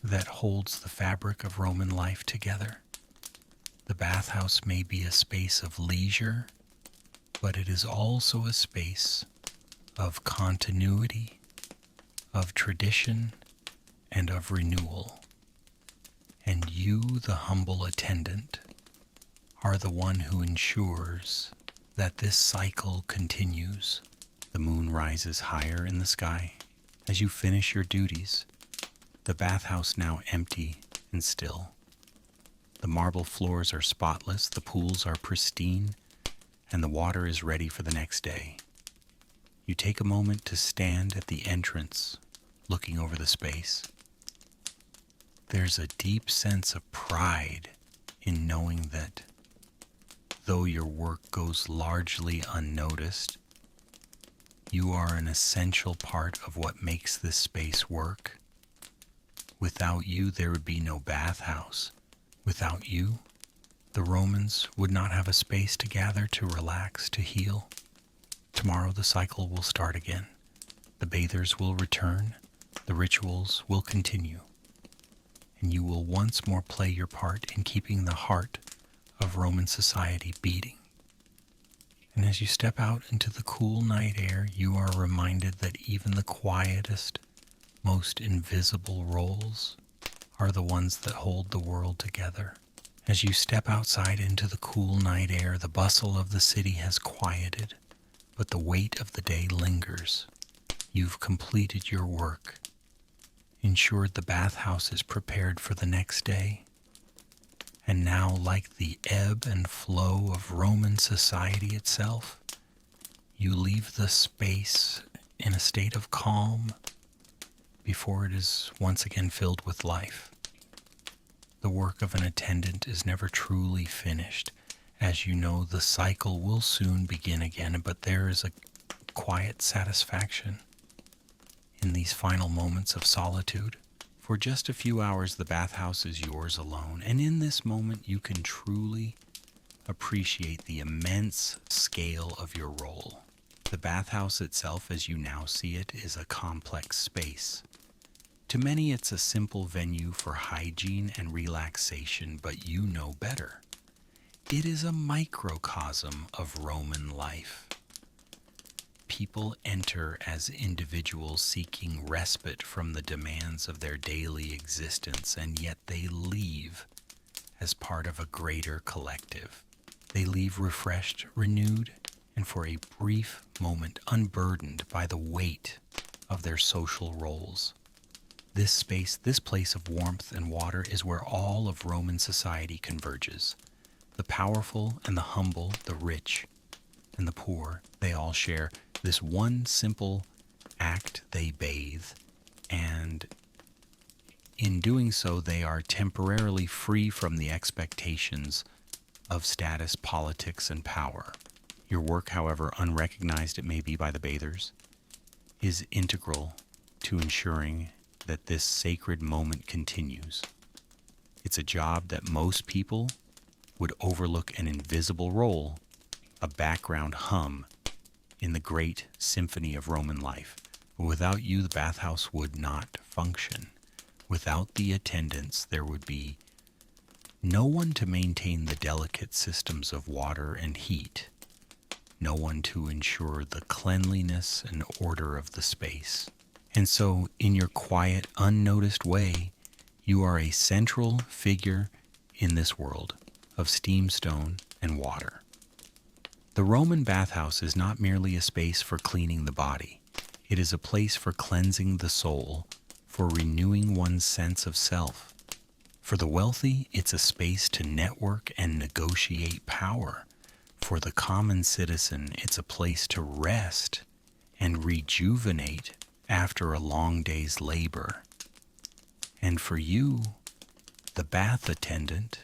that holds the fabric of Roman life together. The bathhouse may be a space of leisure, but it is also a space of continuity, of tradition, and of renewal. And you, the humble attendant, are the one who ensures that this cycle continues. The moon rises higher in the sky as you finish your duties, the bathhouse now empty and still. The marble floors are spotless, the pools are pristine, and the water is ready for the next day. You take a moment to stand at the entrance, looking over the space. There's a deep sense of pride in knowing that though your work goes largely unnoticed, you are an essential part of what makes this space work. Without you, there would be no bathhouse. Without you, the Romans would not have a space to gather, to relax, to heal. Tomorrow the cycle will start again. The bathers will return. The rituals will continue. And you will once more play your part in keeping the heart of Roman society beating. And as you step out into the cool night air, you are reminded that even the quietest, most invisible roles are the ones that hold the world together. As you step outside into the cool night air, the bustle of the city has quieted, but the weight of the day lingers. You've completed your work, ensured the bathhouse is prepared for the next day, and now, like the ebb and flow of Roman society itself, you leave the space in a state of calm before it is once again filled with life. The work of an attendant is never truly finished. As you know, the cycle will soon begin again, but there is a quiet satisfaction in these final moments of solitude. For just a few hours, the bathhouse is yours alone, and in this moment you can truly appreciate the immense scale of your role. The bathhouse itself, as you now see it, is a complex space. To many, it's a simple venue for hygiene and relaxation, but you know better. It is a microcosm of Roman life. People enter as individuals seeking respite from the demands of their daily existence, and yet they leave as part of a greater collective. They leave refreshed, renewed, and for a brief moment unburdened by the weight of their social roles. This space, this place of warmth and water, is where all of Roman society converges. The powerful and the humble, the rich and the poor, they all share this one simple act. They bathe, and in doing so, they are temporarily free from the expectations of status, politics, and power. Your work, however unrecognized it may be by the bathers, is integral to ensuring that this sacred moment continues. It's a job that most people would overlook, an invisible role, a background hum in the great symphony of Roman life. But without you, the bathhouse would not function. Without the attendants, there would be no one to maintain the delicate systems of water and heat, no one to ensure the cleanliness and order of the space. And so, in your quiet, unnoticed way, you are a central figure in this world of steam, stone, and water. The Roman bathhouse is not merely a space for cleaning the body. It is a place for cleansing the soul, for renewing one's sense of self. For the wealthy, it's a space to network and negotiate power. For the common citizen, it's a place to rest and rejuvenate after a long day's labor. And for you, the bath attendant,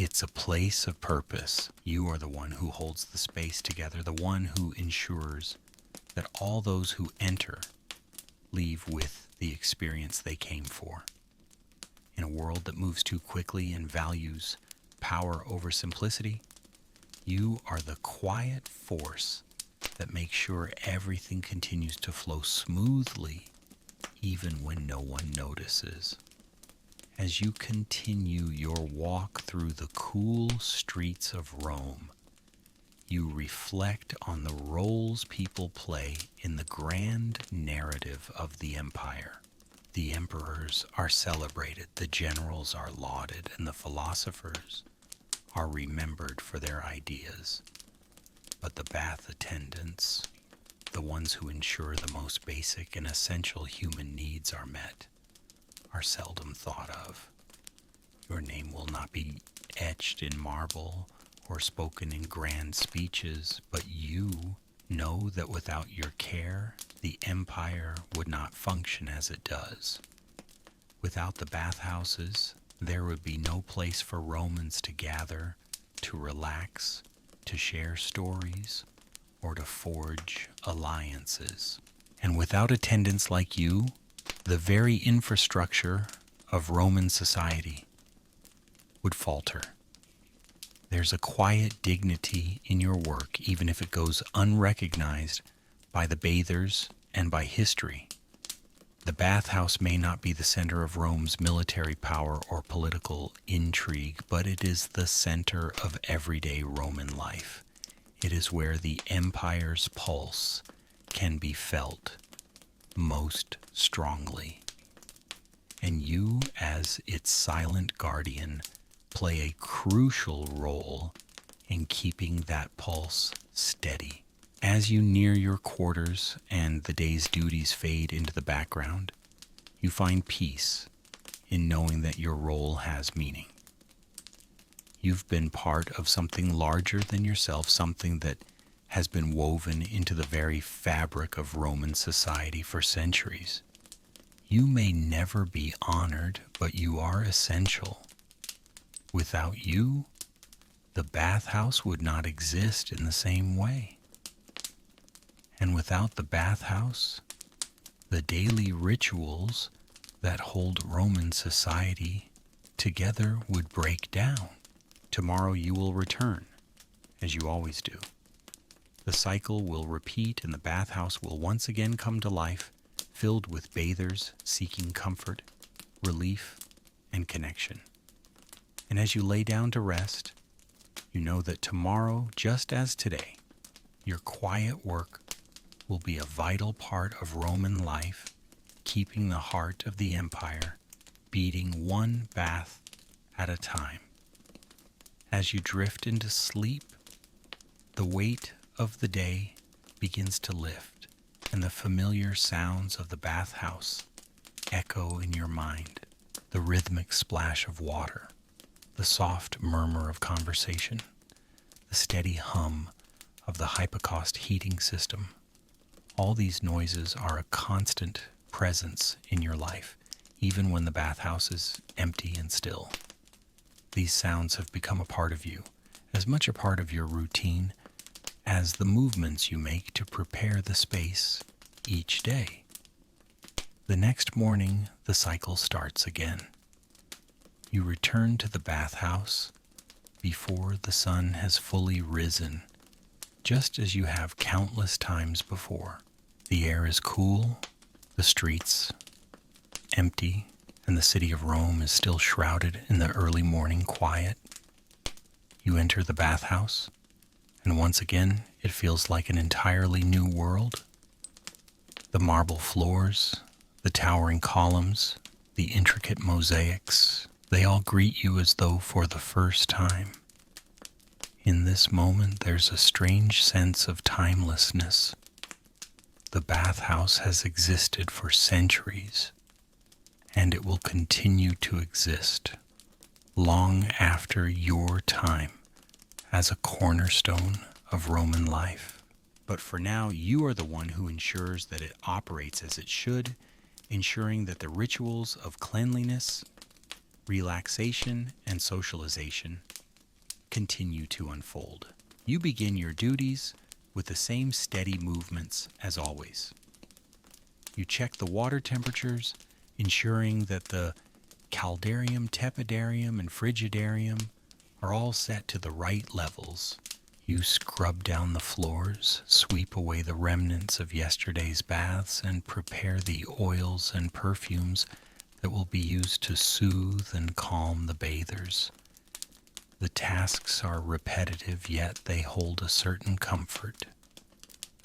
it's a place of purpose. You are the one who holds the space together, the one who ensures that all those who enter leave with the experience they came for. In a world that moves too quickly and values power over simplicity, you are the quiet force that makes sure everything continues to flow smoothly, even when no one notices. As you continue your walk through the cool streets of Rome, you reflect on the roles people play in the grand narrative of the empire. The emperors are celebrated, the generals are lauded, and the philosophers are remembered for their ideas. But the bath attendants, the ones who ensure the most basic and essential human needs are met, are seldom thought of. Your name will not be etched in marble or spoken in grand speeches, but you know that without your care, the empire would not function as it does. Without the bathhouses, there would be no place for Romans to gather, to relax, to share stories, or to forge alliances. And without attendants like you, the very infrastructure of Roman society would falter. There's a quiet dignity in your work, even if it goes unrecognized by the bathers and by history. The bathhouse may not be the center of Rome's military power or political intrigue, but it is the center of everyday Roman life. It is where the empire's pulse can be felt most strongly. And you, as its silent guardian, play a crucial role in keeping that pulse steady. As you near your quarters and the day's duties fade into the background, you find peace in knowing that your role has meaning. You've been part of something larger than yourself, something that has been woven into the very fabric of Roman society for centuries. You may never be honored, but you are essential. Without you, the bathhouse would not exist in the same way. And without the bathhouse, the daily rituals that hold Roman society together would break down. Tomorrow you will return, as you always do. The cycle will repeat and the bathhouse will once again come to life, filled with bathers seeking comfort, relief, and connection. And as you lay down to rest, you know that tomorrow, just as today, your quiet work will be a vital part of Roman life, keeping the heart of the empire beating one bath at a time. As you drift into sleep, the weight of the day begins to lift, and the familiar sounds of the bathhouse echo in your mind. The rhythmic splash of water, the soft murmur of conversation, the steady hum of the hypocaust heating system. All these noises are a constant presence in your life, even when the bathhouse is empty and still. These sounds have become a part of you, as much a part of your routine as the movements you make to prepare the space each day. The next morning, the cycle starts again. You return to the bathhouse before the sun has fully risen, just as you have countless times before. The air is cool, the streets empty, and the city of Rome is still shrouded in the early morning quiet. You enter the bathhouse, and once again it feels like an entirely new world. The marble floors, the towering columns, the intricate mosaics, they all greet you as though for the first time. In this moment, there's a strange sense of timelessness. The bathhouse has existed for centuries, and it will continue to exist long after your time as a cornerstone of Roman life. But for now, you are the one who ensures that it operates as it should, ensuring that the rituals of cleanliness, relaxation, and socialization continue to unfold. You begin your duties with the same steady movements as always. You check the water temperatures, ensuring that the caldarium, tepidarium, and frigidarium are all set to the right levels. You scrub down the floors, sweep away the remnants of yesterday's baths, and prepare the oils and perfumes that will be used to soothe and calm the bathers. The tasks are repetitive, yet they hold a certain comfort.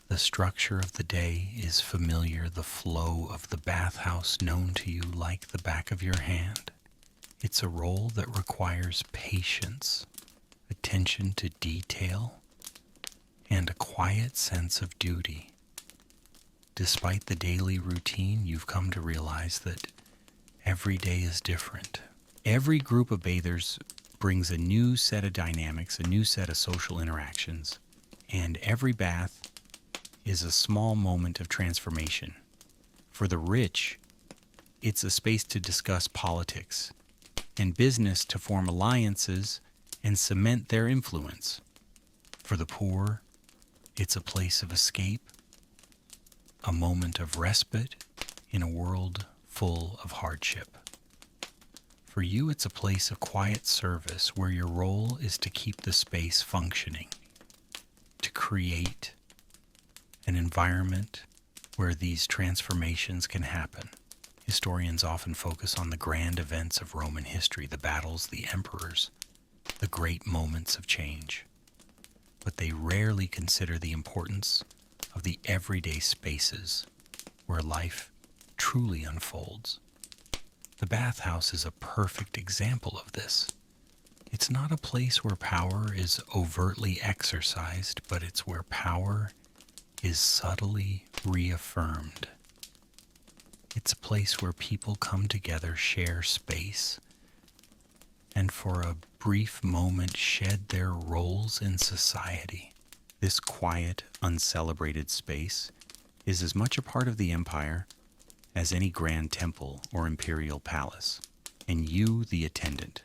The structure of the day is familiar, the flow of the bathhouse known to you like the back of your hand. It's a role that requires patience, attention to detail, and a quiet sense of duty. Despite the daily routine, you've come to realize that every day is different. Every group of bathers brings a new set of dynamics, a new set of social interactions, and every bath is a small moment of transformation. For the rich, it's a space to discuss politics, and business to form alliances and cement their influence. For the poor, it's a place of escape, a moment of respite in a world full of hardship. For you, it's a place of quiet service where your role is to keep the space functioning, to create an environment where these transformations can happen. Historians often focus on the grand events of Roman history, the battles, the emperors, the great moments of change. but they rarely consider the importance of the everyday spaces where life truly unfolds. The bathhouse is a perfect example of this. It's not a place where power is overtly exercised, but it's where power is subtly reaffirmed. It's a place where people come together, share space, and for a brief moment shed their roles in society. This quiet, uncelebrated space is as much a part of the empire as any grand temple or imperial palace. And you, the attendant,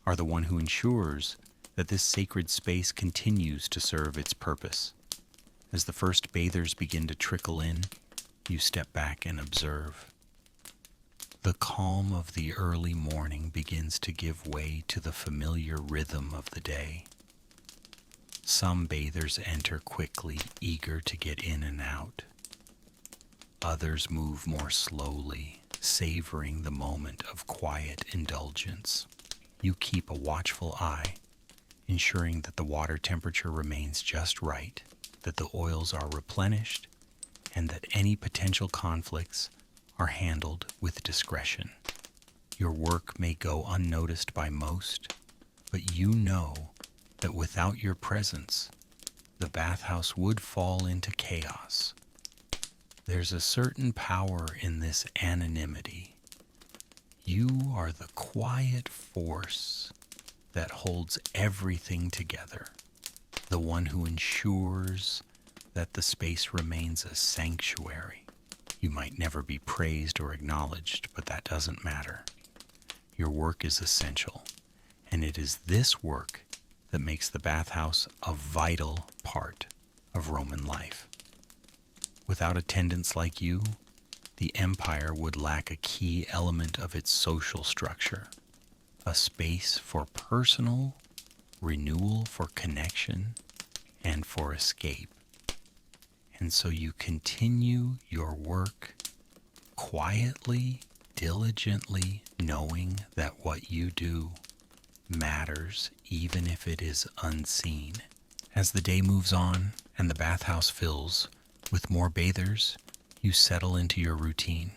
are the one who ensures that this sacred space continues to serve its purpose. As the first bathers begin to trickle in, you step back and observe. The calm of the early morning begins to give way to the familiar rhythm of the day. Some bathers enter quickly, eager to get in and out. Others move more slowly, savoring the moment of quiet indulgence. You keep a watchful eye, ensuring that the water temperature remains just right, that the oils are replenished, and that any potential conflicts are handled with discretion. Your work may go unnoticed by most, but you know that without your presence, the bathhouse would fall into chaos. There's a certain power in this anonymity. You are the quiet force that holds everything together, the one who ensures that the space remains a sanctuary. You might never be praised or acknowledged, but that doesn't matter. Your work is essential, and it is this work that makes the bathhouse a vital part of Roman life. Without attendants like you, the empire would lack a key element of its social structure, a space for personal renewal, for connection, and for escape. And so you continue your work quietly, diligently, knowing that what you do matters even if it is unseen. As the day moves on and the bathhouse fills with more bathers, you settle into your routine.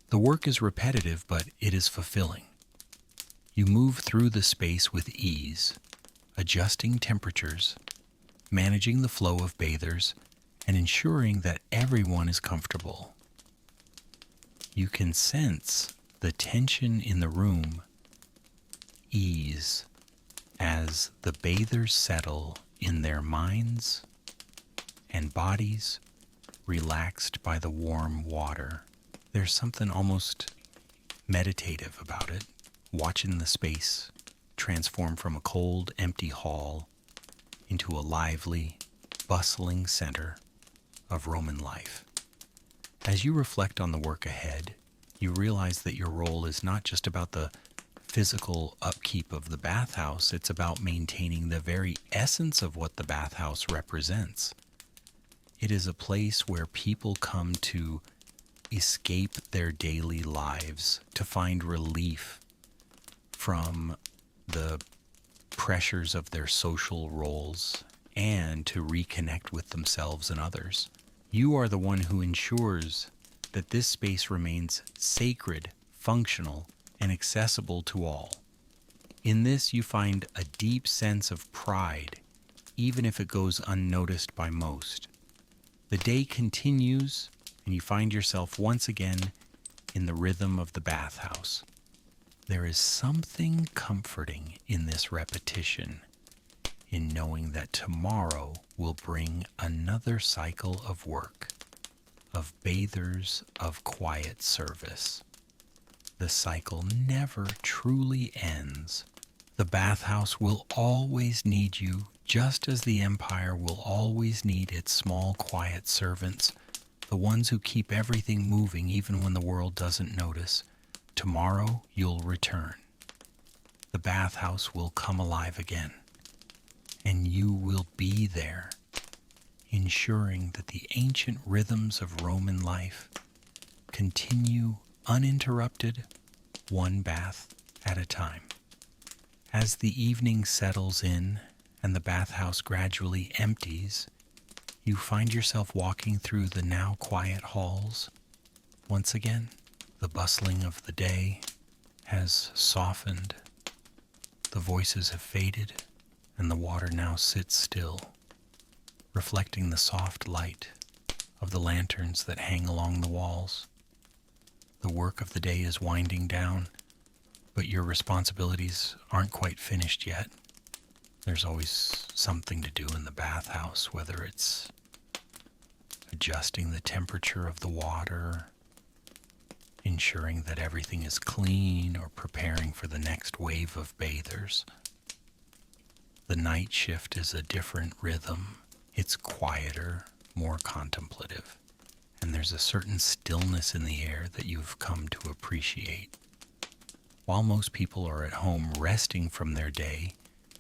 The work is repetitive, but it is fulfilling. You move through the space with ease, adjusting temperatures, managing the flow of bathers, and ensuring that everyone is comfortable. You can sense the tension in the room ease as the bathers settle in their minds and bodies, relaxed by the warm water. There's something almost meditative about it, watching the space transform from a cold, empty hall into a lively, bustling center of Roman life. As you reflect on the work ahead, you realize that your role is not just about the physical upkeep of the bathhouse, it's about maintaining the very essence of what the bathhouse represents. It is a place where people come to escape their daily lives, to find relief from the pressures of their social roles, and to reconnect with themselves and others. You are the one who ensures that this space remains sacred, functional, and accessible to all. In this, you find a deep sense of pride, even if it goes unnoticed by most. The day continues, and you find yourself once again in the rhythm of the bathhouse. There is something comforting in this repetition, in knowing that tomorrow will bring another cycle of work, of bathers, of quiet service. The cycle never truly ends. The bathhouse will always need you, just as the empire will always need its small, quiet servants, the ones who keep everything moving even when the world doesn't notice. Tomorrow you'll return. The bathhouse will come alive again, and you will be there, ensuring that the ancient rhythms of Roman life continue uninterrupted, one bath at a time. As the evening settles in and the bathhouse gradually empties, you find yourself walking through the now quiet halls. Once again, the bustling of the day has softened, the voices have faded, and the water now sits still, reflecting the soft light of the lanterns that hang along the walls. The work of the day is winding down, but your responsibilities aren't quite finished yet. There's always something to do in the bathhouse, whether it's adjusting the temperature of the water, ensuring that everything is clean, or preparing for the next wave of bathers. The night shift is a different rhythm. It's quieter, more contemplative, and there's a certain stillness in the air that you've come to appreciate. While most people are at home resting from their day,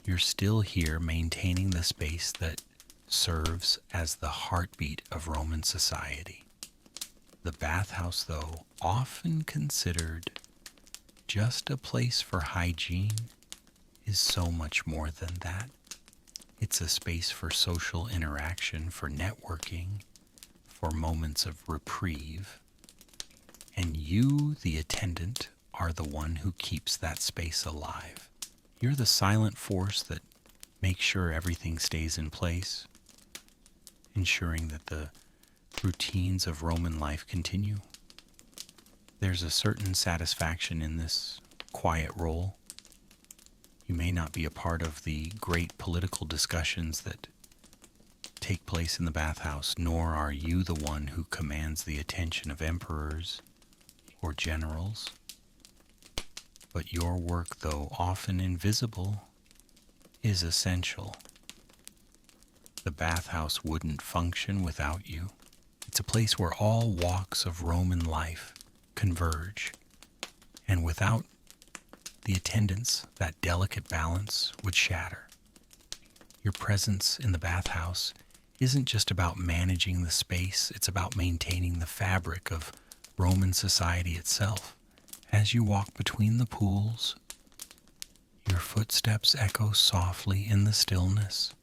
you're still here maintaining the space that serves as the heartbeat of Roman society. The bathhouse, though often considered just a place for hygiene, is so much more than that. It's a space for social interaction, for networking, for moments of reprieve. And you, the attendant, are the one who keeps that space alive. You're the silent force that makes sure everything stays in place, ensuring that the routines of Roman life continue. There's a certain satisfaction in this quiet role. You may not be a part of the great political discussions that take place in the bathhouse, nor are you the one who commands the attention of emperors or generals. But your work, though often invisible, is essential. The bathhouse wouldn't function without you. It's a place where all walks of Roman life converge, and without the attendants, that delicate balance would shatter. Your presence in the bathhouse isn't just about managing the space, it's about maintaining the fabric of Roman society itself. As you walk between the pools, your footsteps echo softly in the stillness.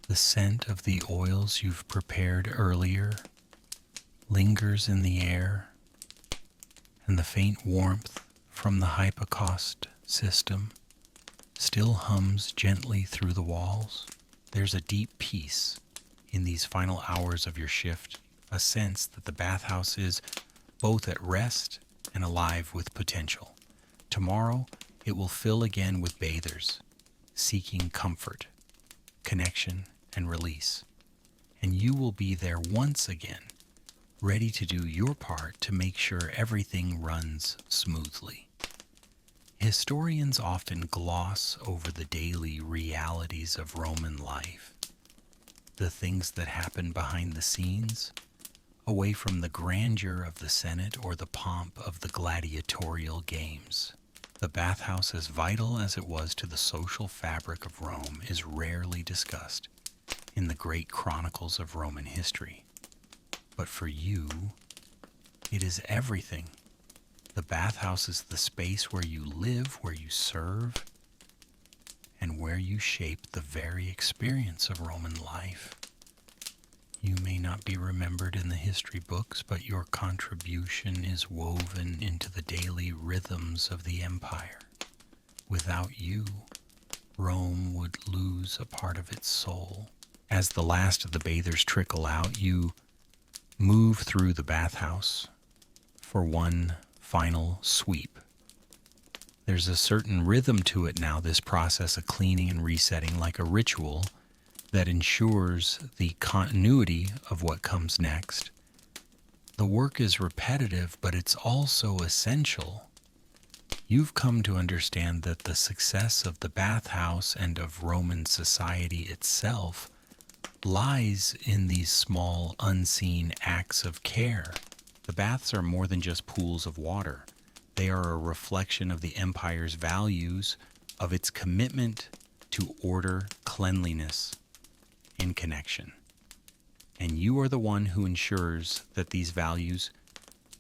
The scent of the oils you've prepared earlier lingers in the air, and the faint warmth from the hypocaust system still hums gently through the walls. There's a deep peace in these final hours of your shift, a sense that the bathhouse is both at rest and alive with potential. Tomorrow, it will fill again with bathers, seeking comfort, connection, and release. And you will be there once again, ready to do your part to make sure everything runs smoothly. Historians often gloss over the daily realities of Roman life, the things that happen behind the scenes, away from the grandeur of the Senate or the pomp of the gladiatorial games. The bathhouse, as vital as it was to the social fabric of Rome, is rarely discussed in the great chronicles of Roman history. But for you, it is everything. The bathhouse is the space where you live, where you serve, and where you shape the very experience of Roman life. You may not be remembered in the history books, but your contribution is woven into the daily rhythms of the empire. Without you, Rome would lose a part of its soul. As the last of the bathers trickle out, you move through the bathhouse for one final sweep. There's a certain rhythm to it now, this process of cleaning and resetting, like a ritual that ensures the continuity of what comes next. The work is repetitive, but it's also essential. You've come to understand that the success of the bathhouse and of Roman society itself lies in these small, unseen acts of care. The baths are more than just pools of water. They are a reflection of the empire's values, of its commitment to order, cleanliness, and connection. And you are the one who ensures that these values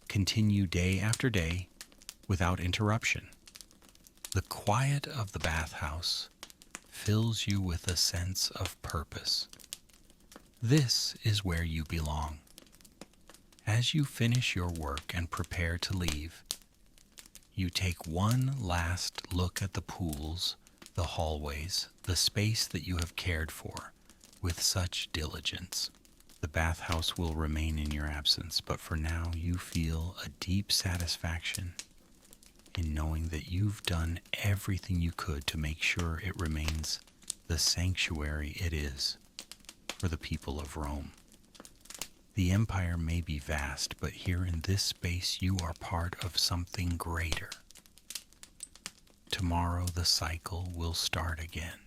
continue day after day without interruption. The quiet of the bathhouse fills you with a sense of purpose. This is where you belong. As you finish your work and prepare to leave, you take one last look at the pools, the hallways, the space that you have cared for with such diligence. The bathhouse will remain in your absence, but for now you feel a deep satisfaction in knowing that you've done everything you could to make sure it remains the sanctuary it is for the people of Rome. The empire may be vast, but here in this space you are part of something greater. Tomorrow the cycle will start again,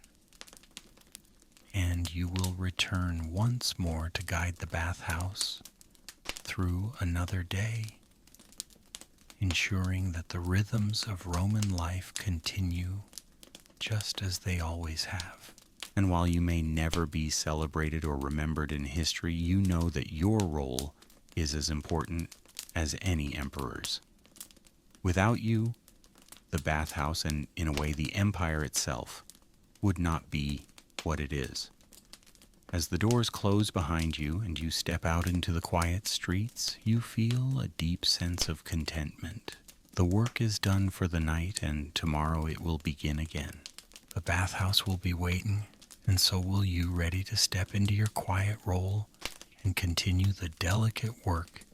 and you will return once more to guide the bathhouse through another day, ensuring that the rhythms of Roman life continue just as they always have. And while you may never be celebrated or remembered in history, you know that your role is as important as any emperor's. Without you, the bathhouse, and in a way the empire itself, would not be what it is. As the doors close behind you and you step out into the quiet streets, you feel a deep sense of contentment. The work is done for the night, and tomorrow it will begin again. The bathhouse will be waiting, and so will you, ready to step into your quiet role and continue the delicate work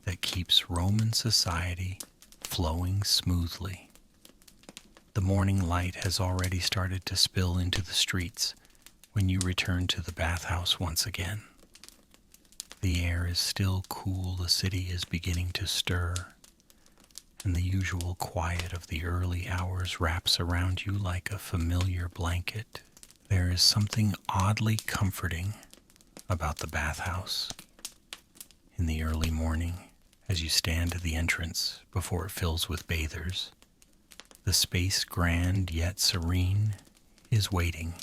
that keeps Roman society flowing smoothly. The morning light has already started to spill into the streets when you return to the bathhouse once again. The air is still cool, the city is beginning to stir, and the usual quiet of the early hours wraps around you like a familiar blanket. There is something oddly comforting about the bathhouse. In the early morning, as you stand at the entrance before it fills with bathers, the space, grand yet serene, is waiting.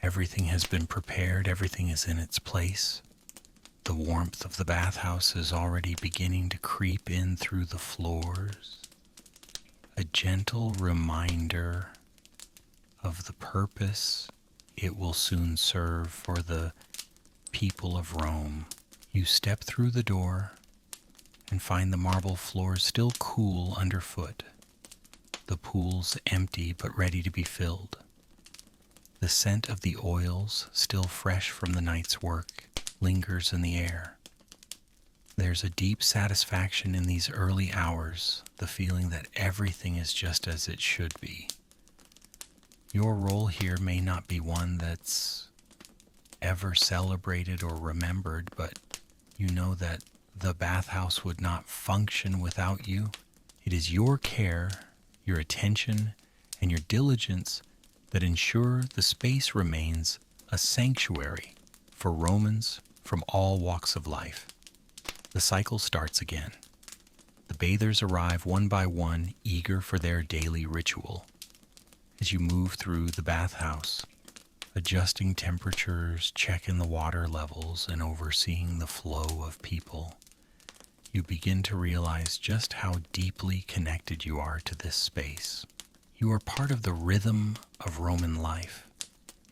Everything has been prepared, everything is in its place. The warmth of the bathhouse is already beginning to creep in through the floors, a gentle reminder of the purpose it will soon serve for the people of Rome. You step through the door and find the marble floors still cool underfoot, the pools empty but ready to be filled. The scent of the oils, still fresh from the night's work, lingers in the air. There's a deep satisfaction in these early hours, the feeling that everything is just as it should be. Your role here may not be one that's ever celebrated or remembered, but you know that the bathhouse would not function without you. It is your care, your attention, and your diligence that ensure the space remains a sanctuary for Romans from all walks of life. The cycle starts again. The bathers arrive one by one, eager for their daily ritual. As you move through the bathhouse, adjusting temperatures, checking the water levels, and overseeing the flow of people, you begin to realize just how deeply connected you are to this space. You are part of the rhythm of Roman life,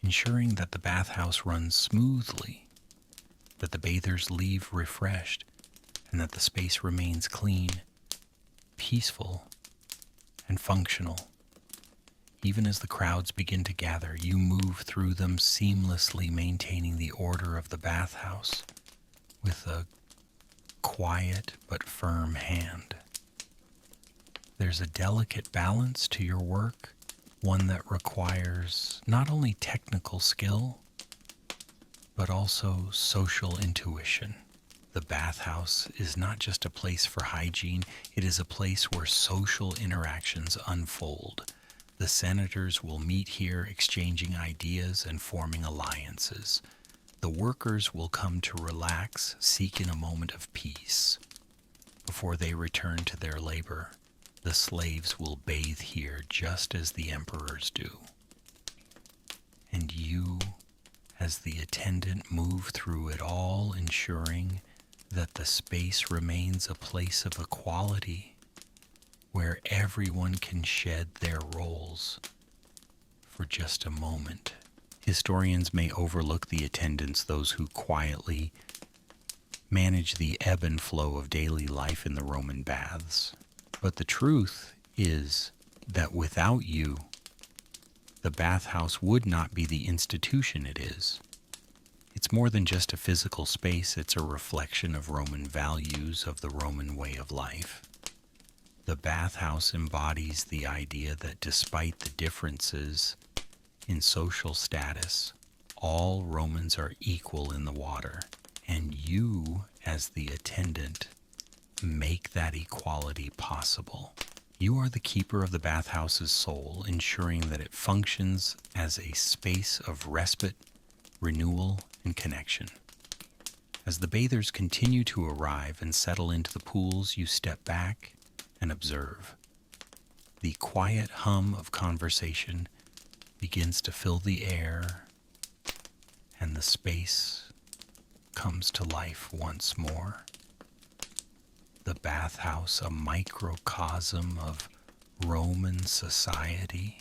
ensuring that the bathhouse runs smoothly, that the bathers leave refreshed, and that the space remains clean, peaceful, and functional. Even as the crowds begin to gather, you move through them seamlessly, maintaining the order of the bathhouse with a quiet but firm hand. There's a delicate balance to your work, one that requires not only technical skill, but also social intuition. The bathhouse is not just a place for hygiene, it is a place where social interactions unfold. The senators will meet here, exchanging ideas and forming alliances. The workers will come to relax, seeking a moment of peace. Before they return to their labor, the slaves will bathe here just as the emperors do. And you, as the attendant, move through it all, ensuring that the space remains a place of equality, where everyone can shed their roles for just a moment. Historians may overlook the attendants, those who quietly manage the ebb and flow of daily life in the Roman baths. But the truth is that without you, the bathhouse would not be the institution it is. It's more than just a physical space, it's a reflection of Roman values, of the Roman way of life. The bathhouse embodies the idea that despite the differences in social status, all Romans are equal in the water, and you, as the attendant, make that equality possible. You are the keeper of the bathhouse's soul, ensuring that it functions as a space of respite, renewal, and connection. As the bathers continue to arrive and settle into the pools, you step back and observe. The quiet hum of conversation begins to fill the air, and the space comes to life once more. The bathhouse, a microcosm of Roman society,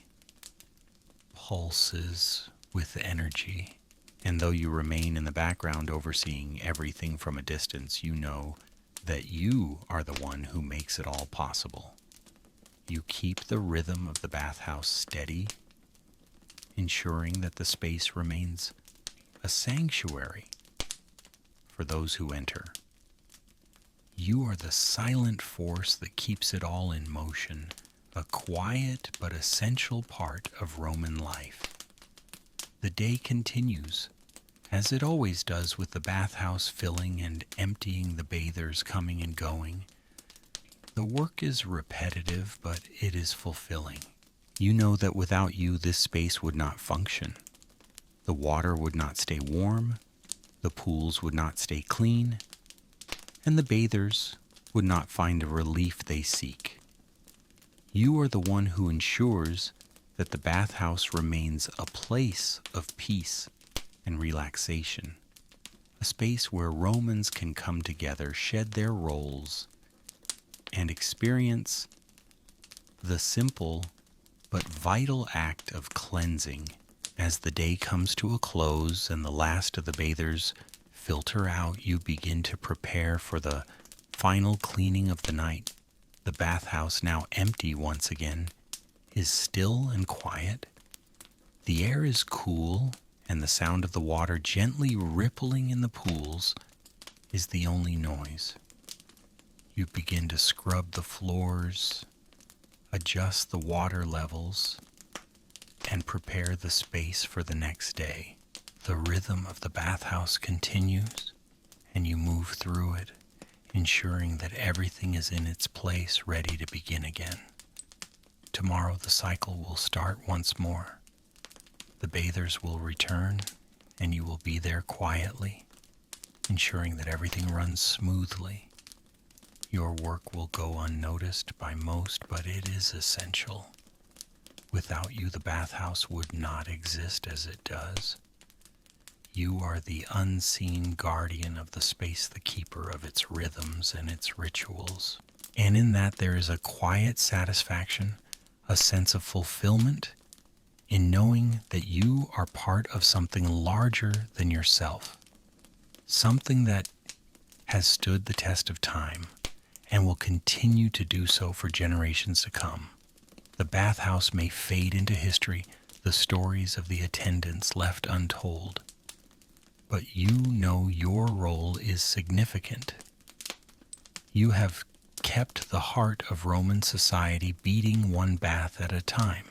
pulses with energy. And though you remain in the background overseeing everything from a distance, you know that you are the one who makes it all possible. You keep the rhythm of the bathhouse steady, ensuring that the space remains a sanctuary for those who enter. You are the silent force that keeps it all in motion, a quiet but essential part of Roman life. The day continues, as it always does, with the bathhouse filling and emptying, the bathers coming and going. The work is repetitive, but it is fulfilling. You know that without you, this space would not function. The water would not stay warm, the pools would not stay clean, and the bathers would not find a relief they seek. You are the one who ensures that the bathhouse remains a place of peace and relaxation, a space where Romans can come together, shed their roles, and experience the simple but vital act of cleansing. As the day comes to a close and the last of the bathers filter out, you begin to prepare for the final cleaning of the night. The bathhouse, now empty once again, is still and quiet. The air is cool, and the sound of the water gently rippling in the pools is the only noise. You begin to scrub the floors, adjust the water levels, and prepare the space for the next day. The rhythm of the bathhouse continues, and you move through it, ensuring that everything is in its place, ready to begin again. Tomorrow the cycle will start once more. The bathers will return, and you will be there quietly, ensuring that everything runs smoothly. Your work will go unnoticed by most, but it is essential. Without you, the bathhouse would not exist as it does. You are the unseen guardian of the space, the keeper of its rhythms and its rituals. And in that there is a quiet satisfaction, a sense of fulfillment in knowing that you are part of something larger than yourself, something that has stood the test of time and will continue to do so for generations to come. The bathhouse may fade into history, the stories of the attendants left untold, but you know your role is significant. You have kept the heart of Roman society beating one bath at a time.